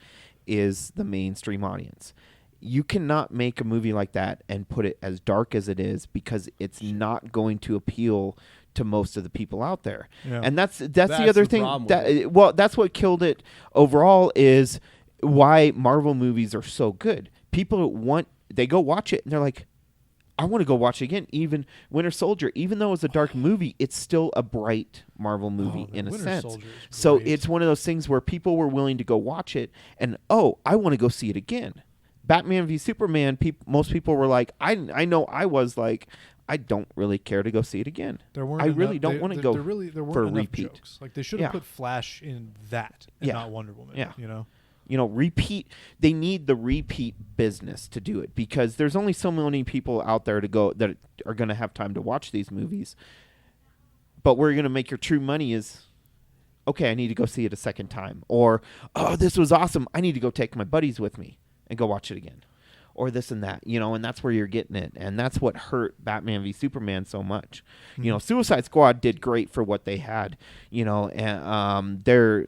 is the mainstream audience. You cannot make a movie like that and put it as dark as it is, because it's not going to appeal to most of the people out there. Yeah. And that's the That's other the thing problem with that well, that's what killed it overall, is why Marvel movies are so good. People they go watch it and they're like, I want to go watch it again. Even Winter Soldier, even though it's a dark movie, it's still a bright Marvel movie the in a Winter sense. Soldier is So great. it's one of those things where people were willing to go watch it, and I want to go see it again. Batman v Superman, most people were like, I know I was like, I don't really care to go see it again. There weren't I really enough- don't they- want to there- go there really there weren't for a enough repeat. jokes. Like, they should have Yeah. put Flash in that and Yeah. not Wonder Woman. Yeah. You know. You know, repeat. They need the repeat business to do it, because there's only so many people out there that are going to have time to watch these movies. But where you're going to make your true money is, okay, I need to go see it a second time, or oh, this was awesome, I need to go take my buddies with me and go watch it again, or this and that. You know, and that's where you're getting it, and that's what hurt Batman v Superman so much. You know, Suicide Squad did great for what they had. You know, and they're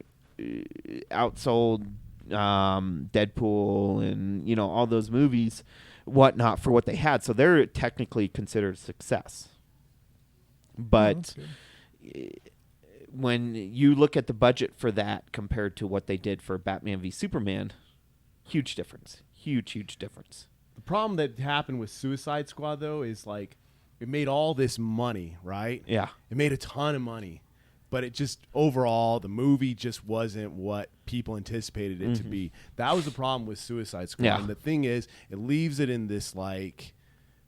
outsold Deadpool and, you know, all those movies, whatnot, for what they had. So they're technically considered a success. But when you look at the budget for that compared to what they did for Batman v Superman, huge difference. Huge difference. The problem that happened with Suicide Squad, though, is like it made all this money, right? Yeah. It made a ton of money. But it just, overall, the movie just wasn't what people anticipated it to be. That was the problem with Suicide Squad. Yeah. And the thing is, it leaves it in this, like,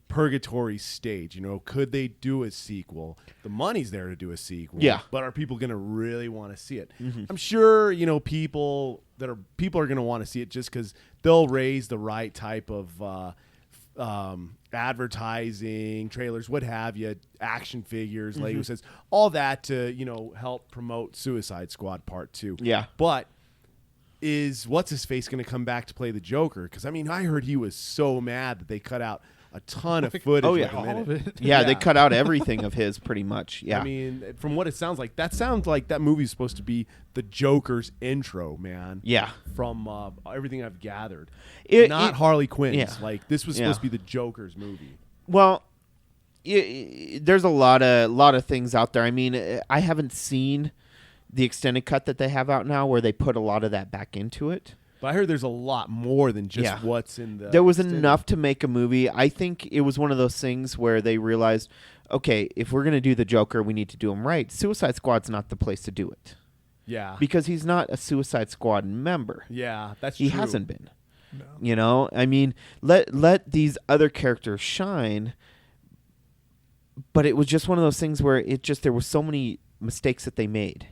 purgatory stage. You know, could they do a sequel? The money's there to do a sequel. Yeah. But are people going to really want to see it? I'm sure, you know, people are going to want to see it just because they'll raise the right type of advertising, trailers, what have you, action figures, Lego sets, all that to, you know, help promote Suicide Squad Part 2. Yeah. But is What's-His-Face going to come back to play the Joker? Because, I mean, I heard he was so mad that they cut out a ton of footage. Oh, yeah. with him All in of it. it. Yeah, they cut out everything of his pretty much. Yeah. I mean, from what it sounds like that movie's supposed to be the Joker's intro, man. Yeah. From everything I've gathered. It- Not Harley Quinn's. yeah. Like, this was supposed to be the Joker's movie. Well, there's a lot of things out there. I mean, I haven't seen the extended cut that they have out now where they put a lot of that back into it. But I heard there's a lot more than just Yeah. what's in the. There was extended. enough to make a movie. I think it was one of those things where they realized, okay, if we're going to do the Joker, we need to do him right. Suicide Squad's not the place to do it, Yeah. because he's not a Suicide Squad member. Yeah, that's He true. hasn't been. No. You know, I mean, let these other characters shine, but it was just one of those things where there were so many mistakes that they made.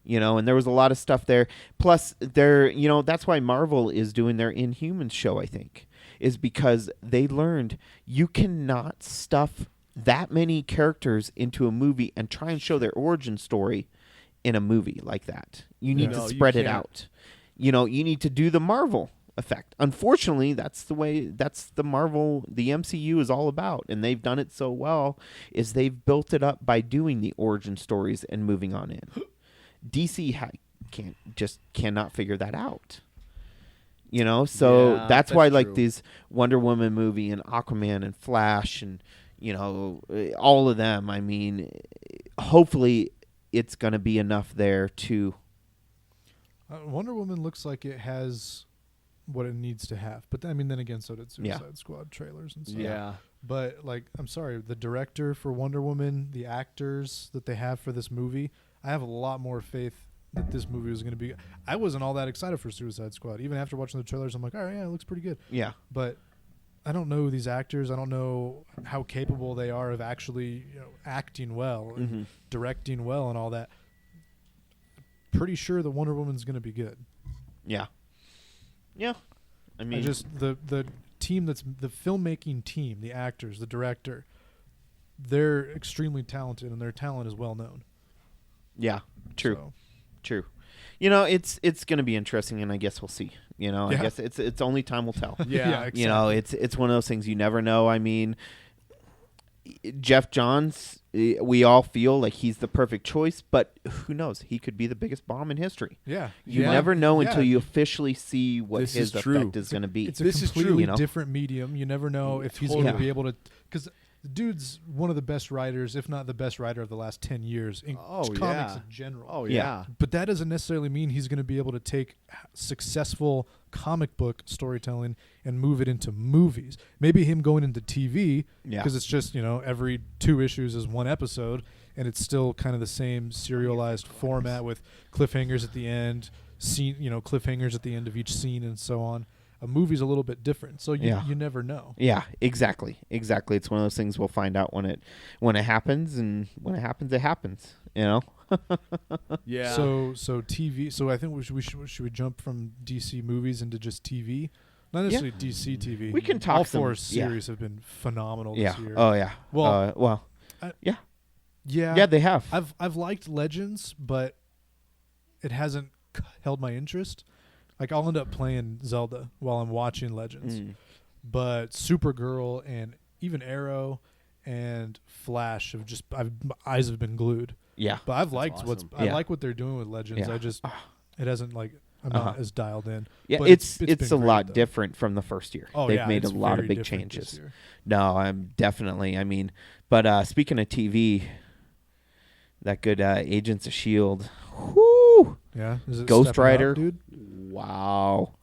And there was a lot of stuff there. Plus, that's why Marvel is doing their Inhumans show, I think, is because they learned you cannot stuff that many characters into a movie and try and show their origin story in a movie like that. You need to spread it out. You need to do the Marvel effect. Unfortunately, that's the MCU is all about, and they've done it so well is they've built it up by doing the origin stories and moving on in. DC cannot figure that out. So that's why like these Wonder Woman movie and Aquaman and Flash and all of them. I mean, hopefully it's going to be enough there to. Wonder Woman looks like it has what it needs to have, but then again, so did Suicide Squad trailers and stuff. Yeah. But I'm sorry, the director for Wonder Woman, the actors that they have for this movie, I have a lot more faith that this movie was going to be. I wasn't all that excited for Suicide Squad. Even after watching the trailers, I'm like, all right, yeah, it looks pretty good. Yeah. But I don't know these actors. I don't know how capable they are of actually acting well and directing well and all that. Pretty sure the Wonder Woman's going to be good. Yeah. Yeah. I mean, the team the filmmaking team, the actors, the director, they're extremely talented and their talent is well known. Yeah, true. True. It's going to be interesting, and I guess we'll see. I guess it's only time will tell. Yeah, exactly. It's one of those things you never know. I mean, Jeff Johns, we all feel like he's the perfect choice, but who knows? He could be the biggest bomb in history. Yeah. You never know until you officially see what his effect is going to be. It's a completely different medium. You never know if he's going to be able to, because the dude's one of the best writers, if not the best writer of the last 10 years in comics in general. Oh, yeah. But that doesn't necessarily mean he's going to be able to take successful comic book storytelling and move it into movies. Maybe him going into TV, because it's just, every 2 issues is 1 episode, and it's still kind of the same serialized format with cliffhangers at the end, cliffhangers at the end of each scene and so on. A movie's a little bit different, so you never know. Yeah, exactly. It's one of those things we'll find out when it happens, and when it happens, it happens. Yeah. So TV. So I think should we jump from DC movies into just TV? Not necessarily DC TV. We can talk. All 4 series have been phenomenal this year. Oh yeah. Well. Yeah. Yeah. They have. I've liked Legends, but it hasn't held my interest. I'll end up playing Zelda while I'm watching Legends. But Supergirl and even Arrow and Flash my eyes have been glued. Yeah. But I've liked awesome. I like what they're doing with Legends. Yeah. It hasn't I'm not as dialed in. Yeah, but it's been a lot great, different from the first year. Oh, They've made a lot of big changes. No, I'm definitely. I mean, but speaking of TV, that good Agents of S.H.I.E.L.D. Whoo! Yeah. Is it Ghost stepping Rider. up, dude? Wow.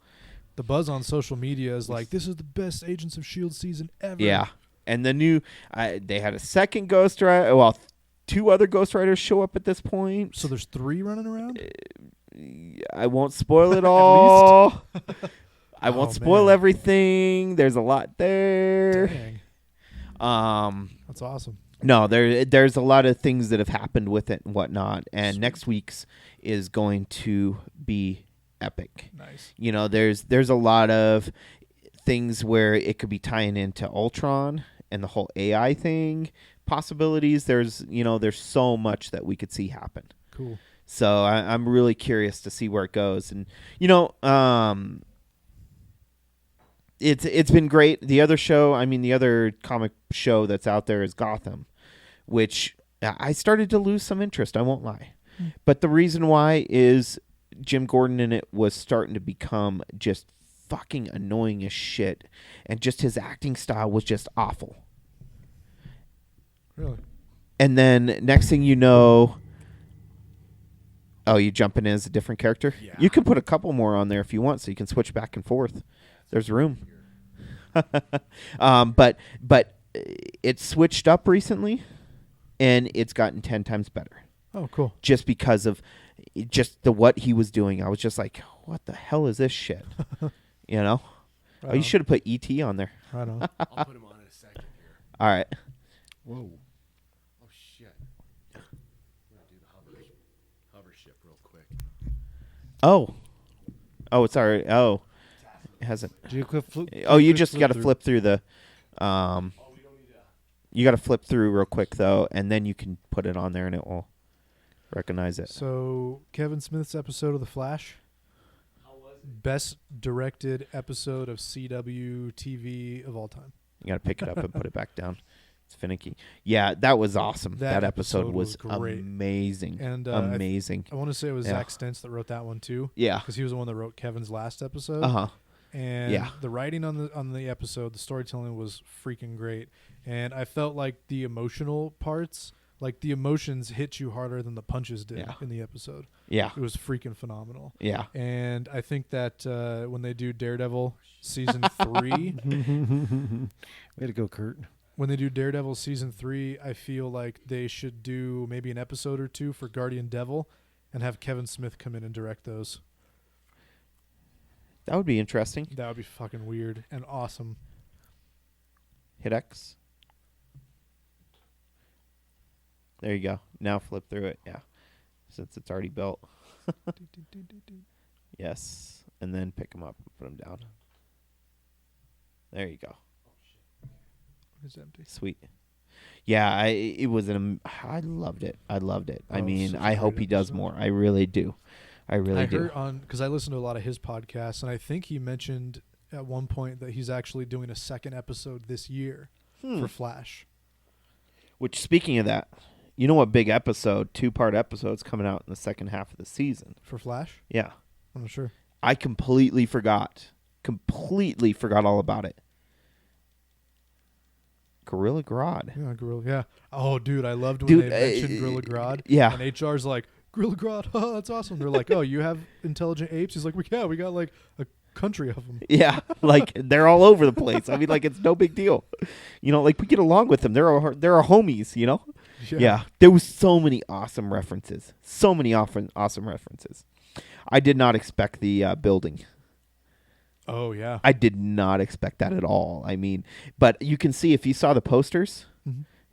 The buzz on social media is this is the best Agents of S.H.I.E.L.D. season ever. Yeah. And the new, they had a second Ghost Rider. Well, 2 other Ghost Riders show up at this point. So there's 3 running around? I won't spoil it all. I won't Oh, spoil man. everything. There's a lot there. Dang. That's awesome. No, there's a lot of things that have happened with it and whatnot. And Sweet. next week's is going to be epic. Nice. There's a lot of things where it could be tying into Ultron and the whole AI thing. Possibilities. There's so much that we could see happen. Cool. So I'm really curious to see where it goes. And it's been great. The other show, the other comic show that's out there is Gotham, which I started to lose some interest. I won't lie. But the reason why is Jim Gordon in it was starting to become just fucking annoying as shit. And just his acting style was just awful. Really? And then next thing you know, you jumping in as a different character? Yeah. You can put a couple more on there if you want, so you can switch back and forth. There's room. But it switched up recently, and it's gotten 10 times better. Oh, cool. Just because of what he was doing. I was just like, what the hell is this shit? Right you should have put E.T. on there. Right on. I'll put him on in a second here. All right. Whoa. Oh, it's already. Oh, it hasn't. Do you Oh, you just got to flip through the. You got to flip through real quick though, and then you can put it on there, and it will recognize it. So Kevin Smith's episode of The Flash. Best directed episode of CW TV of all time. You got to pick it up and put it back down. It's finicky. Yeah, that was awesome. That episode was great. Amazing. And amazing. I want to say it was Zach Stentz that wrote that one too. Yeah. Because he was the one that wrote Kevin's last episode. Uh-huh. And the writing on the episode, the storytelling was freaking great. And I felt like the emotional parts, like the emotions hit you harder than the punches did in the episode. Yeah. It was freaking phenomenal. Yeah. And I think that when they do Daredevil season 3. Way to go, Kirt. When they do Daredevil season 3, I feel like they should do maybe an episode or two for Guardian Devil and have Kevin Smith come in and direct those. That would be interesting. That would be fucking weird and awesome. Hit X. There you go. Now flip through it. Yeah. Since it's already built. Yes. And then pick them up and put them down. There you go. It's empty. Sweet. Yeah, it was I loved it. I loved it. I mean, I hope he does more. I really do. I heard because I listened to a lot of his podcasts, and I think he mentioned at one point that he's actually doing a second episode this year for Flash. Which, speaking of that, you know what big episode, 2-part episode's coming out in the second half of the season? For Flash? Yeah. I'm not sure. I completely forgot all about it. Gorilla Grodd. Yeah, Gorilla. Yeah. Oh, dude, I loved when they mentioned Gorilla Grodd. Yeah. And HR's like, Gorilla Grodd, oh, that's awesome. They're like, oh, you have intelligent apes? He's like, we got like a country of them. Yeah, like they're all over the place. I mean, like it's no big deal. You know, like we get along with them. They're our homies, you know? Yeah. There was so many awesome references. Awesome references. I did not expect the building. Oh, yeah. I did not expect that at all. I mean, but you can see if you saw the posters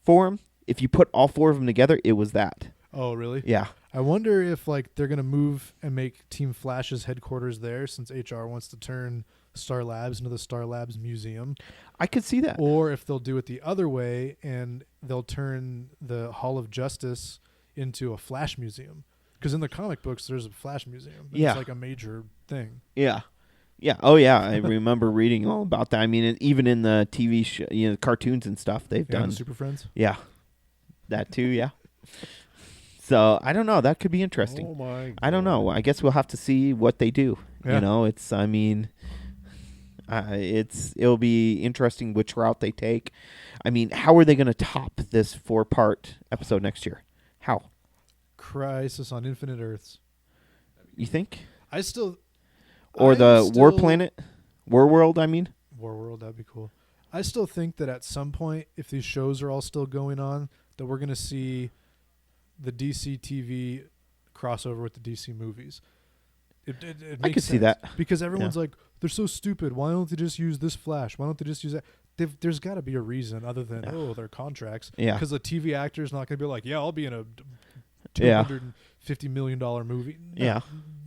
for him, if you put all 4 of them together, it was that. Oh, really? Yeah. I wonder if like they're going to move and make Team Flash's headquarters there since HR wants to turn Star Labs into the Star Labs Museum. I could see that. Or if they'll do it the other way and they'll turn the Hall of Justice into a Flash museum. Because in the comic books, there's a Flash museum. It's like a major thing. Yeah. Yeah. Oh, yeah. I remember reading all about that. I mean, even in the TV show, the cartoons and stuff they've done. The Super Friends? Yeah. That too, yeah. So, I don't know. That could be interesting. Oh, my God. I don't know. I guess we'll have to see what they do. Yeah. You know, it'll be interesting which route they take. I mean, how are they going to top this 4-part episode next year? How? Crisis on Infinite Earths. You think? Or the War Planet? War World, I mean? War World, that'd be cool. I still think that at some point, if these shows are all still going on, that we're going to see the DC TV crossover with the DC movies. It makes I could sense. see that. Because everyone's like, they're so stupid. Why don't they just use this Flash? Why don't they just use that? There's got to be a reason other than, their contracts. Yeah. Because the TV actor's not going to be like, I'll be in a $250 million movie. No, Yeah.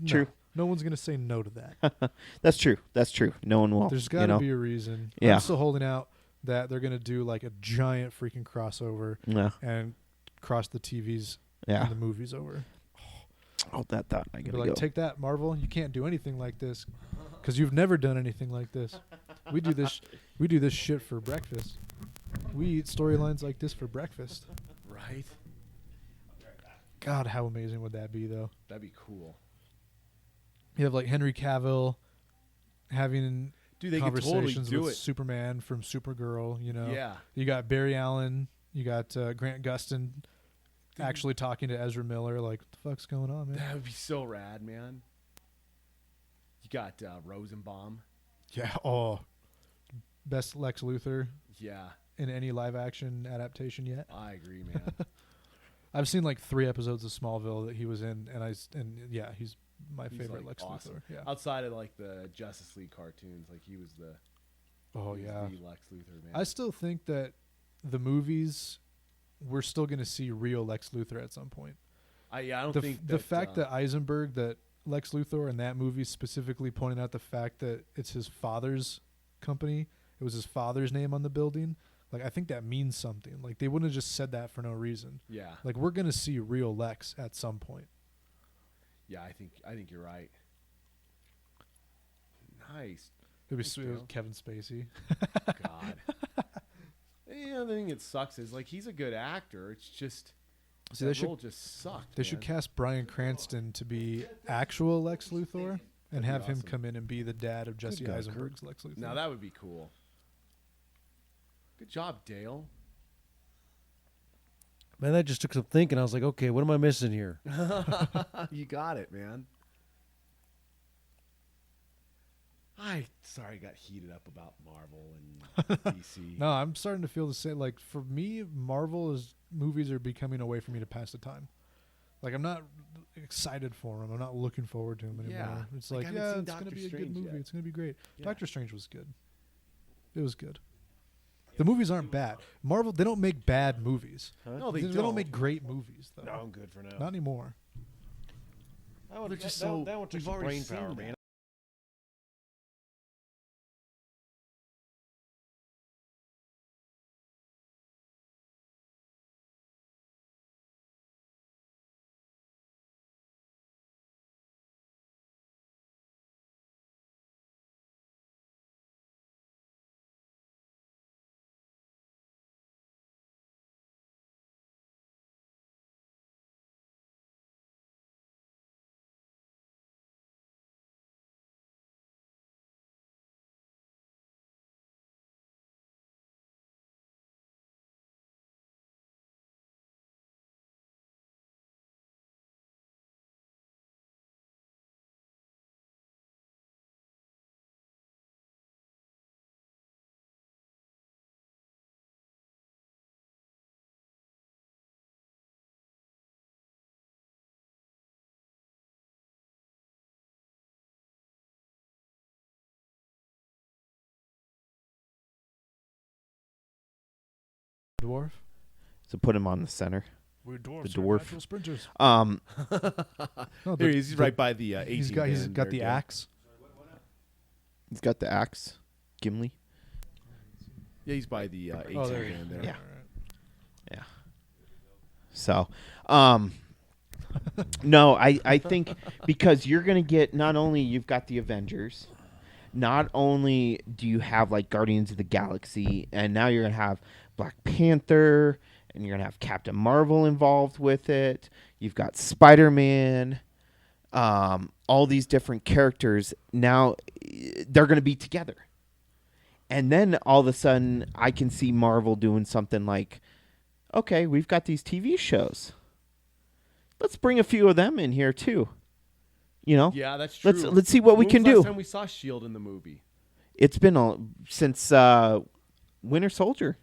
True. No one's going to say no to that. That's true. No one will. There's got to be a reason. Yeah. I'm still holding out that they're going to do like a giant freaking crossover and cross the TVs and the movies over. Oh, that thought. I gotta go. Take that, Marvel. You can't do anything like this because you've never done anything like this. We do this shit for breakfast. We eat storylines like this for breakfast. Right. God, how amazing would that be, though? That'd be cool. You have like Henry Cavill having they conversations could totally do with it. Superman from Supergirl. You know. Yeah. You got Barry Allen. You got Grant Gustin actually talking to Ezra Miller. Like, what the fuck's going on, man? That would be so rad, man. You got Rosenbaum. Yeah. Oh, best Lex Luthor. Yeah. In any live action adaptation yet. I agree, man. I've seen like 3 episodes of Smallville that he was in, and he's my He's favorite like Lex awesome. Luthor. Yeah. Outside of like the Justice League cartoons, like he was the Lex Luthor, man. I still think that the movies, we're still going to see real Lex Luthor at some point. I don't think the fact that Eisenberg, that Lex Luthor in that movie specifically pointed out the fact that it's his father's company. It was his father's name on the building. Like, I think that means something. Like, they wouldn't have just said that for no reason. Yeah. Like, we're going to see real Lex at some point. Yeah, I think you're right. Nice. It was Thanks, Joe. Kevin Spacey. God. Yeah, the thing that sucks is, like, he's a good actor. It's just See, that role just sucked. They should cast Bryan Cranston to be actual Lex Luthor and be have him awesome. come in and be the dad of Jesse God, Eisenberg's Lex Luthor. Now that would be cool. Good job, Dale. Man, that just took some thinking. I was like, okay, what am I missing here? You got it, man. Sorry, I got heated up about Marvel and DC. No, I'm starting to feel the same. Like, for me, movies are becoming a way for me to pass the time. Like, I'm not excited for them. I'm not looking forward to them anymore. Yeah. It's Like, like, I haven't yeah, seen it's going to Doctor be a good Strange movie. yet. It's going to be great. Yeah. Doctor Strange was good. It was good. The movies aren't bad. Marvel, they don't make bad movies. No, They don't make great movies, though. No, I'm good for now. Not anymore. They're just so. that one took we've some already brain seen power, that. man. Dwarf? So put him on the center. We're dwarves. The dwarf. Natural sprinters. Um, No, There he is. He's right by the. He's 18 got band the there, Dale. axe. he's got the axe, Gimli. Yeah, he's by the 18 Oh, there you band go. there. Yeah. Alright. So, no, I think because you're going to get, not only you've got the Avengers, not only do you have like Guardians of the Galaxy, and now you're going to have Black Panther, and you're going to have Captain Marvel involved with it. You've got Spider-Man, all these different characters. Now they're going to be together. And then all of a sudden I can see Marvel doing something like, okay, we've got these TV shows. Let's bring a few of them in here too. You know? Yeah, that's true. Let's see what we When can was the do. last time we saw Shield in the movie? It's been since Winter Soldier.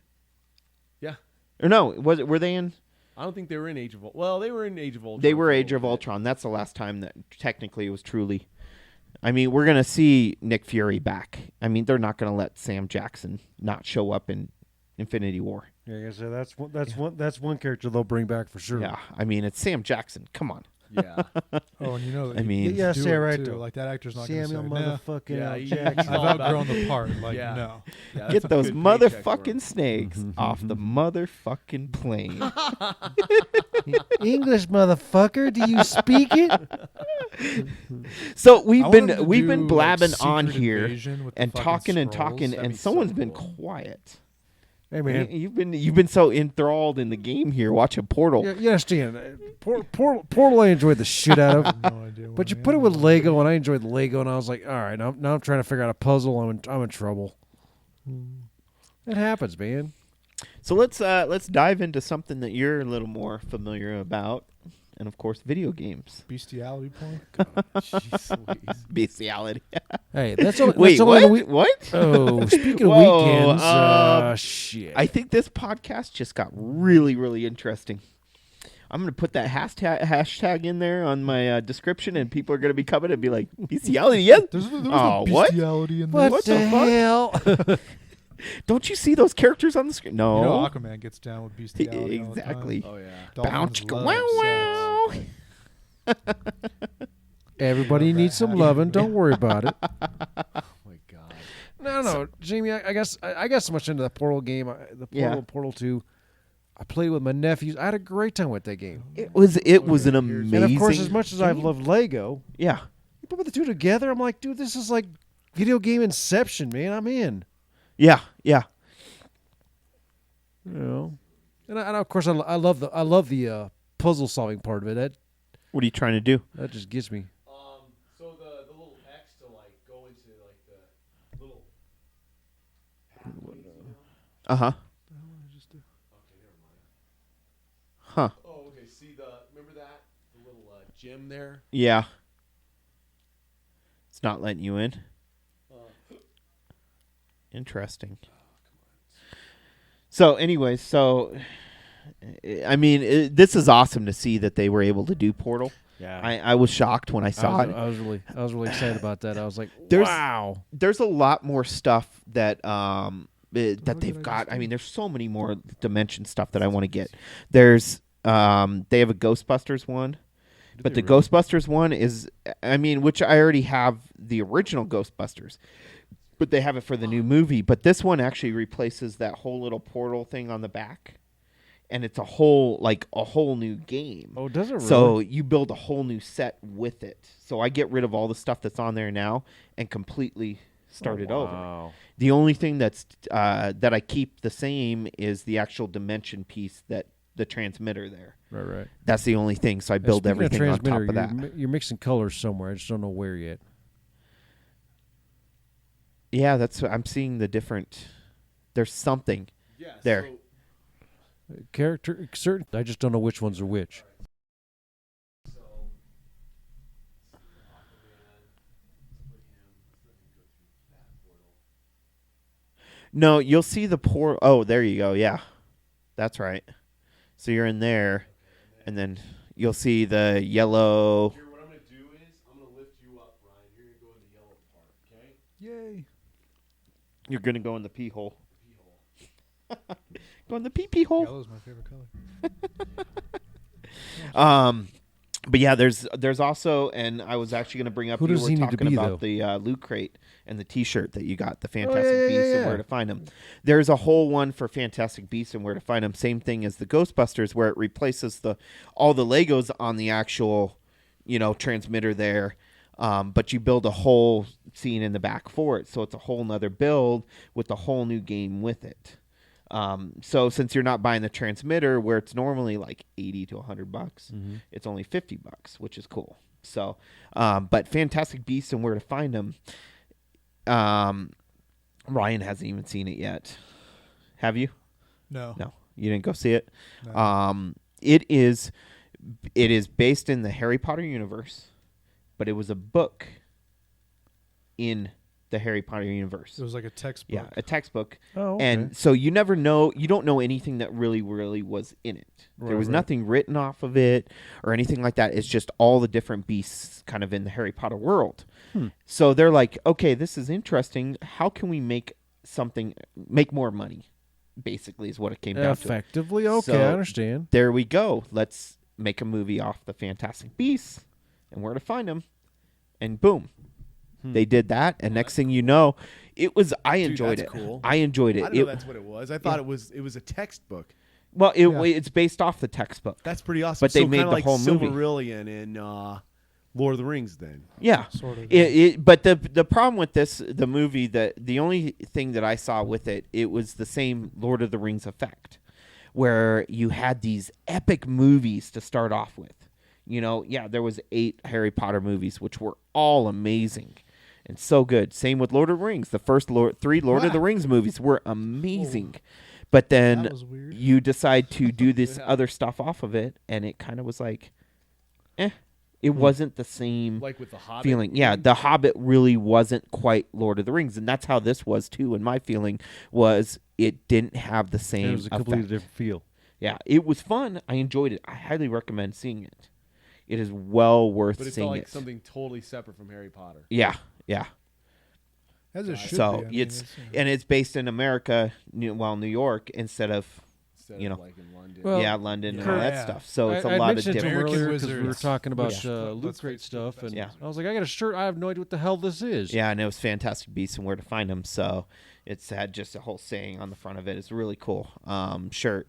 Yeah. Or no, were they in? I don't think they were in Age of Ultron. Well, they were in Age of Ultron. They were for a Age little of bit. Ultron. That's the last time that technically it was truly. I mean, we're going to see Nick Fury back. I mean, they're not going to let Sam Jackson not show up in Infinity War. Yeah, like I said, that's one character they'll bring back for sure. Yeah, I mean, it's Sam Jackson. Come on. Yeah. Oh, and you know that I mean- you Yeah, do say it right too. though. Like, that actor's not going to say, Samuel nah, motherfucking Yeah, L. he's Jackson. all I've about- outgrown the part. Like, Yeah. no. Yeah, that's Get a those good paycheck for him. motherfucking snakes off the motherfucking plane. English motherfucker, do you speak it? So I we've want been him to we've do, been like, blabbing on Secret here Invasion with the and fucking talking and Skrulls. talking, That'd and be so someone's been cool. quiet. Hey man, You've been so enthralled in the game here, watching Portal. you understand? Portal I enjoyed the shit out of. No idea. But you put it with Lego, and I enjoyed Lego, and I was like, all right, now I'm trying to figure out a puzzle. I'm in trouble. It happens, man. So let's dive into something that you're a little more familiar about, and of course, video games. Bestiality porn. Jeez Louise. Bestiality. Hey, that's only, Wait, that's only the what? What? Oh, speaking of Whoa, weekends, shit. I think this podcast just got really, really interesting. I'm going to put that hashtag in there on my description, and people are going to be coming and be like, bestiality, yeah? There was Oh, no what? bestiality in there. what the the fuck? hell? Don't you see those characters on the screen? No. You know Aquaman gets down with bestiality Exactly. Oh, yeah. All the time. Bounce, Dolphins wow, love wow. sex. Everybody Love needs that some habit. loving. Don't worry about it. Oh my god. No, Jamie. I guess I got so much into the Portal game. Portal 2. I played with my nephews. I had a great time with that game. It was an here's- amazing. And of course, as much as I've game. loved Lego, Yeah. you put the two together, I'm like, dude, this is like video game Inception, man. I'm in. Yeah. Yeah. You know, and of course, I love the puzzle solving part of it. What are you trying to do? That just gets me. So the little X to like go into like the little pathways, you know? Uh-huh. Okay, never mind. Huh. Oh, okay. See remember that the little gym there? Yeah. It's not letting you in. Interesting. So, anyways, I mean, this is awesome to see that they were able to do Portal. Yeah, I was shocked when I saw it. I was really excited about that. I was like, There's- wow. There's a lot more stuff that that did they've I got. just I mean, there's so many more dimension stuff that I want to get. There's they have a Ghostbusters one. But the Ghostbusters one is, I mean, which I already have the original Ghostbusters, but they have it for the new movie. But this one actually replaces that whole little portal thing on the back, and it's a whole new game. Oh, does it really? So you build a whole new set with it. So I get rid of all the stuff that's on there now and completely start it over. Wow. The only thing that's that I keep the same is the actual dimension piece, that the transmitter there. Right. That's the only thing. So I build Speaking everything on top transmitter, of that. You're mixing colors somewhere. I just don't know where yet. Yeah, that's I'm seeing the different. There's something. Yeah. There. So, Character certain. I just don't know which ones are which. so Aquaman, put him go through that portal. No, you'll see the poor. Oh, there you go. Yeah, that's right. So you're in there, and then you'll see the yellow. Here, what I'm gonna do is I'm gonna lift you up, Ryan. You're gonna go in the yellow part, okay? Yay. You're gonna go in the pee hole. Pee hole. Go in the pee hole. Yellow's my favorite color. But yeah, there's also, and I was actually going to bring up. Who You does were he need to talking be, about though? the Loot Crate and the T-shirt that you got, the Fantastic yeah, Beasts and yeah. where to find them. There's a whole one for Fantastic Beasts and where to find them. Same thing as the Ghostbusters, where it replaces all the Legos on the actual, transmitter there. But you build a whole scene in the back for it, so it's a whole nother build with a whole new game with it. So since you're not buying the transmitter where it's normally like $80 to $100, it's only $50, which is cool. So, but Fantastic Beasts and where to find them. Ryan hasn't even seen it yet. Have you? No. No, you didn't go see it. No. It is based in the Harry Potter universe, but it was a book in the Harry Potter universe. It was like a textbook. Yeah, a textbook. Oh, okay. And so you never know, you don't know anything that really was in it. There was Right. nothing written off of it or anything like that. It's just all the different beasts kind of in the Harry Potter world. So they're like, okay, this is interesting. How can we make more money? Basically is what it came down to. Effectively, okay, So- I understand. There we go. Let's make a movie off the Fantastic Beasts and where to find them. And boom. They did that, and next thing you know, I enjoyed that's it. cool. I enjoyed it. I didn't know that's what it was. I thought it was a textbook. Well, Yeah. it's based off the textbook. That's pretty awesome. But they so made kinda the like whole movie. Silmarillion in Lord of the Rings. Then Yeah. Sort of. But the problem with the movie, the only thing that I saw with it was the same Lord of the Rings effect, where you had these epic movies to start off with. There was 8 Harry Potter movies, which were all amazing and so good. Same with Lord of the Rings. The first 3 Lord of the Rings movies were amazing. But then That was weird. you decide to do this other stuff off of it, and it kind of was like, it wasn't the same like with the Hobbit feeling. Yeah, The Hobbit really wasn't quite Lord of the Rings, and that's how this was too. And my feeling was it didn't have the same It was a completely effect. different feel. Yeah, it was fun. I enjoyed it. I highly recommend seeing it. It is well worth but it's seeing all like it. something totally separate from Harry Potter. Yeah. As it should So be. I mean, it's based in America, New York, instead of Instead you know. of like in London. Well, yeah, London and Kurt- all that yeah. stuff. So it's I a lot of mentioned it to him different. American earlier because we were Wizards. talking about Which- Loot let's Crate face it, stuff, and Yeah. I was like, I got a shirt. I have no idea what the hell this is. Yeah, and it was Fantastic Beasts and where to find them. So it's had just a whole saying on the front of it. It's a really cool shirt.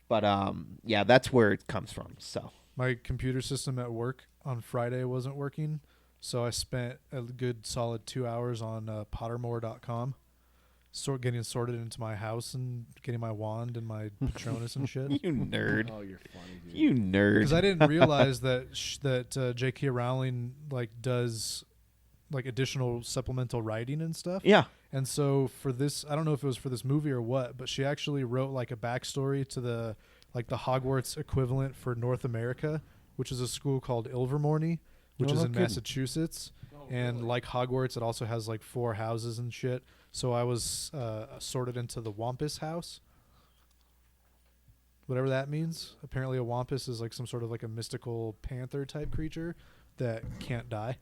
But yeah, that's where it comes from. So My computer system at work on Friday wasn't working, so I spent a good solid 2 hours on Pottermore.com, getting sorted into my house and getting my wand and my Patronus and shit. you nerd, Oh, you're funny, dude. you nerd. Because I didn't realize that J.K. Rowling does additional supplemental writing and stuff. Yeah. And so for this, I don't know if it was for this movie or what, but she actually wrote a backstory to the Hogwarts equivalent for North America, which is a school called Ilvermorny, which Oh, is no in kidding. Massachusetts. And like Hogwarts, it also has 4 houses and shit. So I was sorted into the Wampus house. Whatever that means. Apparently a Wampus is some sort of a mystical panther type creature that can't die.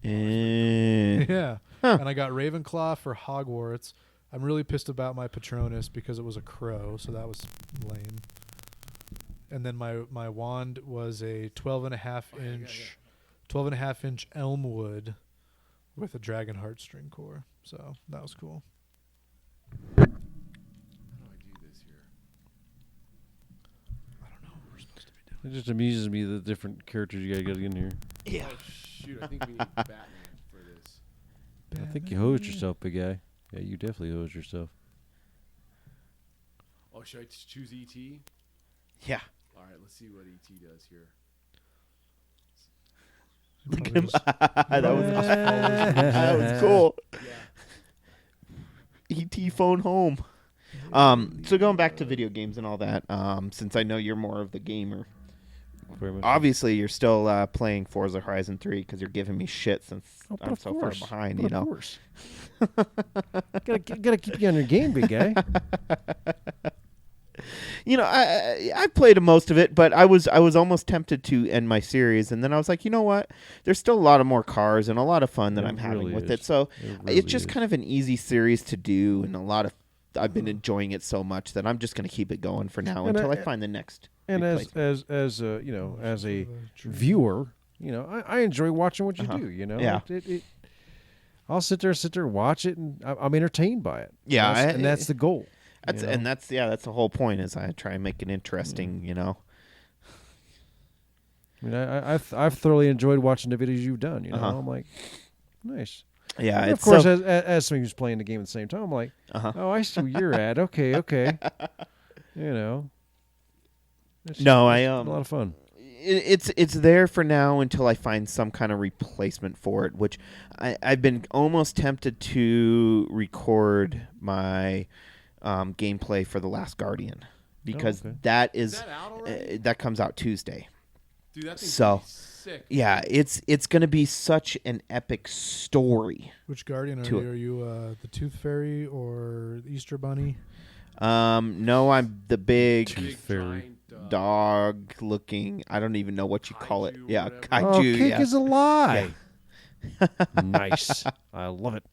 Yeah. Huh. And I got Ravenclaw for Hogwarts. I'm really pissed about my Patronus because it was a crow, so that was lame. And then my wand was a 12.5 inch elmwood with a dragon heartstring core. So that was cool. How do I do this here? I don't know what we're supposed to be doing. It just amuses me the different characters you gotta get in here. Yeah. Oh, shoot. I think we need Batman for this. I think you hosed yourself, big guy. Yeah, you definitely hosed yourself. Oh, should I choose E.T.? Yeah. All right, let's see what E.T. does here. Probably just- that was cool. Yeah. ET phone home. So going back to video games and all that, since I know you're more of the gamer, Very much. obviously you're still playing Forza Horizon 3 because you're giving me shit since But I'm of so course. far behind. But You of know. course. gotta keep you on your game, big guy. You know, I played most of it, but I was almost tempted to end my series, and then I was like, you know what? There's still a lot of more cars and a lot of fun that It I'm having really with is. it. So Really it's just is. kind of an easy series to do, and I've been enjoying it so much that I'm just going to keep it going for now And until I I- find the next. And big as place. as you know, as a True. viewer, you know, I enjoy watching what you Uh-huh. do. You know, Yeah. I'll sit there and watch it, and I'm entertained by it. Yeah, and that's the goal. That's you know? and that's the whole point is I try and make it interesting. You know. I mean, I've thoroughly enjoyed watching the videos you've done. You know, Uh-huh. I'm like, nice. Yeah, And of it's course, so, as somebody who's playing the game at the same time, I'm like, uh-huh. I see where you're at. Okay. You know. It's No, it's I, a lot of fun. It's there for now until I find some kind of replacement for it, which I've been almost tempted to record my gameplay for The Last Guardian because okay. that Is is that out already? that comes out Tuesday. Dude, that thing's so, gonna be sick. Yeah, it's going to be such an epic story. Which guardian are To you? it. Are you the Tooth Fairy or the Easter Bunny? No, I'm the big Big Fairy. giant, dog looking. I don't even know what you call it. Kaiju, Yeah, whatever. kaiju. Oh, Cake yeah. is a lie. Nice. I love it.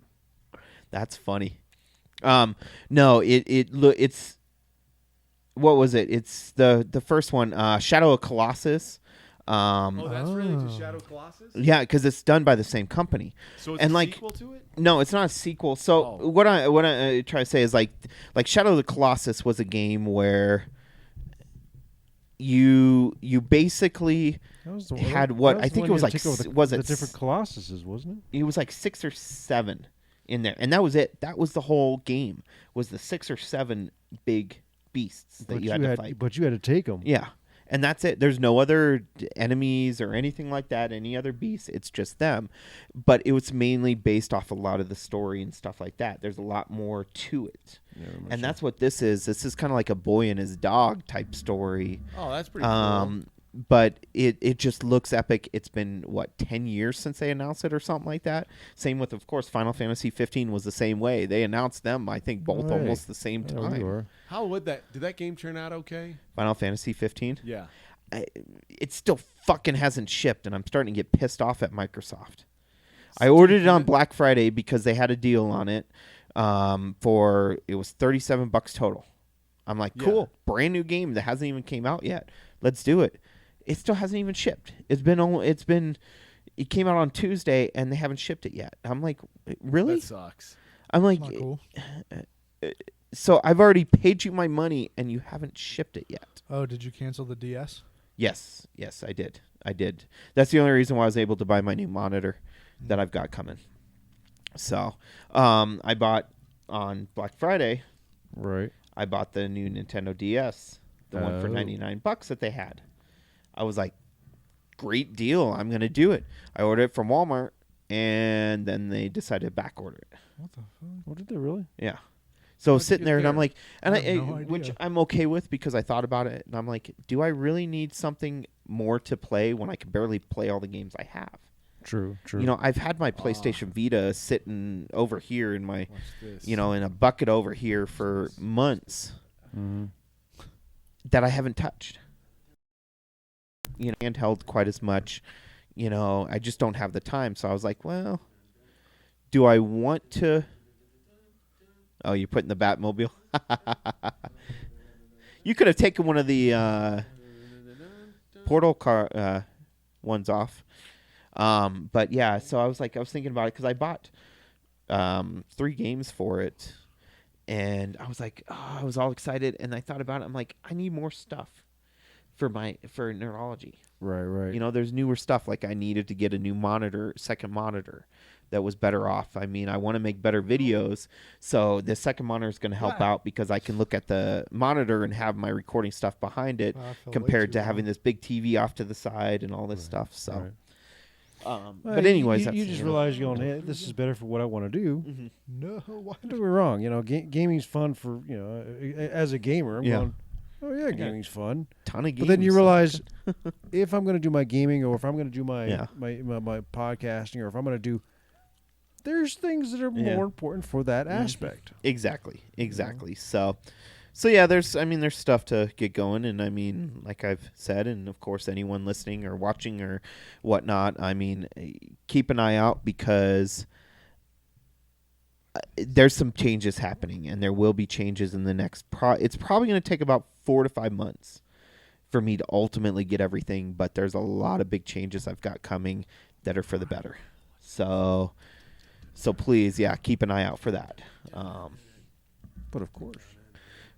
That's funny. No, it's what was it? It's the first one, Shadow of Colossus. Oh, that's really Oh. just Shadow Colossus? Yeah, because it's done by the same company. So it's And a like- sequel to it? No, it's not a sequel. So Oh. what I try to say is like Shadow of the Colossus was a game where you basically That was the had that what was I the think one it was you had like to take over was the it different Colossuses, wasn't it? it was like 6 or 7 in there, and that was it. That was the whole game. Was the 6 or 7 big beasts that But you had to fight. But you had to take them. Yeah. And that's it. There's no other enemies or anything like that, any other beasts. It's just them. But it was mainly based off a lot of the story and stuff like that. There's a lot more to it. And that's what this is. This is kind of like a boy and his dog type story. Oh, that's pretty cool. But it just looks epic. It's been, 10 years since they announced it or something like that? Same with, of course, Final Fantasy 15 was the same way. They announced them, I think, both Right. almost the same There time. you are. How would did that game turn out okay? Final Fantasy 15? Yeah. It still fucking hasn't shipped, and I'm starting to get pissed off at Microsoft. I ordered it on Black Friday because they had a deal on it. It was $37 total. I'm like, Yeah. cool, brand new game that hasn't even came out yet. Let's do it. It still hasn't even shipped. It came out on Tuesday and they haven't shipped it yet. I'm like, really? That sucks. I'm like, Not cool. so I've already paid you my money and you haven't shipped it yet. Oh, did you cancel the DS? Yes, I did. That's the only reason why I was able to buy my new monitor that I've got coming. So, I bought on Black Friday. Right. I bought the new Nintendo DS, the one for Oh. $99 that they had. I was like, great deal. I'm gonna do it. I ordered it from Walmart, and then they decided to back order it. What the fuck? What did they really? Yeah. So I was How'd you sitting get there, and I'm there? like, and I have no which idea. I'm okay with because I thought about it, and I'm like, do I really need something more to play when I can barely play all the games I have? True. You know, I've had my PlayStation Vita sitting over here in my, Watch this. you know, in a bucket over here for months Mm-hmm. that I haven't touched. You know, handheld quite as much. You know, I just don't have the time. So I was like, well, do I want to? Oh, you're putting the Batmobile? You could have taken one of the portal car ones off. But yeah, so I was thinking about it because I bought 3 games for it. And I was like, oh, I was all excited. And I thought about it. I'm like, I need more stuff for neurology. Right. You know, there's newer stuff. Like I needed to get a new second monitor that was better off. I mean, I want to make better videos. So the second monitor is going to help out because I can look at the monitor and have my recording stuff behind it Wow, I fell way compared too to having long. this big TV off to the side and all this stuff. So, Right. but anyways, you just realize you're going, hey, this is better for what I want to do. Mhm. No, why? Don't get me wrong. You know, gaming's fun for, you know, as a gamer. I'm Yeah. going, oh yeah, gaming's fun. ton of games. But then you realize if I'm going to do my gaming or if I'm going to do my, Yeah. my podcasting or if I'm going to do, there's things that are Yeah. more important for that Mhm. aspect. Exactly. So yeah, there's stuff to get going, and I mean, like I've said, and of course anyone listening or watching or whatnot, I mean, keep an eye out because there's some changes happening, and there will be changes in the next. It's probably going to take about 4 to 5 months for me to ultimately get everything, but there's a lot of big changes I've got coming that are for the better. So please, yeah, keep an eye out for that. But of course.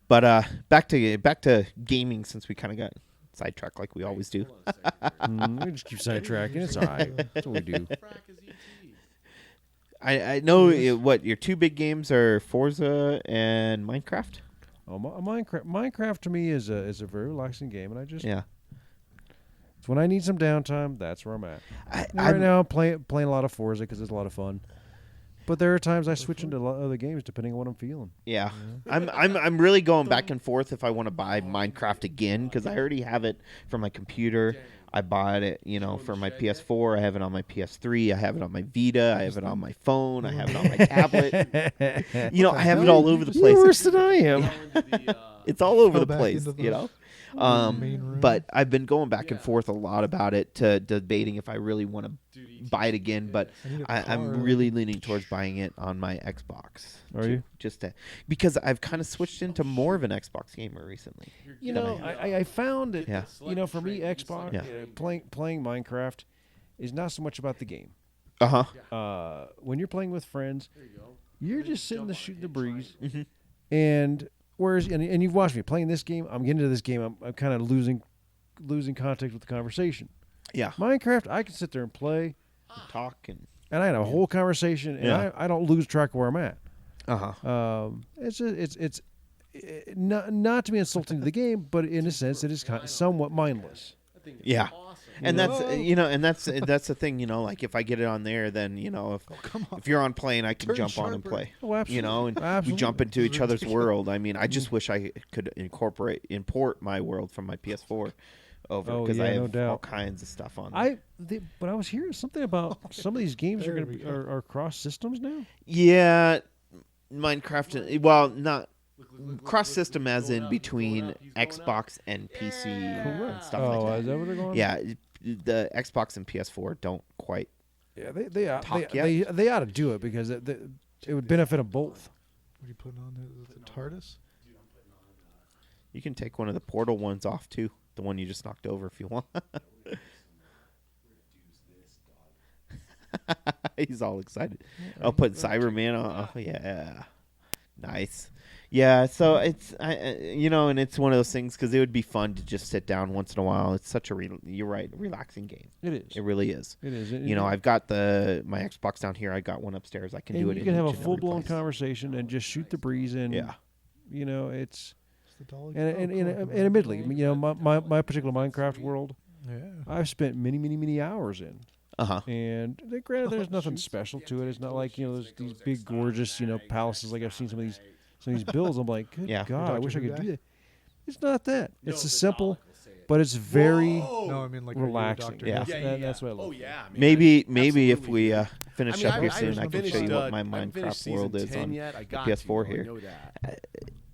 But back to gaming since we kind of got sidetracked like we always do. We just keep sidetracking. It's all right. That's what we do. I know what your 2 big games are Forza and Minecraft. Oh, Minecraft to me is a very relaxing game, and I just Yeah, when I need some downtime, that's where I'm at. And right I'm- now, I'm playing a lot of Forza because it's a lot of fun. But there are times I switch into other games depending on what I'm feeling. yeah. I'm really going back and forth if I want to buy Minecraft again because I already have it for my computer. I bought it, you know, for my PS4. I have it on my PS3. I have it on my Vita. I have it on my phone. I have it on my tablet. You know, I have it all over the You're place. worse than I am. It's all over Fell the back place, into you the know. main room. But I've been going back and forth a lot about it, to debating if I really want to buy it again. But I need a I'm car. really leaning towards buying it on my Xbox. Are you? Because I've kind of switched into more of an Xbox gamer recently. You know, I found that, Yeah. you know, for me, Xbox, Yeah. playing Minecraft is not so much about the game. Uh huh. When you're playing with friends, you're just sitting there shooting the breeze. Mhm. And whereas, and you've watched me playing this game, I'm getting into this game, I'm kind of losing contact with the conversation. Yeah. Mindcraft, I can sit there and play, Talk and and I had a whole conversation, and Yeah. I don't lose track of where I'm at. uh-huh. It's not to be insulting to the game, but in a sense, it is somewhat mindless. Yeah. And You that's that's the thing, you know, like if I get it on there, then, you know, if you're on plane, I can Turn jump on and sharper. play. Oh, absolutely. You know, and we Absolutely. jump into each other's Ridiculous. world. I mean, I just wish I could import my world from my PS4 over Oh, because yeah, I no have doubt. all kinds of stuff on there. But I was hearing something about some of these games are There going we to go. are cross systems now. Yeah, Minecraft. Well, not cross system as in between Xbox and PC and stuff Oh, like is that. that what they're going? Yeah, the Xbox and PS4 don't quite. Yeah, they Talk yet? they ought to do it because it would benefit them both. What are you putting on the TARDIS? You can take one of the Portal ones off too. The one you just knocked over if you want. He's all excited. I'll put Cyberman on. Oh, yeah. Nice. Yeah, so it's and it's one of those things because it would be fun to just sit down once in a while. It's such a you're right, relaxing game. It is. It really is. It is. I've got my Xbox down here. I got one upstairs. I can do it. You can have a each and every full-blown place. conversation and just shoot the breeze in. Yeah. It's the dollar and admittedly, my particular Minecraft world, Yeah. I've spent many hours in. Uh-huh. And granted, there's nothing special to it. It's not like there's these big, gorgeous, palaces like I've seen some of these builds. I'm like, good Yeah. God, I wish I could do that. It's not that. It's No, a the simple, Dalek will say it. but it's very No, I mean like are you a relaxing. doctor? Yeah. That's what I love. Oh yeah. Man, Maybe if absolutely, we dude. finish I up mean, here I soon, haven't I can show finished, you what my I haven't finished Minecraft world season is 10 on yet. I the got PS4 to, here. I know that.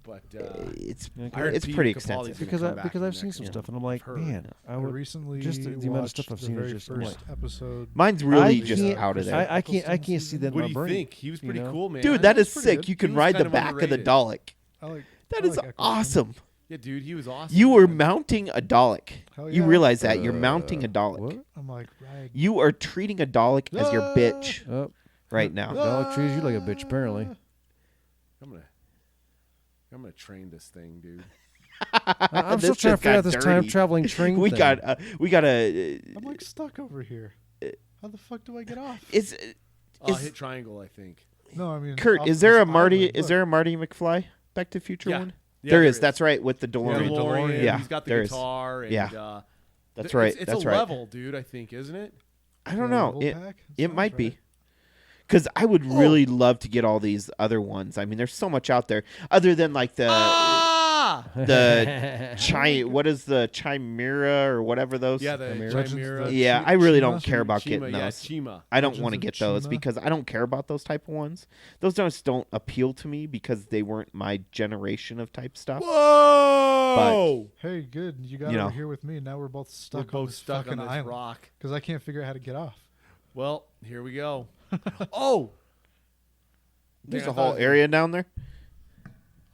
But It's I heard it's Pete pretty Capaldi's extensive. gonna Because come back in I've the seen next some one. stuff, and I'm like, I've heard. man, I I would. recently just the amount of stuff I've watched seen the is very just- I'm first like- episode. Mine's really I just can't- out of there. I can't see that in What my do you brain. think? He was pretty cool, man. Dude, that is pretty sick. good. You He can was ride the kind of back of the underrated. Dalek. I like That I is like Eccleston. awesome. Yeah, dude, he was awesome. You are man. mounting a Dalek. Hell You yeah. realize that you're mounting a Dalek. What? I'm like, right. You are treating a Dalek as your bitch Oh, right now. Dalek treats you like a bitch, apparently. I'm gonna train this thing, dude. I'm This still trying to just figure out got this dirty. time traveling train we thing. got a. I'm like stuck over here. How the fuck do I get off? Is Hit triangle, I think. No, I mean, Kurt? off Is there this a Marty? island, Is look. there a Marty McFly Back to the Future Yeah. one? Yeah, there there is. That's right. With the The DeLorean. DeLorean. Yeah, He's got the there is. guitar. And, Yeah. That's it's, right. It's That's a right. level, dude. I think, isn't it? I don't Yeah, know. level It pack? it Sounds might be. right. Because I would really love to get all these other ones. I mean, there's so much out there, other than like the what is the Chimera or whatever those? Yeah, the Legends- Chimera. Yeah, I really Chima? don't care about Chima, getting yeah, those. Chima. I don't Legends want to of get those Chima? because I don't care about those type of ones. Those just don't appeal to me because they weren't my generation of type stuff. Whoa! Hey, good. You got You know. over here with me. Now we're both We're stuck on both this stuck fucking on this island rock. because I can't figure out how to get off. Well, here we go. Oh, There's Man, I a thought whole it was- area down there.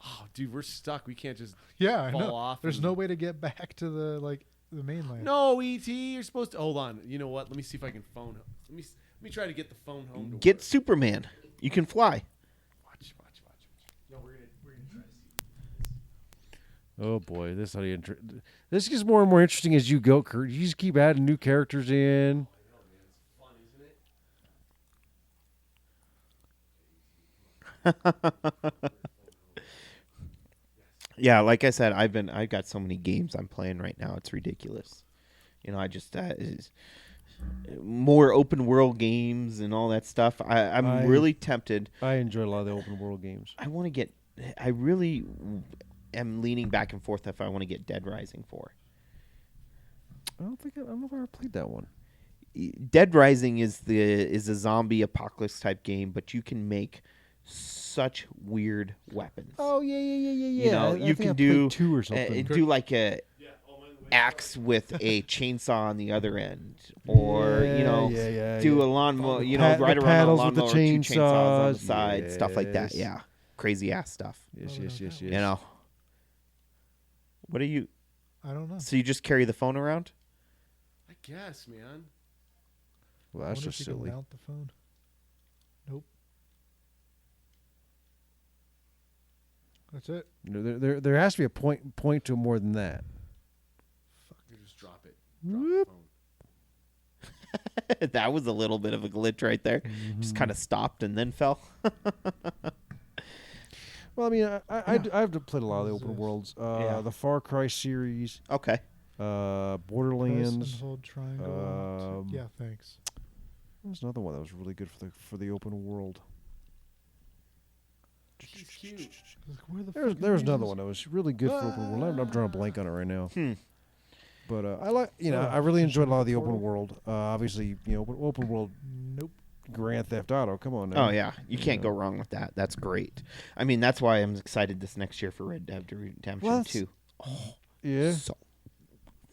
oh, dude, we're stuck. We can't just. Yeah, I Fall know. off There's and- no way to get back to the mainland. No, ET, you're supposed to. Hold on. You know what? Let me see if I can phone. Let me try to get the phone home. To Get work. Superman. You can fly. Watch. No, we're gonna try to see. Oh boy, this gets more and more interesting as you go, Kurt. You just keep adding new characters in. Fun, isn't it? Yeah, like I said, I've got so many games I'm playing right now. It's ridiculous. I just more open world games and all that stuff. I'm really tempted. I enjoy a lot of the open world games. I really am leaning back and forth if I want to get Dead Rising 4. I don't know if I ever played that one. Dead Rising is a zombie apocalypse type game, but you can make such weird weapons. Oh yeah. You can do two or something. do like a axe with a chainsaw on the other end, or do a lawnmower. Ride the around on a paddles with the lawnmower, two chainsaws on the chainsaws. side, stuff like that. Yes. Yeah, crazy ass stuff. Yes. You know. What are you? I don't know. So you just carry the phone around? I guess, man. Well, I that's wonder just if you can silly. mount the phone. Nope. That's it. There has to be a point to more than that. You just drop it. Drop the phone. That was a little bit of a glitch right there. Just kind of stopped and then fell. Well, I mean, I've played a lot of the open worlds. Yeah. The Far Cry series, Okay. Press Borderlands. and hold triangle. Yeah, thanks. There's another one that was really good for the open world. She's cute. Like, where the There fuck was are another these? one that was really good for open world. I'm drawing a blank on it right now. But I like, Yeah, I really Fisher enjoyed a lot of the Portal. open world. Obviously, open world Nope. Grand Theft Auto. Come on now. Oh yeah, you can't go wrong with that. That's great. I mean, that's why I'm excited this next year for Red Dead Redemption Well, 2. Yeah. So,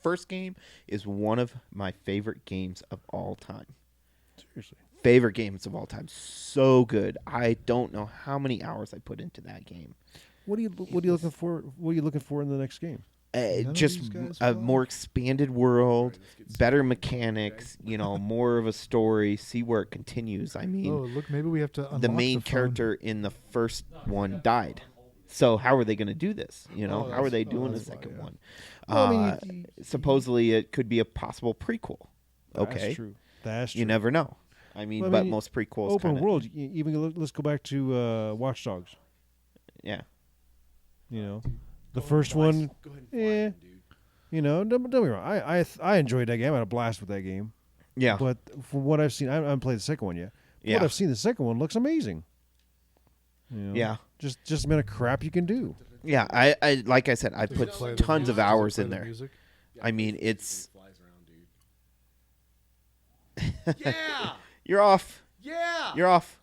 first game is one of my favorite games of all time. Seriously. Favorite games of all time. So good. I don't know how many hours I put into that game. What are you looking for? What are you looking for in the next game? None of Just these guys a fly? more expanded world, All right, let's get better started. mechanics, more of a story, see where it continues. I mean, Oh, look, maybe we have to unlock the main phone. character in the first one died. So how are they going to do this? How are they doing the that's why, second yeah. one? Well, I mean, Supposedly it could be a possible prequel. Okay, That's true. That's true. you never know. I mean, Well, I but mean, most prequels Open kinda, world. Even let's go back to Watch Dogs. yeah, The first one. Go ahead and fly Yeah. in, dude. Don't get me wrong. I enjoyed that game. I had a blast with that game. yeah, But from what I've seen, I haven't played the second one yet. yeah, What I've seen, the second one looks amazing. yeah, Just a amount of crap you can do. yeah. I like I said, I Does it put play the tons of music? Does it hours play in the there. music? I mean, It it's flies around, dude. Yeah. you're off. Yeah. You're off.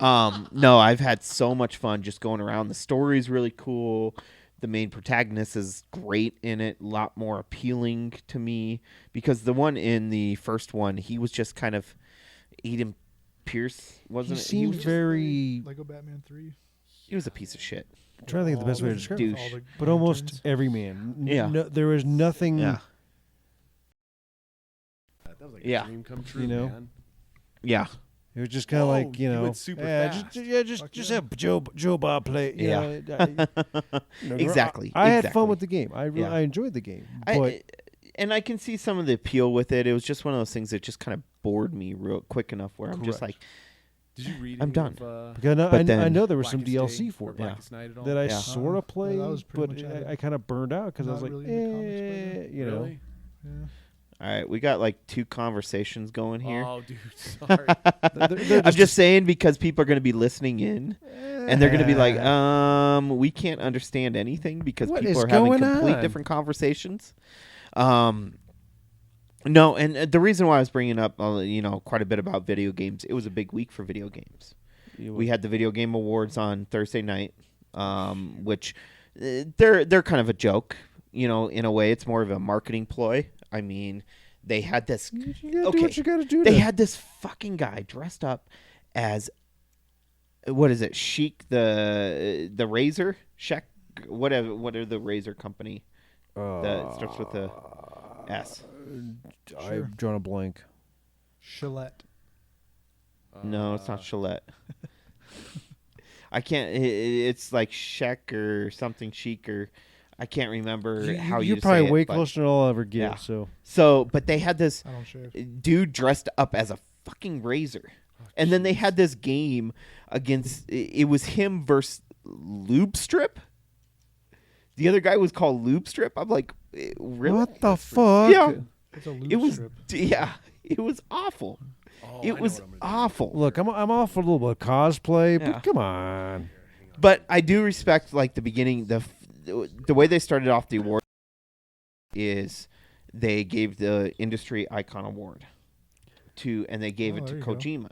No, I've had so much fun just going around. The story's really cool. The main protagonist is great in it, a lot more appealing to me because the one in the first one, he was just kind of Aiden Pierce, He wasn't it? seemed was, very. Lego Batman 3. he was a piece of shit. I'm trying to think of the best way to describe it. Douche. But almost every man. Yeah. There was nothing. Yeah. That was like Yeah. a dream come true, You know? man. Yeah. It was just kind of Oh, like you went super fast. just have Joe Bob play. Yeah. Exactly. Exactly. I had Exactly. fun with the game. Yeah. I enjoyed the game. But And I can see some of the appeal with it. It was just one of those things that just kind of bored me real quick enough where I'm just like, Correct. Did you read? I'm any done. Of, because But I then- know there was some Blackest DLC Day for or it Blackest Night at all? that I Yeah. sort of played, that was pretty but much out of I it. kind of burned out because I was Not like, really into comics by then. you know. Really? Yeah. all right, we got like 2 conversations going here. Oh, dude, sorry. They're I'm just saying because people are going to be listening in and they're going to be like, we can't understand anything because What people is are having going complete on? different conversations. No, and the reason why I was bringing up, quite a bit about video games, it was a big week for video games. We had the Video Game Awards on Thursday night, which they're kind of a joke, in a way. It's more of a marketing ploy. I mean, they had this. You gotta Okay, do what you gotta do. They to- had this fucking guy dressed up as what is it? Sheik the razor, Shek, whatever. What are the razor company that starts with the S? Sure. I've drawn a blank. Gillette. No, it's not Gillette. I can't. It's like Shek or something Chic or I can't remember how You're you probably say it, way but- closer than I'll ever get. Yeah. So But they had this I don't shave. dude dressed up as a fucking razor, and then they had this game against. It was him versus Lube Strip. The other guy was called Lube Strip. I'm like, really? what the fuck? Yeah. It's a loose It was. strip. Yeah. It was awful. Oh, I It know was what I'm gonna do. awful. Look, I'm off a little bit of cosplay, Yeah. but come on. But I do respect like the beginning, the way they started off the award is they gave the industry icon award and they gave Oh, it to there you go. Kojima.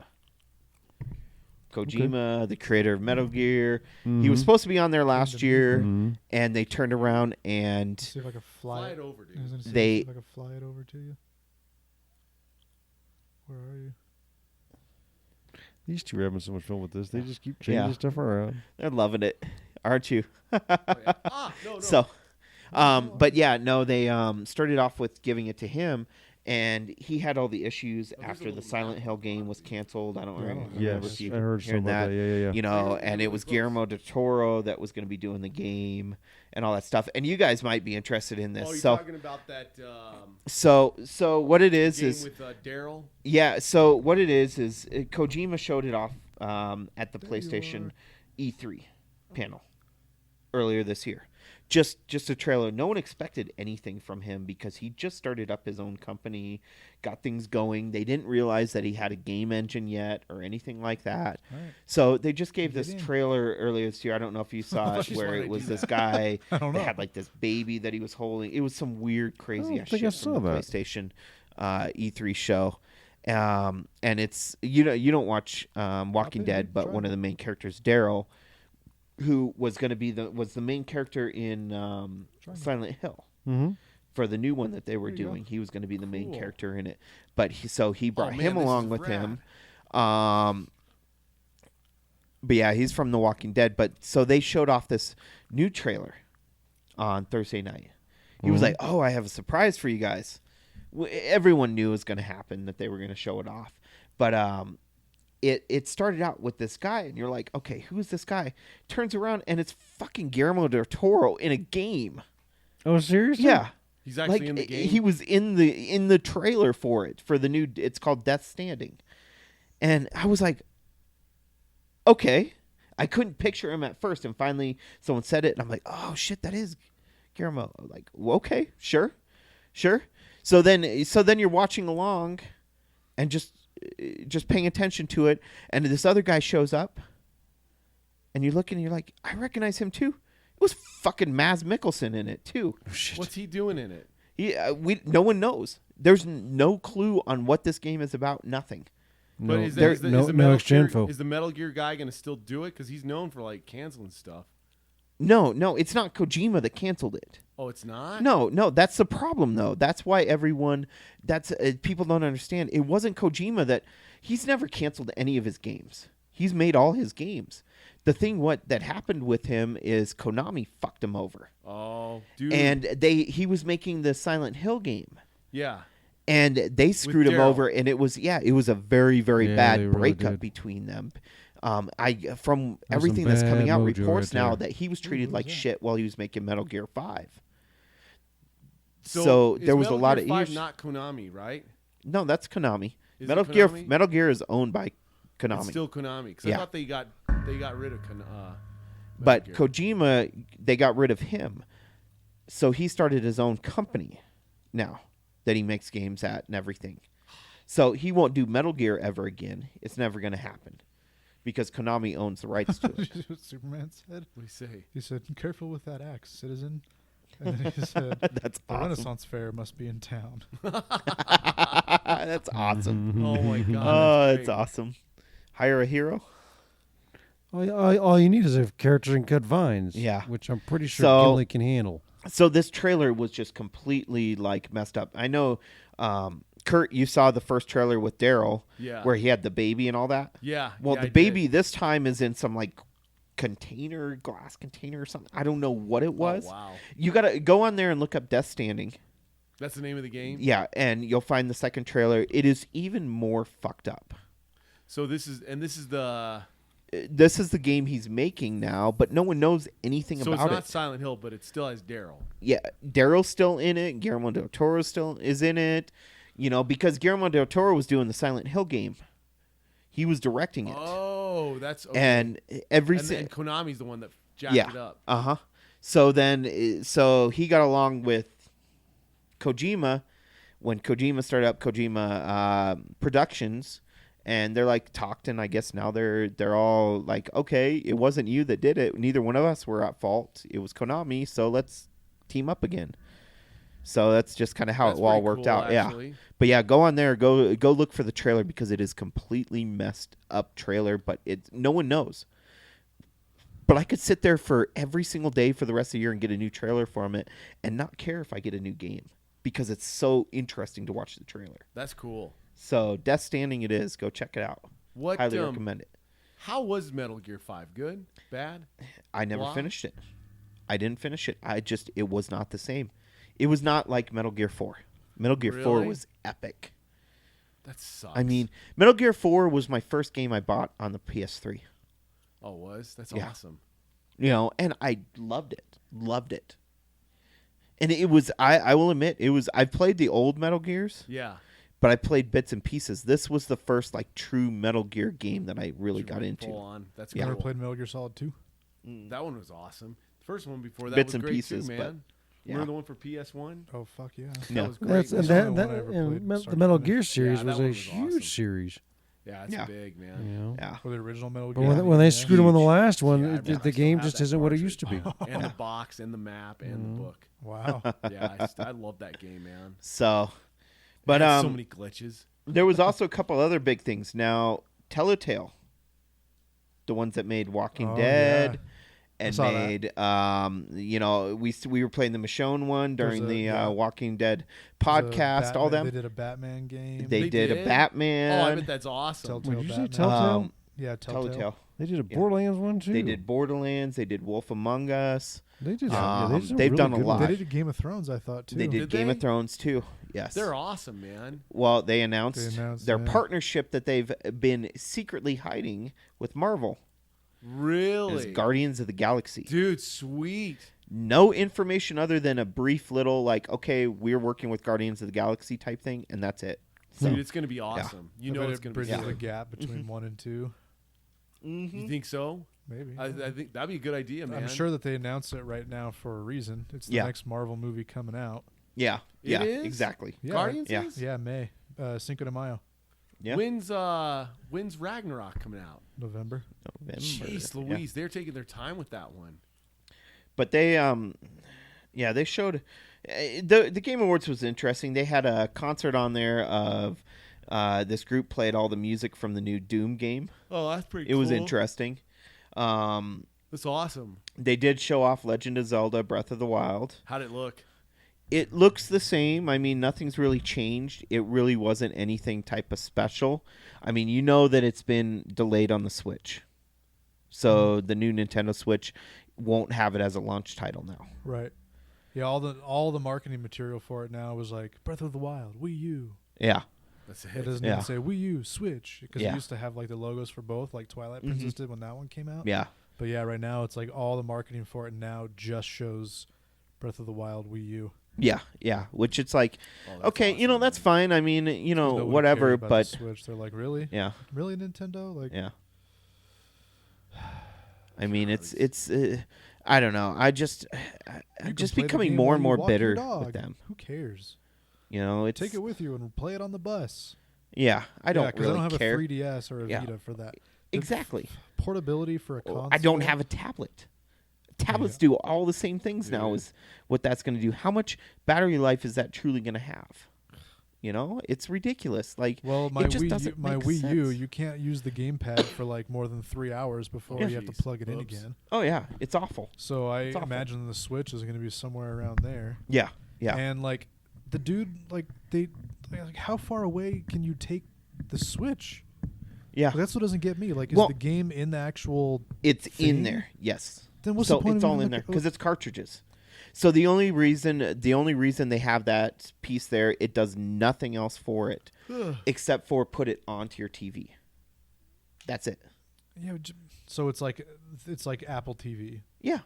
Kojima, the creator of Metal Gear, he Mm-hmm. was supposed to be on there last year, Mhm. and they turned around and See if I can Fly fly it over, dude. I was gonna see They- if I can fly it over to you. Where are you? These two are having so much fun with this. They just keep changing Yeah. stuff around. they're loving it, aren't you? Oh, yeah. No. So, but yeah, no, they started off with giving it to him, and he had all the issues there's a after the little Silent Hill game was canceled. I don't remember Yes, if you I heard hearing something about that. Yeah. you know, and it was Guillermo del Toro that was going to be doing the game and all that stuff. And you guys might be interested in this. Oh, you're so, talking about that so what it is game is with Daryl? yeah. So what it is Kojima showed it off at the There you PlayStation E3 panel earlier this year. Just a trailer. No one expected anything from him because he just started up his own company, got things going. They didn't realize that he had a game engine yet or anything like that. All right. So they just gave Get this in. trailer earlier this year. I don't know if you saw it, She's where wanting it to was do this that. guy I don't that know. had like this baby that he was holding. It was some weird, crazy don't ass think I shit from saw the that. PlayStation E3 show. And it's you don't watch Walking in, Dead, dude. but Try one it. of the main characters, Daryl, who was going to be the main character in Try me. Silent Hill Mm-hmm. for the new one that they were There you go. doing. He was going to be the main Cool. character in it. but he brought man, him this along is with rad. him. But yeah, he's from The Walking Dead. But so they showed off this new trailer on Thursday night. He was like, "Oh, I have a surprise for you guys." Everyone knew it was going to happen, that they were going to show it off. But it started out with this guy, and you're like, "Okay, who is this guy?" Turns around, and it's fucking Guillermo del Toro in a game. Oh, seriously? Yeah. He's actually Like, in the game. he was in the trailer for the new. It's called Death Standing, and I was like, okay. I couldn't picture him at first, and finally someone said it, and I'm like, oh shit, that is Guillermo. Like, well, okay, sure. So then you're watching along, and just paying attention to it, and this other guy shows up, and you look and you're like, I recognize him too. It was fucking Mads Mikkelsen in it too. Oh, shit. What's he doing in it? No one knows. There's no clue on what this game is about. Nothing. But No, is there- the no Metal extra Gear, info. Is the Metal Gear guy going to still do it? Because he's known for like canceling stuff. No, it's not Kojima that canceled it. Oh, it's not? No, that's the problem though. That's why people don't understand. It wasn't Kojima he's never canceled any of his games. He's made all his games. The thing that happened with him is Konami fucked him over. Oh, dude. And he was making the Silent Hill game. Yeah. And they screwed him Daryl. over, and it was a very, very Yeah, they bad really breakup did. between them. From There's everything some that's coming bad out, mojo reports right now there. that he was treated like shit while he was making Metal Gear 5. So is there was Metal a lot Gear of 5 issues. not Konami, right? No, that's Konami. Is it Metal Konami? Gear is owned by Konami. It's still Konami. Because Yeah. I thought they got rid of But Metal Gear. Kojima, they got rid of him. So he started his own company now that he makes games at and everything. So he won't do Metal Gear ever again. It's never going to happen because Konami owns the rights to it. What Superman said? What do you say? He said, "Careful with that axe, citizen." And then he said, That's "The awesome. Renaissance Fair must be in town." That's awesome. Oh, my God. Oh, that's it's great. awesome. Hire a hero? All you need is a character and cut vines. Yeah. Which I'm pretty sure So- Gimli can handle. So this trailer was just completely like messed up. I know, Kirt, you saw the first trailer with Daryl, Yeah. where he had the baby and all that. Yeah. Well, yeah, the I baby did. this time is in some like glass container or something. I don't know what it was. Oh, wow. You gotta go on there and look up Death Standing. That's the name of the game? Yeah, and you'll find the second trailer. It is even more fucked up. So this is the... This is the game he's making now, but no one knows anything So it's about not it. Silent Hill, but it still has Daryl. Yeah, Daryl's still in it. Guillermo del Toro still is in it. You know, because Guillermo del Toro was doing the Silent Hill game. He was directing it. Oh, that's... Okay. And and Konami's the one that jacked yeah. it up. Uh-huh. So he got along with Kojima when Kojima started up Kojima Productions, and they're like talked, and I guess now they're all like, okay, it wasn't you that did it. Neither one of us were at fault. It was Konami, so let's team up again. So that's just kind of how That's it all pretty worked cool, out. actually. Yeah. But yeah, go on there, go look for the trailer because it is completely messed up trailer, but no one knows. But I could sit there for every single day for the rest of the year and get a new trailer from it and not care if I get a new game because it's so interesting to watch the trailer. That's cool. So Death Standing it is. Go check it out. What? Highly recommend it. How was Metal Gear 5? Good? Bad? I never Blah? finished it. I didn't finish it. It was not the same. It was not like Metal Gear 4. Metal Gear 4 Really? was epic. That sucks. I mean, Metal Gear 4 was my first game I bought on the PS3. Oh, it was? That's Yeah. awesome. You know, and I loved it. And it was, I will admit, I've played the old Metal Gears, Yeah. but I played bits and pieces. This was the first, like, true Metal Gear game that I really got into. Full on. That's You cool. ever played Metal Gear Solid 2? That one was awesome. The first one before that Bits was and great pieces, too, but- man. yeah. Remember the one for PS1? Oh, fuck yeah. Yeah. That was great. That's, That's and the only that, one I ever and played, Me- start the Metal to Gear finish. series Yeah, was that a one was huge awesome. series. Yeah, it's Yeah. big, You man. know? Yeah. For the original Metal But Gear. when they screwed him on the Huge. last one, Yeah, I the still game have just that isn't what it used to be. cartridge. And the box, and the map, and the book. Wow. Yeah, I love that game, man. So, but It had so many glitches. there was also a couple other big things. Now, Telltale, the ones that made Walking Oh, Dead and saw that. made we were playing the Michonne one during the Walking Dead There's a podcast. All Batman- them They did a Batman game. they did a did? Batman. Oh, I bet that's awesome. Telltale Wait, did you say Batman. Telltale? Yeah, Telltale. Telltale. They did a Yeah. Borderlands one too. They did Borderlands. They did Wolf Among Us. They did. They've done a lot. They did a Game of Thrones, I thought too. They did Did Game they? of Thrones too. Yes. They're awesome, man. Well, they announced, their yeah. partnership that they've been secretly hiding with Marvel. Really? Is Guardians of the Galaxy. Dude, sweet. No information other than a brief little okay, we're working with Guardians of the Galaxy type thing, and that's it. So, Dude, it's going to be awesome. You I know bet it's it going to be bridges the sick. gap between 1 and 2. You think so? Maybe. I think that'd be a good idea, man. I'm sure that they announced it right now for a reason. It's the Yeah. next Marvel movie coming out. yeah, It yeah, is? exactly. Yeah. Guardians Yeah. is? Yeah, May. Cinco de Mayo, Yeah. When's Ragnarok coming out? November. November. Jeez Yeah. Louise, they're taking their time with that one. But they they showed the Game Awards was interesting. They had a concert on there of this group played all the music from the new Doom game. Oh, that's pretty It was interesting. That's awesome. They did show off Legend of Zelda Breath of the Wild. How'd it look? It looks the same. I mean, nothing's really changed. It really wasn't anything type of special. I mean, you know that it's been delayed on the Switch. So the new Nintendo Switch won't have it as a launch title now. Right. Yeah, all the marketing material for it now was like Breath of the Wild, Wii U. Yeah. That's It it. doesn't Yeah. even say Wii U, Switch, because Yeah. it used to have like the logos for both, like Twilight Princess did when that one came out. Yeah. But yeah, right now it's like all the marketing for it now just shows Breath of the Wild Wii U. Yeah. Yeah. Which it's like, Oh, that's okay, awesome, that's man. fine. I mean, Nobody whatever, cared about but the Switch. They're like, really, yeah. really Nintendo, like. Yeah. I mean, it's I don't know. I'm just You can just play the becoming game more while and you more walk your bitter dog. with them. Who cares? It's Take it with you and play it on the bus. Yeah, I don't because really I don't have care. a 3DS or a Yeah. Vita for that. The Exactly. portability for a console. I don't have a tablet. Tablets do all the same things now as what that's going to do. How much battery life is that truly going to have? It's ridiculous. Like, Well, my it just Wii, U, doesn't my make Wii U, sense. you can't use the gamepad for like more than 3 hours before Yeah. you have to Jeez. plug it in Oops. again. Oh yeah, it's awful. So I It's awful. imagine the Switch is going to be somewhere around there. Yeah, yeah. And like the dude, like how far away can you take the Switch? Yeah, Like, that's what doesn't get me. Like, is Well- the game in the actual? it's in thing? there. Yes. Then what's So the point it's of all even in there looking- because it's cartridges. So the only reason they have that piece there, it does nothing else for it except for put it onto your TV. That's it. Yeah. So it's like Apple TV. Yeah,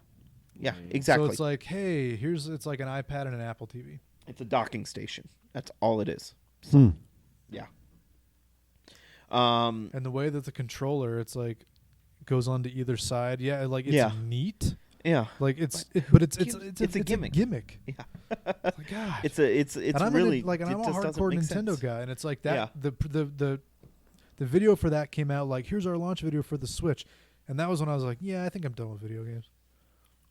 yeah, Right. exactly. So it's like, hey, it's like an iPad and an Apple TV. It's a docking station. That's all it is. Yeah. And the way that the controller, it's like goes onto either side. Yeah, like it's Yeah. neat. Yeah. Like it's a gimmick. gimmick. Yeah. It's like, God. It's and I'm really and I'm a it just doesn't hardcore make Nintendo sense. guy, and it's like that. Yeah. The video for that came out like, here's our launch video for the Switch, and that was when I was like, yeah, I think I'm done with video games.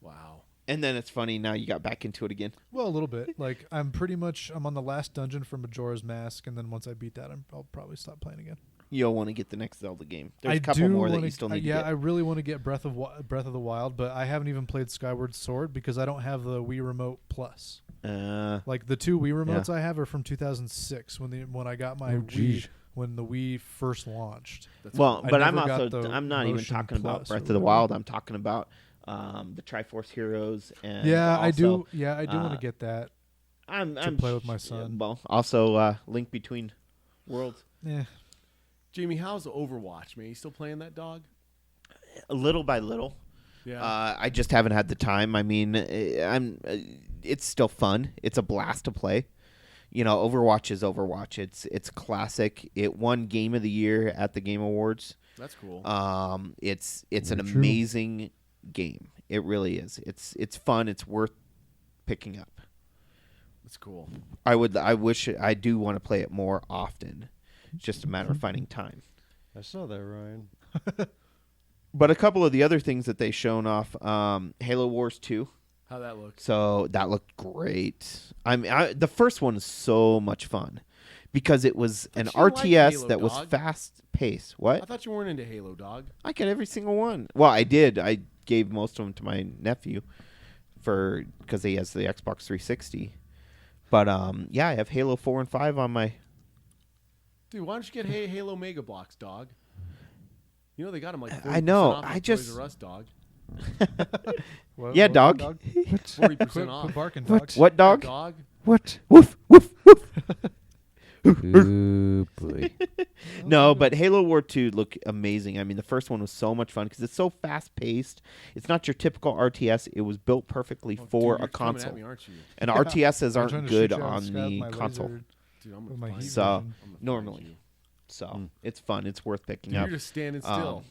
Wow. And then it's funny now you got back into it again. Well, a little bit. Like I'm on the last dungeon for Majora's Mask, and then once I beat that, I'll probably stop playing again. You'll want to get the next Zelda game. There's I a couple do more that wanna- you still need yeah, to I get. really want to get Breath of the Wild, but I haven't even played Skyward Sword because I don't have the Wii Remote Plus. Like the 2 Wii remotes I have are from 2006 when I got my Oh, Wii geez. when the Wii first launched. Well, I but I'm never got also the I'm not even Motion talking about Plus or Breath of the whatever. Wild. I'm talking about the Triforce Heroes and Yeah, I do. also, Yeah, I do want uh, to get that. I'm play with my son. Well, also Link Between Worlds. Yeah. Jamie, how's Overwatch, man? You still playing that dog? Little by little. Yeah. I just haven't had the time. I mean, it's still fun. It's a blast to play. Overwatch is Overwatch. It's classic. It won Game of the Year at the Game Awards. That's cool. It's an Very true. amazing game. It really is. It's fun. It's worth picking up. That's cool. I do want to play it more often. It's just a matter of finding time. I saw that, Ryan. But a couple of the other things that they shown off, Halo Wars 2. How that looks? So that looked great. The first one is so much fun because it was an you liked RTS Halo, that was dog. fast paced. What? I thought you weren't into Halo, dog. I get every single one. Well, I did. I gave most of them to my nephew because he has the Xbox 360. But yeah, I have Halo 4 and 5 on my. Dude, why don't you get Halo Mega Blocks, dog? You know they got them like 40% I know. off I at just. Toys R Us, dog. Yeah, dog. What? 40% Quit off. barking, What? dog. What dog? Dog. What? Woof woof woof. Ooh, boy. No, but Halo War 2 looked amazing. I mean, the first one was so much fun because it's so fast paced. It's not your typical RTS. It was built perfectly Oh, for dude, you're a coming console. at me, aren't you? And RTSs I'm trying aren't to good shoot you out on of the my console. laser Dude, I'm with gonna my find heat you. So, vision. I'm gonna find normally. you. So it's fun. It's worth picking Dude, up. you're just standing still.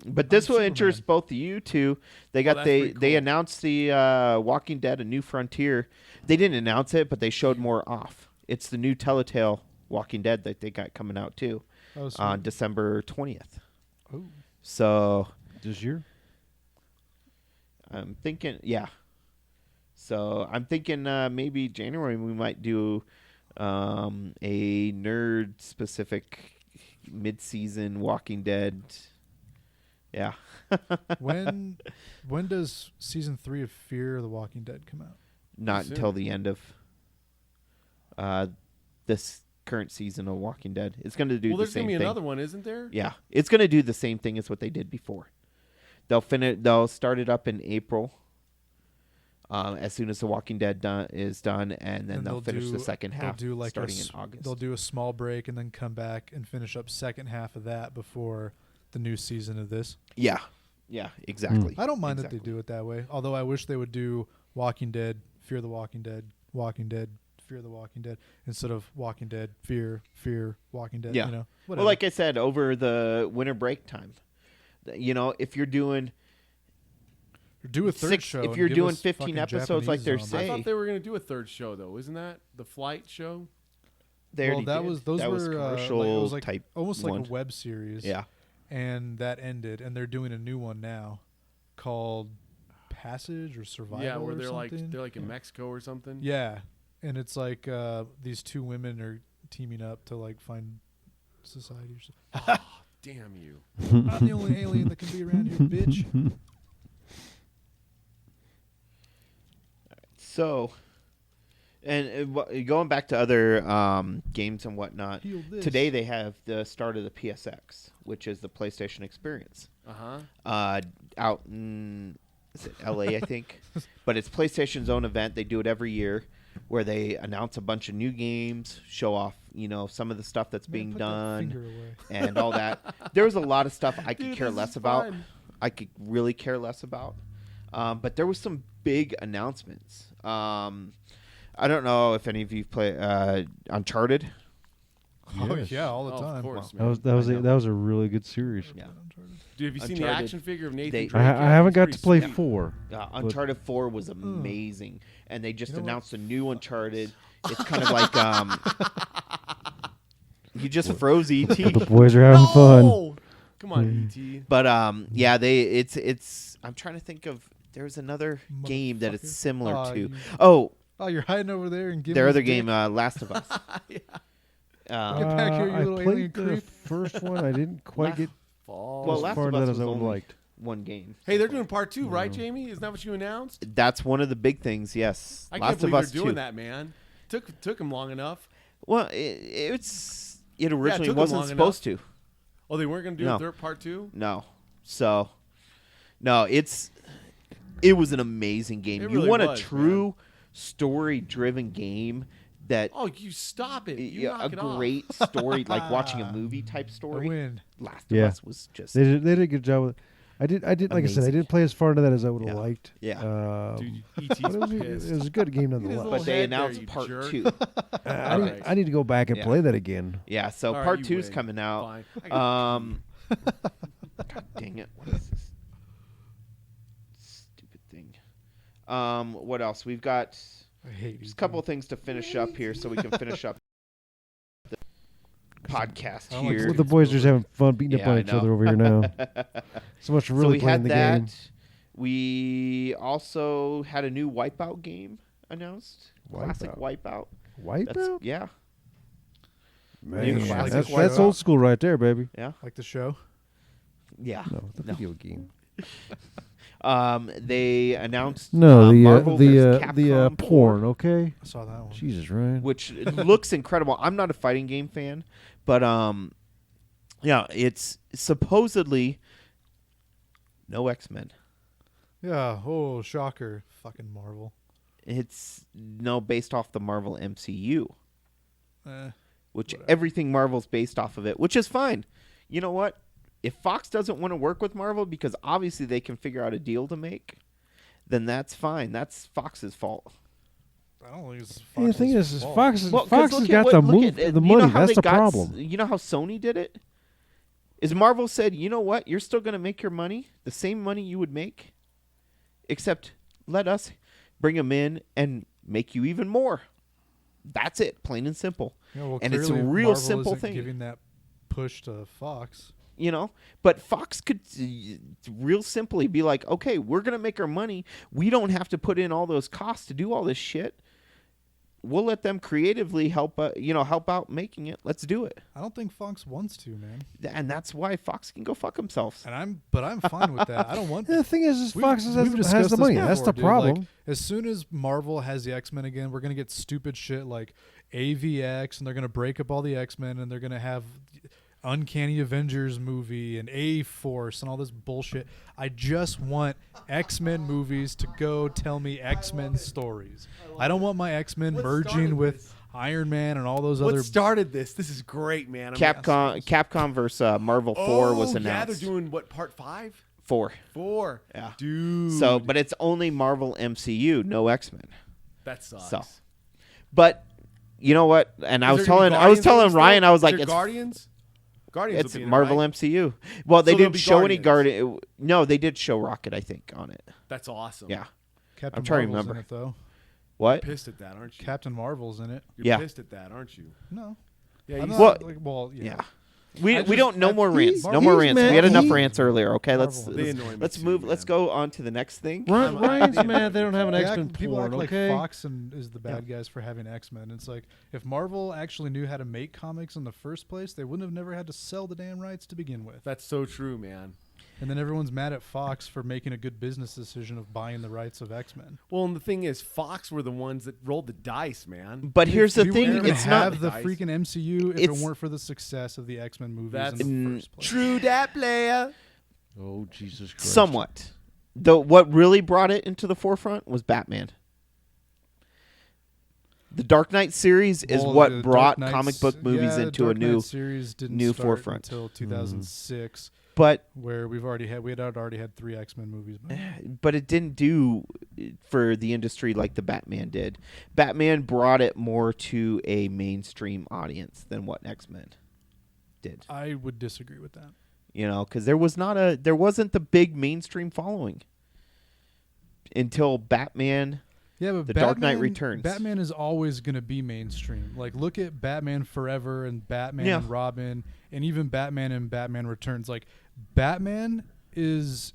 But this will Superman. interest both of you two. They got that's they pretty they cool. announced the Walking Dead: A New Frontier. They didn't announce it, but they showed more off. It's the new Telltale Walking Dead that they got coming out too Oh, on sweet. December 20th. Oh. So This year? I'm thinking, yeah. So I'm thinking maybe January we might do a nerd specific mid-season Walking Dead. Yeah. when does season 3 of Fear the Walking Dead come out? Not Soon. until the end of this current season of Walking Dead. It's going to do Well, the there's same gonna be thing. another one, isn't there? Yeah, it's going to do the same thing as what they did before. They'll finish. They'll start it up in April. As soon as the Walking Dead is done, and then And they'll finish the second half They'll do like starting in August. They'll do a small break and then come back and finish up second half of that before the new season of this. Yeah, exactly. I don't mind that Exactly. they do it that way. Although I wish they would do Walking Dead, Fear the Walking Dead, Walking Dead, Fear the Walking Dead instead of Walking Dead, Fear, Walking Dead. Yeah. You know, Well, whatever. like I said, over the winter break time, if you're doing do a third show. if and you're give doing us 15 fucking episodes like they're Japanese zombies. I Say- thought they were gonna do a third show though. Isn't that the Flight show? they Well, already that did. was those that were was it commercial was like type almost one. like a web series. Yeah. And that ended, and they're doing a new one now, called Passage or Survival. Yeah, where or they're something. like in Mexico or something. Yeah, and it's like these two women are teaming up to like find society. Or something. Damn you. I'm the only alien that can be around here, bitch. So, and going back to other games and whatnot, Heal this. today they have the start of the PSX, which is the PlayStation Experience, out in is it LA, I think, but it's PlayStation's own event. They do it every year, where they announce a bunch of new games, show off some of the stuff that's Man, being put that done, finger away. and all that. There was a lot of stuff I could Dude, care this less is about. fun. I could really care less about. But there was some big announcements. I don't know if any of you play Uncharted. Oh Yes. yeah, all the Oh, time. of course, That man. was that was I a, know. that was a really good series. Yeah. Dude, have you seen the Uncharted, action figure of Nathan they- Drake? I yet? haven't He's got pretty to play sweet. 4. Uncharted 4 was amazing, and they just You know what? announced a new Uncharted. It's kind of like you just froze ET. The boys are having fun. No! Come on, ET. But yeah, it's. I'm trying to think of. There's another game that it's Motherfucker. similar Aw, to. you- Oh, Oh, you're hiding over there and giving their us other dick? game, Last of Us. Get back here, you I little played alien the creep. first one. I didn't quite get Well, as Last far of that Us as was I would only liked. one game. Hey, they're doing part 2, right, Jamie? Isn't that what you announced? That's one of the big things. Yes, I Last can't of believe Us they're doing 2. that, man. Took them long enough. Well, it originally took 'em wasn't long supposed to. Oh, they weren't going to do No. a third part 2? No. So, no, it was an amazing game. It You really want was, a true story-driven game that Oh, you stop it. You a knock it off. great story, like watching a movie type I story. win. Last of Yeah. Us was just They did a good job with it. I did like I said, I Amazing. didn't play as far into that as I would have Yeah. liked. Yeah. Dude, But ET's it was, pissed. it was a good game Look at his nonetheless. little but they head there, announced you part jerk. 2. Alright. I need to go back and Yeah. play that again. Yeah, so All right, part you 2's win. coming out. Fine. I gotta pee. God dang it. What is this? Stupid thing. What else? We've got I hate just you. a couple of things to finish up here so we can finish up the podcast I don't like here. Well, the boys are just having fun beating up Yeah, on I each know. other over here now. So much for So really we playing had the that. game. We also had a new Wipeout game announced. Classic Wipeout. Wipeout? Yeah. Man, classic that's Wipeout. old school right there, baby. Yeah. Like the show. Yeah. No, the No. video game. They announced No, Marvel versus the Capcom porn. 4, Okay. I saw that one. Jesus, Ryan. which looks incredible. I'm not a fighting game fan, but yeah, it's supposedly no X-Men. Yeah. Oh, shocker! Fucking Marvel. It's based off the Marvel MCU, which Whatever. everything Marvel's based off of it, which is fine. You know what? If Fox doesn't want to work with Marvel because obviously they can figure out a deal to make, then that's fine. That's Fox's fault. I don't think it's. Hey, the thing is fault. Fox Well, 'cause Fox has look at got what- the look move, at it. the You know money. how That's they the got problem. You know how Sony did it? Is Marvel said, you know what? You're still going to make your money, the same money you would make, except let us bring them in and make you even more. That's it, plain and simple. Yeah, well, and it's a clearly real Marvel simple isn't thing. Giving that push to Fox. You know, but Fox could real simply be like, okay, we're going to make our money. We don't have to put in all those costs to do all this shit. We'll let them creatively help out making it. Let's do it. I don't think Fox wants to, man. And that's why Fox can go fuck themselves. And I'm fine with that. I don't want. The thing is We've- Fox we've has discussed the this money. before, That's the dude. problem. Like, as soon as Marvel has the X-Men again, we're gonna get stupid shit like AVX, and they're gonna break up all the X-Men, and they're gonna have Uncanny Avengers movie and A-Force and all this bullshit. I just want X-Men movies to go tell me X-Men stories. I don't want my X-Men What merging started with this? Iron Man and all those What other. started this? This is great, man. Capcom versus Marvel 4 was Yeah, announced. they're doing what? Part 5? 4. 4. Yeah. Dude. So, but it's only Marvel MCU, no X-Men. that sucks. So, but you know what? And I Is was there gonna be telling Guardians Ryan, still? I was Is like, there it's Guardians. Guardians it's will be in it, Marvel right? MCU. Well, they So there'll didn't be show any Guardians. Guardian. No, they did show Rocket, I think, on it. That's awesome. Yeah. Captain I'm trying to Marvel's remember. in it, though. What? Pissed at that, aren't you? Captain Marvel's in it. You're Yeah. pissed at that, aren't you? No. Yeah. I'm You not, Well, well, Yeah. I We just- don't no more rants. No Marvel- more he's rants. mad. We had enough He- rants earlier. Okay, let's Marvel. They annoy me let's too, move. man. Let's go on to the next thing. Ryan's mad they don't have an They X-Men people porn. act like Okay. Fox is the bad guys for having X-Men. It's like if Marvel actually knew how to make comics in the first place, they wouldn't have never had to sell the damn rights to begin with. That's so true, man. And then everyone's mad at Fox for making a good business decision of buying the rights of X-Men. Well, and the thing is, Fox were the ones that rolled the dice, man. But here's the We thing: wouldn't even it's not. have the Dice. freaking MCU if it It's- weren't for the success of the X-Men movies That's in the first place. True that, player. Oh Jesus Christ. Somewhat. Though what really brought it into the forefront was Batman. The Dark Knight series is Well, what the brought Dark comic Knights- book movies yeah, into Dark a new. Knight series didn't new start forefront. until 2006, But where we had already had 3 X-Men movies. by now. but it didn't do for the industry like the Batman did. Batman brought it more to a mainstream audience than what X-Men did. I would disagree with that. You know, because there wasn't the big mainstream following until Batman. Yeah, but The Dark Knight Returns. Batman is always going to be mainstream. Like, look at Batman Forever and Batman Yeah. and Robin, and even Batman and Batman Returns. Like, Batman is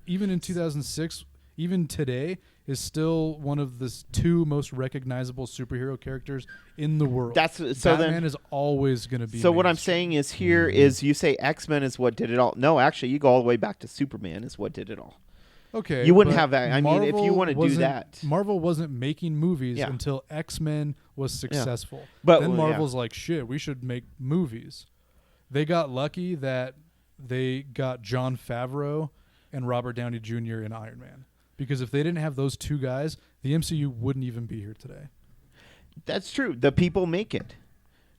even in 2006, even today, is still one of the 2 most recognizable superhero characters in the world. That's so Batman then. is always going to be. So what I'm mainstream. saying is here is you say X-Men is what did it all. No, actually, you go all the way back to Superman is what did it all. Okay, You wouldn't but have that. I mean, if you Marvel wanna do wasn't- that. Marvel wasn't making movies Yeah. until X-Men was successful. But- then well, yeah. Marvel's like, shit, we should make movies. They got lucky that they got Jon Favreau and Robert Downey Jr. in Iron Man. Because if they didn't have those 2 guys, the MCU wouldn't even be here today. That's true. The people make it.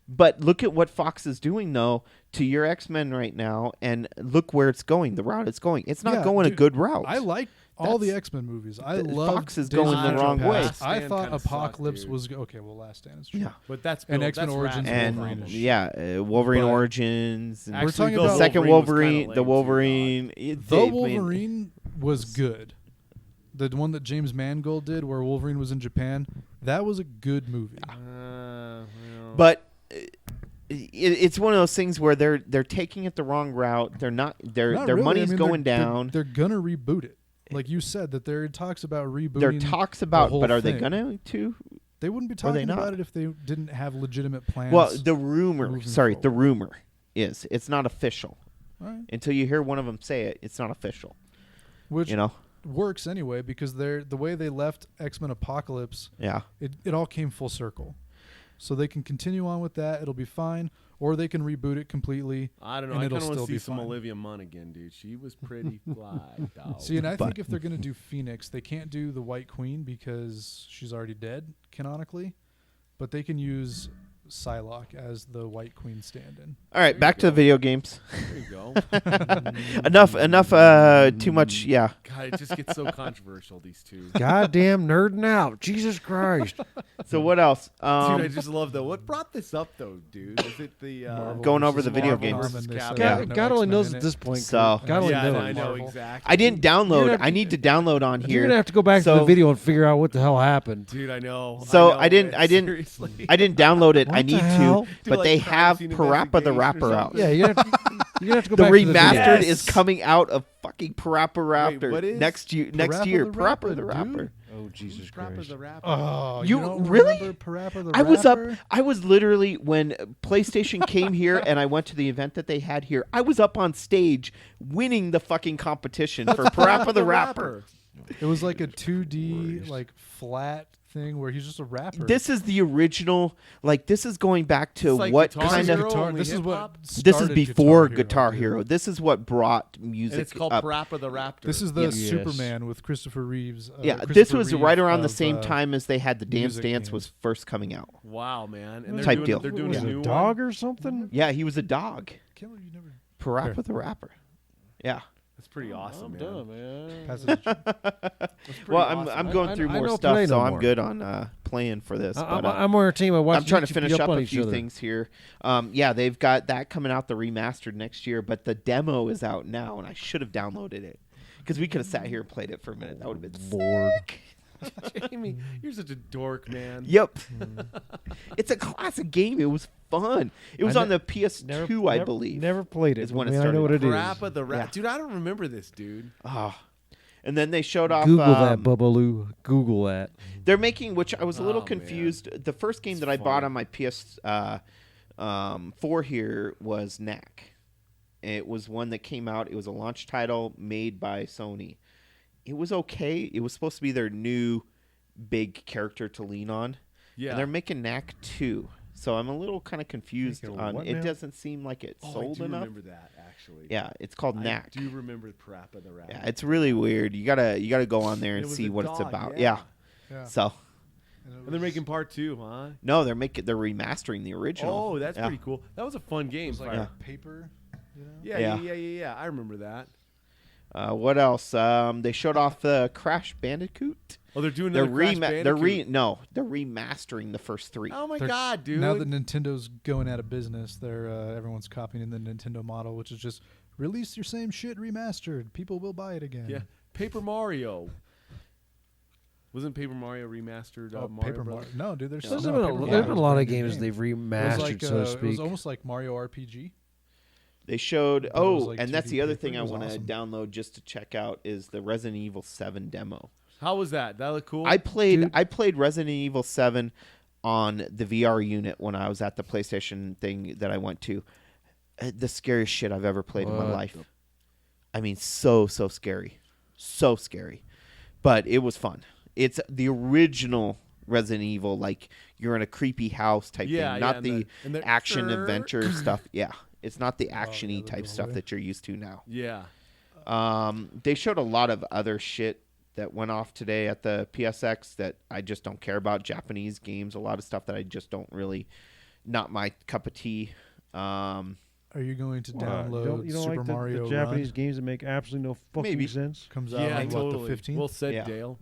But look at what Fox is doing, though, to your X-Men right now, and look where it's going, the route it's going. It's not Yeah, going a dude, good route. I like all the That's- X-Men movies. I the love Fox is going the wrong way. Last I Stand thought kinda sucked, Apocalypse dude. was okay. Well, Last Stand is true. Yeah. But that's And Bill- X-Men that's Origins Rat's and Wolverine problem. is- yeah, Wolverine But- Origins. And We're talking Actually, about second was Wolverine, kinda the lame, too, Wolverine. The Wolverine was good. The one that James Mangold did, where Wolverine was in Japan, that was a good movie. well. But it's one of those things where they're taking it the wrong route. They're not. Their Not really. money's I mean, going they're- down. They're gonna reboot it, like you said. That there are talks about rebooting. There are talks about, whole but are they thing. gonna to? They wouldn't be Are they talking not? about it if they didn't have legitimate plans. Well, the rumor. moving Sorry, the forward. rumor it's not official All right. until you hear one of them say it. It's not official. Which You know. works anyway because the way they left X-Men Apocalypse, Yeah. it all came full circle. So they can continue on with that. It'll be fine. Or they can reboot it completely. I don't know. and I it'll kind of want still to see be some fine. Olivia Munn again, dude. She was pretty fly, dog. See, and I But- think if they're going to do Phoenix, they can't do the White Queen because she's already dead, canonically. But they can use Psylocke as the White Queen stand-in. All right, back to the video games. There you go. enough. Too much. Yeah. God, it just gets so controversial, these two. Goddamn nerding out. Jesus Christ. So what else? Dude, I just love that. What brought this up, though, dude? Is it the Marvel Going over versus the video Marvel, games. and they said Yeah. there were no God only X-Men knows in at it. this point. So- Kurt. God only yeah, knows. I know Marvel. exactly. I didn't You're download. gonna have I need to download on You're here. gonna have to go back to the So- video and figure out what the hell happened. Dude, I know. So I know, I didn't- man, I didn't- Seriously. I didn't download it. What I the need hell? to. Do But like they crime have scene Parappa the investigation or Rapper out. something? Yeah, you're gonna have to go The back to the remastered video. is coming out of fucking Parappa Raptor what is? next year. Parappa the Parappa Rapper, the Rapper. dude. Oh Jesus Rapper Christ. the Rapper. Oh, You don't really? remember Parappa the I was up. Rapper? I was literally when PlayStation came here and I went to the event that they had here. I was up on stage winning the fucking competition for Parappa the Rapper. It was like a 2D, like flat thing where he's just a rapper. This is the original. Like this is going back to It's like what Guitar kind Hero, of. Guitar. only This is what. hip-hop? This is started before Hero, Guitar dude. Hero. This is what brought music And it's called up. Parappa the Raptor. This is the Yes. Superman with Christopher Reeves. Yeah, Christopher this was Reeve right around the of, same time as they had the Dance music Dance games. was first coming out. Wow, man. And Type doing, deal. They're doing Was a it new a dog one. or something? Yeah, he was a dog. Killer, you never. Parappa Here. the Rapper. Yeah. That's pretty awesome, man. Done, man. Pass it to That's pretty Well, awesome. I'm going I- through I more don't stuff, play so no I'm more. good on playing for this. But, I'm on your team. I watch I'm trying to YouTube finish beat up on a each few other. things here. Yeah, they've got that coming out, the remastered next year, but the demo is out now, and I should have downloaded it because we could have sat here and played it for a minute. That would have been Lord. sick. Jamie, you're such a dork, man. Yep. It's a classic game. It was fun. It was I on the PS2, I believe. Never played it. is when it I mean, I started. know what it is. Parappa the Raptor. Yeah. Dude, I don't remember this, dude. Ah. And then they showed off. Google that, Bubbaloo. Google that. They're making, which I was a little Oh, man. confused. The first game It's that I bought funny. on my PS4 here was Knack. It was one that came out. It was a launch title made by Sony. It was okay. It was supposed to be their new big character to lean on. Yeah. And they're making Knack 2. So I'm a little kind of confused Making a on what it. now? Doesn't seem like it Oh, sold I do enough. remember that, actually. Yeah, it's called Knack. I do remember Parappa the Raptor. Yeah, it's really weird. You gotta go on there It and was see a what it's dog, about. yeah. Yeah. So And they're making part 2, huh? no, they're remastering the original. Oh, that's Yeah. pretty cool. That was a fun game. It was like Fire. a paper. You know? Yeah. I remember that. What else? They showed off the Crash Bandicoot. Oh, they're doing They're another Crash Bandicoot. they're remastering the first 3. Oh my They're- god, dude! Now that Nintendo's going out of business, they're everyone's copying the Nintendo model, which is just release your same shit remastered. People will buy it again. yeah, Paper Mario. Wasn't Paper Mario remastered? Oh, Mario Paper Brothers? Mario. No, dude. There's There's no, been Paper a, Mario there's is been a lot brand of new games game. they've It was remastered, like, so to it was speak. almost like Mario RPG. They showed. But it was like And that's 2D the other paper. thing It I was want to awesome. download just to check out is the Resident Evil 7 demo. How was that? That looked cool. I played Dude. Resident Evil 7 on the VR unit when I was at the PlayStation thing that I went to. The scariest shit I've ever played in my What life. I mean, so scary. So scary. But it was fun. It's the original Resident Evil, like you're in a creepy house type Yeah, thing, yeah, not and the the action adventure stuff. Yeah. It's not the yeah, action-y the type stuff doorway. that you're used to now. Yeah. They showed a lot of other shit that went off today at the PSX that I just don't care about. Japanese games, a lot of stuff that I just don't really, not my cup of tea. Are you going to You download don't Super like Mario the Japanese Run? games that make absolutely no fucking Maybe. sense? Comes out Yeah, on totally. what, the 15th? Well said, Yeah. Dale.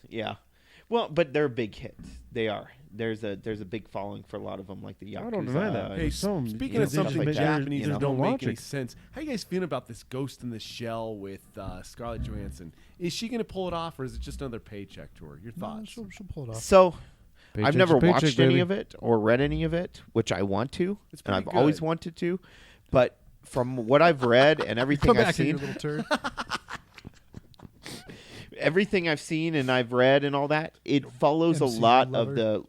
Yeah. Well, but they're big hits. They are. There's a big following for a lot of them, like the Yakuza. I don't deny that. Hey, Some- speaking you of know, something like that, Japanese you know. that don't make Logic. any sense, how you guys feeling about this Ghost in the Shell with Scarlett Johansson? Is she going to pull it off, or is it just another paycheck to her? Your No, thoughts? she'll pull it off. So I've Paycheck's never a paycheck, watched any baby. of it or read any of it, which I want to, It's and I've pretty always good. wanted to. But from what I've read and everything Come I've back, you seen, little turd. everything I've seen and I've read and all that, it follows a MCU lot lover. of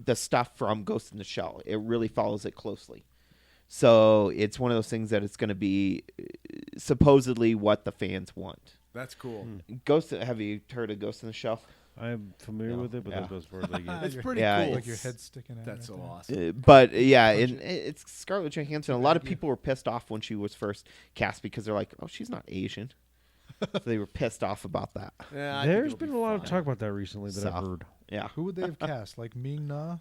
the stuff from Ghost in the Shell. It really follows it closely. So it's one of those things that it's going to be supposedly what the fans want. That's cool. Ghost. Have you heard of Ghost in the Shell? I'm familiar No. with it, but Yeah. that's about as far as I get. It's Your- pretty Yeah, cool. Like your head sticking out. That's right so there. awesome. But yeah, and Budget. it's Scarlett Johansson. A Too lot of bad, yeah. people were pissed off when she was first cast because they're like, "Oh, she's not Asian." So they were pissed off about that. Yeah, I think There's it'll been be a lot of fine. talk about that recently that So. I've heard. Yeah, Who would they have cast? Like Ming Na,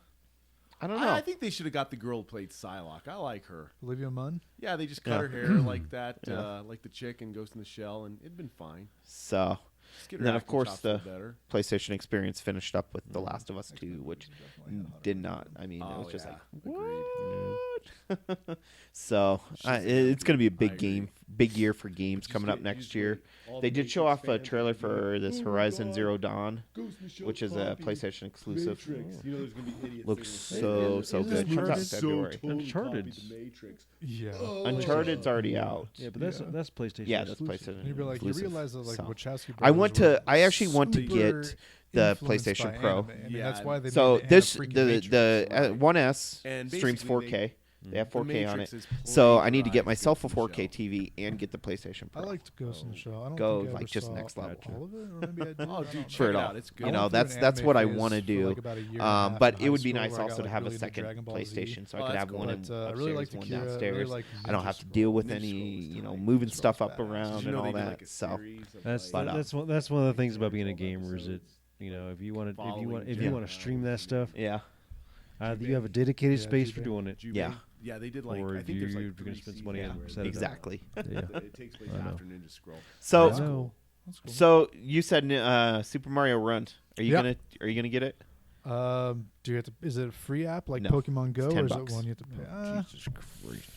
I don't know. I think they should have got the girl who played Psylocke. I like her. Olivia Munn? Yeah, they just cut Yeah. her hair like that, Yeah. like the chick in Ghost in the Shell, and it'd been fine. So Just get And her then, of acting course, chops the- a little better. PlayStation experience finished up with The Last of Us 2, which did not. I mean, it was just like, Agreed. so Shazam, it's going to be a I big agree. game, big year for games Just coming get- up you next just year. wait. All They the did show Matrix off a fans trailer will be for like, this "Oh my Horizon God, Zero Dawn, Ghost in the Shell which is a copy, PlayStation exclusive. Matrix. You know, there's gonna be idiots. Looks that are gonna so say, so Isn't good. Comes out in Uncharted February. totally Uncharted. copied the Matrix. Yeah. Oh. Uncharted's already out. Yeah, but that's Yeah. that's PlayStation. Yeah, that's exclusive. PlayStation. And you'd be like, you exclusive. realize that like So. Wachowski I want brothers to. I actually want to super get the influenced PlayStation by Pro. anime. I mean, Yeah, that's why they So made Anna this freaking the Matrix. right. 1S And streams basically 4K. They have The 4K on Matrix it. is So I need to get plagiarized myself a Ghost in the 4K Shell. TV and get the PlayStation I Pro. liked Ghost in the Shell. I don't Go, think I like, ever just saw next level. all of it, or maybe I did. Oh, I dude, don't check For it it out. all. It's I good. You know, went through an that's what I anime want to phase for, do. like, about a year and a half But in it high would be school nice where I also got, to like, have a really into second Dragon Ball Z. PlayStation, so I Oh, could that's have cool. one But I upstairs, really like one Kira, I really downstairs. like I don't Ninja have to Scroll. deal with Ninja any, Scroll's tight. moving Ninja stuff Scroll's up badass. around Did you and know all they did that. like a So series of, That's like, that's one of the things about being a gamer is it, you know, if you want to Following if you want to stream that stuff, yeah, either you have a dedicated Yeah, space for Jubei. doing it. Jubei. Yeah. Yeah, they did like. Or I think there's you- like you're gonna 3 spend some money seasons on where set it up. exactly. Yeah. It takes place I know. after Ninja Scroll. So I know. That's cool. so you said Super Mario Run. Are you Yeah. gonna get it? Do you have to? Is it a free app like No. Pokemon Go, It's or is $10. it one you have to pay? Jesus Christ.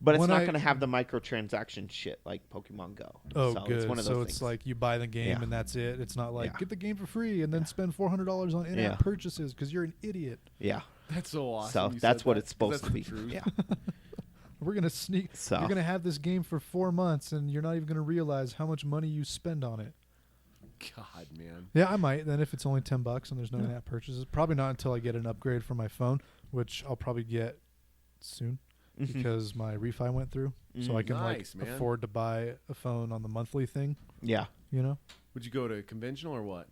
But it's When not I- going to have the microtransaction shit like Pokemon Go. Oh, so good. It's one of those so things. it's like you buy the game Yeah. and that's it. It's not like Yeah. get the game for free and then spend $400 on in-app Yeah. purchases because you're an idiot. yeah. That's so awesome. So you that's said what that, it's supposed 'cause to be. that's the truth. Yeah. We're gonna sneak. So You're gonna have this game for 4 months and you're not even gonna realize how much money you spend on it. God, man. Yeah, I might. Then if it's only $10 and there's no Yeah. in-app purchases, probably not until I get an upgrade for my phone, which I'll probably get soon Mhm. because my refi went through, so I Mhm. can Nice, man. afford to buy a phone on the monthly thing. yeah. You know. Would you go to conventional or what?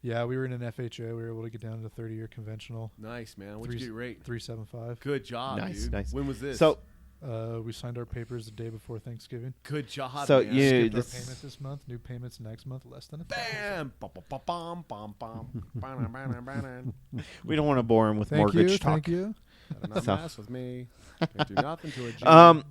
Yeah, we were in an FHA. We were able to get down to 30-year conventional, Nice, man. What'd you Three- get rate? 375. Good job, Nice, dude. nice. When was this? So We signed our papers the day before Thanksgiving. good job. So man. you- Skipped our this- payment this month. New payments next month. Less than a Bam! Bum, bum, bum, bum, bum, bum. Bam, bam, bam, bam. we don't want to bore him with Thank mortgage you. talk. Thank you. Better not So- mess with me. Can't do nothing to a Jew.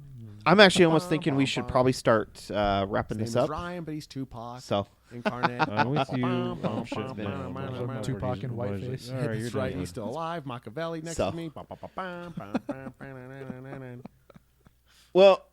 I'm actually almost thinking we should probably start wrapping His this name is up. Ryan, but he's Tupac. So incarnate. I'm with you. Bum, Oh, bum, shit, bum, man. bum, bum, bum, bum. Tupac and What is it? Whiteface. All right, That's you're right. done. He's still alive. Machiavelli next So. to me. Bum, bum, bum, bum, bum, bum, bum, bum, bum. well,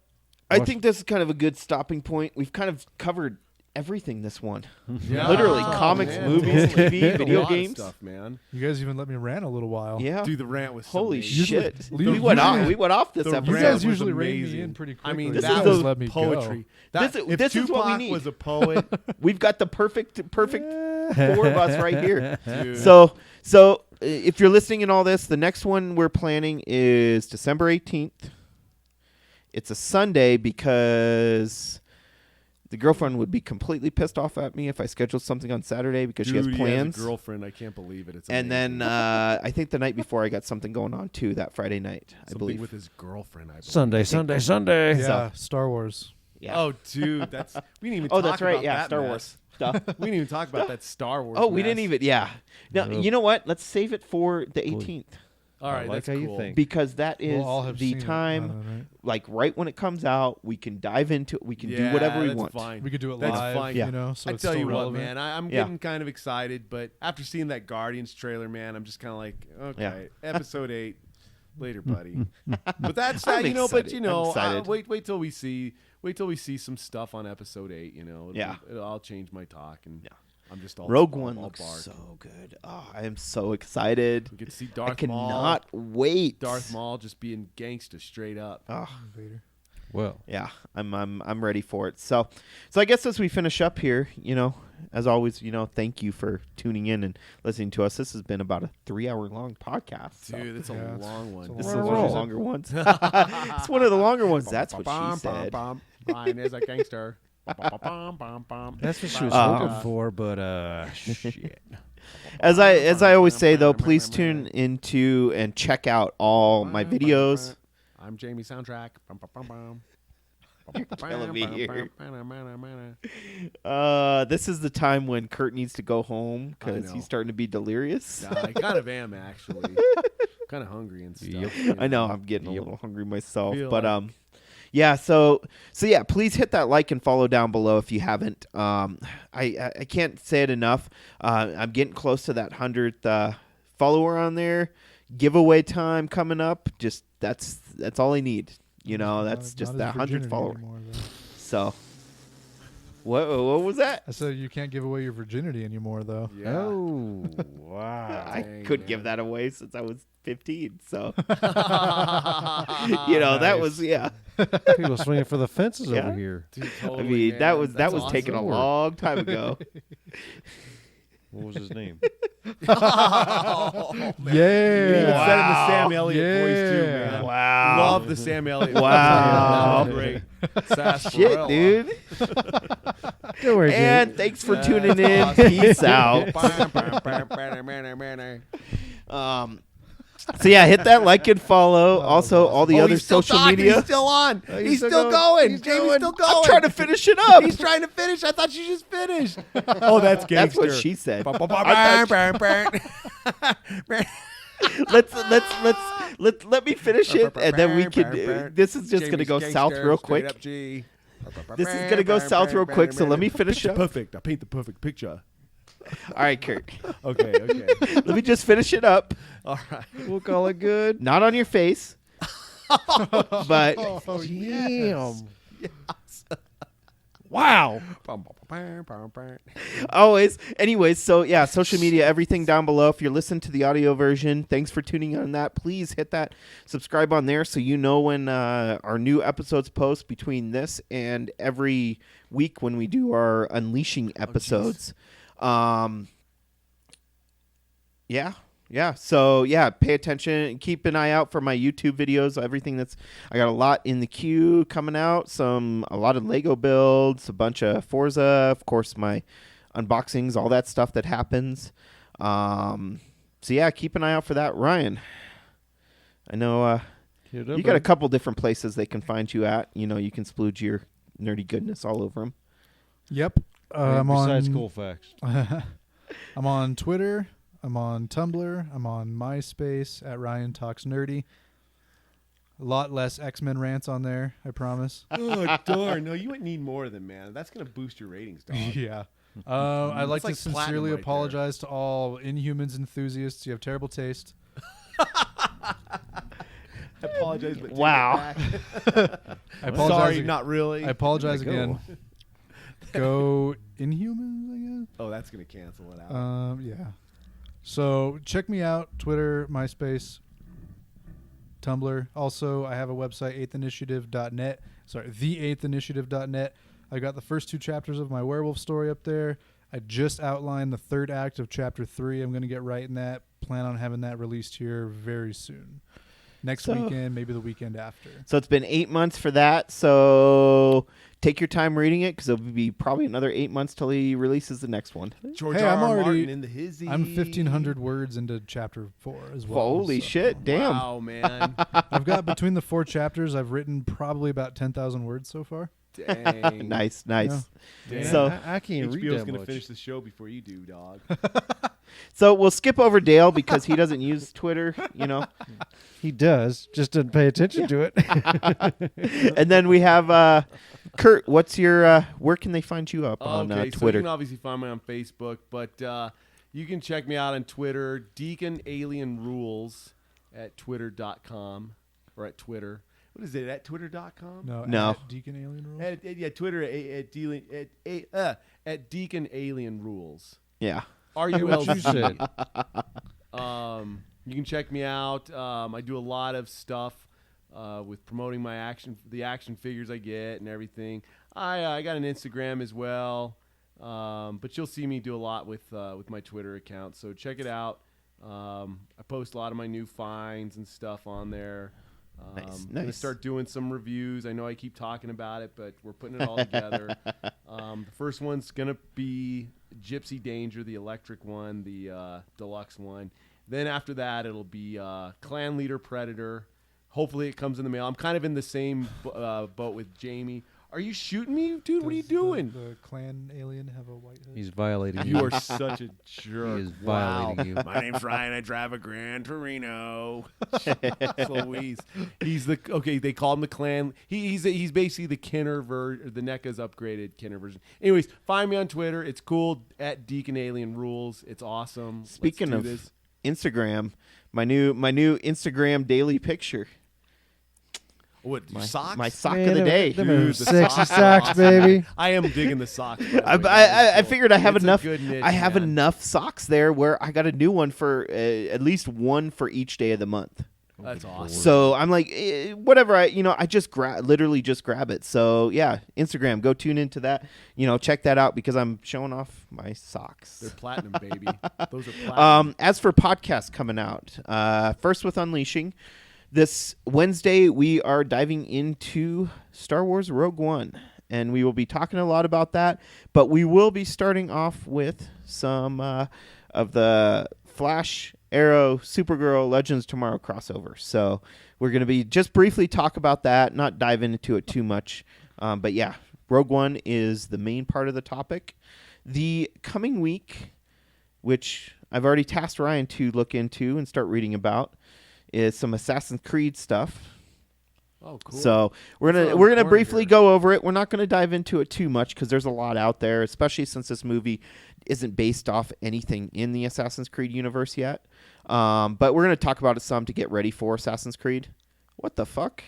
I What's- think this is kind of a good stopping point. We've kind of covered everything this one. Yeah. Literally, Oh, comics, man, movies, totally. TV, A video lot of games. stuff, man. You guys even let me rant a little while. Yeah. Dude, the rant was so Holy amazing. shit. Usually- We went usually- off. We went off this the You episode. rant guys was usually rein me amazing. in pretty quickly. I mean, This that is the was let me poetry. Go. That, This- if this is Tupac what we need. was a poet, We've got the perfect four of us right here. dude. So if you're listening in all this, the next one we're planning is December 18th. It's a Sunday because the girlfriend would be completely pissed off at me if I scheduled something on Saturday because Dude, she has plans. He has a girlfriend. I can't believe it. It's And amazing. then I think the night before I got something going on too that Friday night, I something believe. with his girlfriend. I believe. Sunday, Sunday, Sunday. Yeah, Star Wars. Yeah. Oh, dude, that's we didn't even. Oh, talk that's right. about Yeah, that Star mess. Wars stuff. We didn't even talk about that Star Wars. Oh, we didn't mess. even. Yeah. Now Nope. you know what? Let's save it for the Cool. 18th All right, I like that's how you cool. think. because that is We'll all have the seen it. time. Right? Like right when it comes out, we can dive into it. We can do Yeah, whatever we that's want. Fine. We could do it That's live. fine. Yeah. You know, so I it's tell still you relevant. what, man, I'm Yeah. getting kind of excited, but after seeing that Guardians trailer, man, I'm just kind of like, okay, episode 8, later, buddy. But that's I'm you know, but excited. you I'm know, excited. wait till we see some stuff on episode 8. You know, Yeah. I'll change my talk, and Yeah. I'm just all Rogue all- One all looks bark. so good. Oh, I am so excited. We get to see I Darth Maul. cannot wait. Darth Maul just being gangsta straight up. Oh, Vader. Well, yeah, I'm ready for it. So I guess as we finish up here, as always, thank you for tuning in and listening to us. This has been about a 3-hour long podcast. So. Dude, that's Yeah, a it's- long one. This This is is one of what the she longer ones. It's one of the longer ones. That's what she said. Ryan is a gangster. That's what she was hoping for, but shit. As I always say, though, please tune into and check out all my videos. I'm Jamie Soundtrack. Killing me here. This is the time when Kirt needs to go home because he's starting to be delirious. I kind of am, actually. Kind of hungry and stuff. Yep. I know I'm getting a little hungry myself, but yeah. So yeah, please hit that like and follow down below if you haven't. I can't say it enough. I'm getting close to that 100th follower on there. Giveaway time coming up. Just that's all I need. You know, that's just that 100th follower. Anymore, so, what was that? I said you can't give away your virginity anymore, though. Yeah. Oh, wow. I could give that away since I was 15. So, you know, that was People swinging for the fences over here. Dude, I totally, mean, man. that was That's taken a awesome. long time ago. What was his name? Oh, man. Yeah. You even said it in the Sam Wow. Elliott voice too, Yeah. man. Wow. Love the Sam Elliott. Wow. voice. Great. Shit, Sarsaparilla. dude. Don't worry, And Jake. thanks for tuning in. Peace out. So yeah, hit that like and follow. Also, all the other he's still social talking. media. He's still on. He's still still going. going. He's Jamie's going. still going. I'm trying to finish it up. He's trying to finish. I thought you just finished. Oh, that's gangster. That's what she said. Let me finish it, and then we can. This is just gonna go south real quick. This is gonna go south real quick. So let me finish up. Perfect. I paint the perfect picture. All right, Kirt. Okay. Let me just finish it up. All right. We'll call it good. Not on your face, but Oh, Damn. Wow. always. Anyways, so yeah, social media, everything down below. If you're listening to the audio version, thanks for tuning in on that. Please hit that subscribe on there so you know when our new episodes post between this and every week when we do our Unleashing episodes. Yeah. So yeah, pay attention. Keep an eye out for my YouTube videos. Everything I got a lot in the queue coming out. A lot of Lego builds, a bunch of Forza, of course, my unboxings, all that stuff that happens. So yeah, keep an eye out for that. Ryan, I know you got a couple different places they can find you at. You know, you can splooge your nerdy goodness all over them. Yep. Besides Colfax. I'm on Twitter. I'm on Tumblr. I'm on MySpace at Ryan Talks Nerdy. A lot less X-Men rants on there, I promise. Oh, darn. No, you need more of them, man. That's going to boost your ratings, dog. Yeah. I'd like That's to like platinum sincerely right apologize to all Inhumans enthusiasts. You have terrible taste. I apologize, but take Wow. it back. I apologize. Sorry, ag- not really. I apologize Go. again. Go Inhumans, I Oh, that's going to cancel it out. guess. Yeah. So check me out, Twitter, MySpace, Tumblr. Also, I have a website, 8thinitiative.net. Sorry, the8thinitiative.net. I got the first 2 chapters of my werewolf story up there. I just outlined the 3rd act of chapter 3. I'm going to get writing that. Plan on having that released here very soon. Next weekend, maybe the weekend after. So it's been 8 months for that. So take your time reading it because it'll be probably another 8 months till he releases the next one. George Hey, R. I'm R. already- Martin in the hizzy. I'm 1,500 words into chapter 4 as well. Holy so- shit, damn. Wow, man. I've got between the 4 chapters, I've written probably about 10,000 words so far. Dang. Nice. Yeah. Damn. So- I can't read HBO's that going to much. finish the show before you do, dog. So we'll skip over Dale because he doesn't use Twitter, you know. He does, just doesn't pay attention to it. And then we have Kirt. What's your where can they find you up on Okay, so you Twitter? can obviously find me on Facebook, but you can check me out on Twitter, Deacon Alien Rules at twitter.com or at Twitter. What is it, at twitter.com? No. At Deacon Alien Rules? Yeah, Twitter at Deacon Alien Rules. Yeah. What you said. You can check me out. I do a lot of stuff with promoting the action figures I get and everything. I got an Instagram as well, but you'll see me do a lot with my Twitter account. So check it out. I post a lot of my new finds and stuff on there. Gonna start doing some reviews. I know I keep talking about it, but we're putting it all together. The first one's gonna be Gypsy Danger, the electric one, the deluxe one. Then after that, it'll be Clan Leader Predator. Hopefully, it comes in the mail. I'm kind of in the same boat with Jamie. Are you shooting me, dude? What are you doing? The clan alien have a white hood? He's violating you. You are such a jerk. He is violating you. My name's Ryan. I drive a Gran Torino. Louise. They call him the clan. He's basically the Kinner version, the NECA's upgraded Kinner version. Anyways, find me on Twitter. It's cool at Deacon Alien Rules. It's awesome. Speaking Let's do of this. Instagram, my new Instagram daily picture. What, socks? My sock of the day. Them are Dude, the sexy socks, baby. I am digging the socks. I figured I have It's a enough. good niche, I have man. enough socks there where I got a new one for at least one for each day of the month. That's awesome. So I'm like, whatever. I just literally just grab it. So yeah, Instagram. Go tune into that. Check that out because I'm showing off my socks. They're platinum, baby. Those are platinum. As for podcasts coming out, first with Unleashing. This Wednesday, we are diving into Star Wars Rogue One, and we will be talking a lot about that, but we will be starting off with some of the Flash, Arrow, Supergirl, Legends Tomorrow crossover. So we're going to be just briefly talk about that, not dive into it too much. But yeah, Rogue One is the main part of the topic. The coming week, which I've already tasked Ryan to look into and start reading about, is some Assassin's Creed stuff. Oh, cool. So we're gonna briefly go over it. We're not gonna dive into it too much because there's a lot out there, especially since this movie isn't based off anything in the Assassin's Creed universe yet. But we're gonna talk about it some to get ready for Assassin's Creed. What the fuck?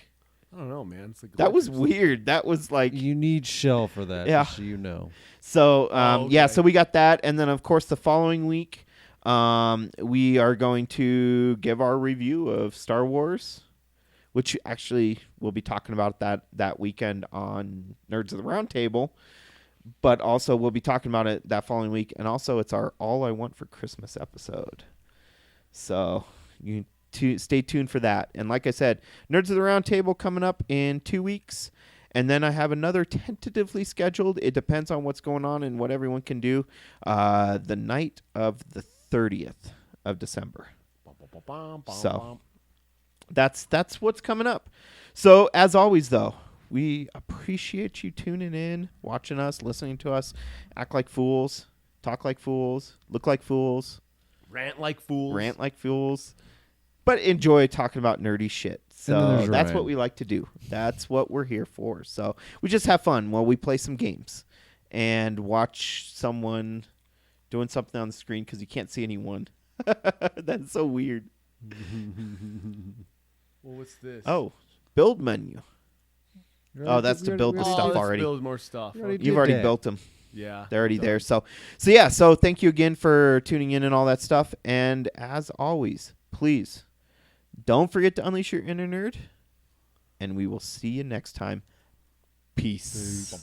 I don't know, man. It's like That was weird. That was like You need shell for that, Yeah. just so you know. So okay. yeah. So we got that, and then of course the following week. We are going to give our review of Star Wars, which actually we'll be talking about that weekend on Nerds of the Round Table, but also we'll be talking about it that following week, and also it's our All I Want for Christmas episode. So you stay tuned for that. And like I said, Nerds of the Round Table coming up in 2 weeks. And then I have another tentatively scheduled. It depends on what's going on and what everyone can do. The night of the 30th of December. So that's what's coming up. So as always, though, we appreciate you tuning in, watching us, listening to us, act like fools, talk like fools, look like fools, rant like fools, but enjoy talking about nerdy shit. So that's Ryan. what we like to do. That's what we're here for. So we just have fun while we play some games and watch someone doing something on the screen because you can't see anyone. That's so weird. Well, what's this? Oh, build menu. That's to build the stuff let's already. build more stuff. You already Okay. You've did already that. built them. Yeah. They're already there. So yeah. So thank you again for tuning in and all that stuff. And as always, please don't forget to unleash your inner nerd. And we will see you next time. Peace.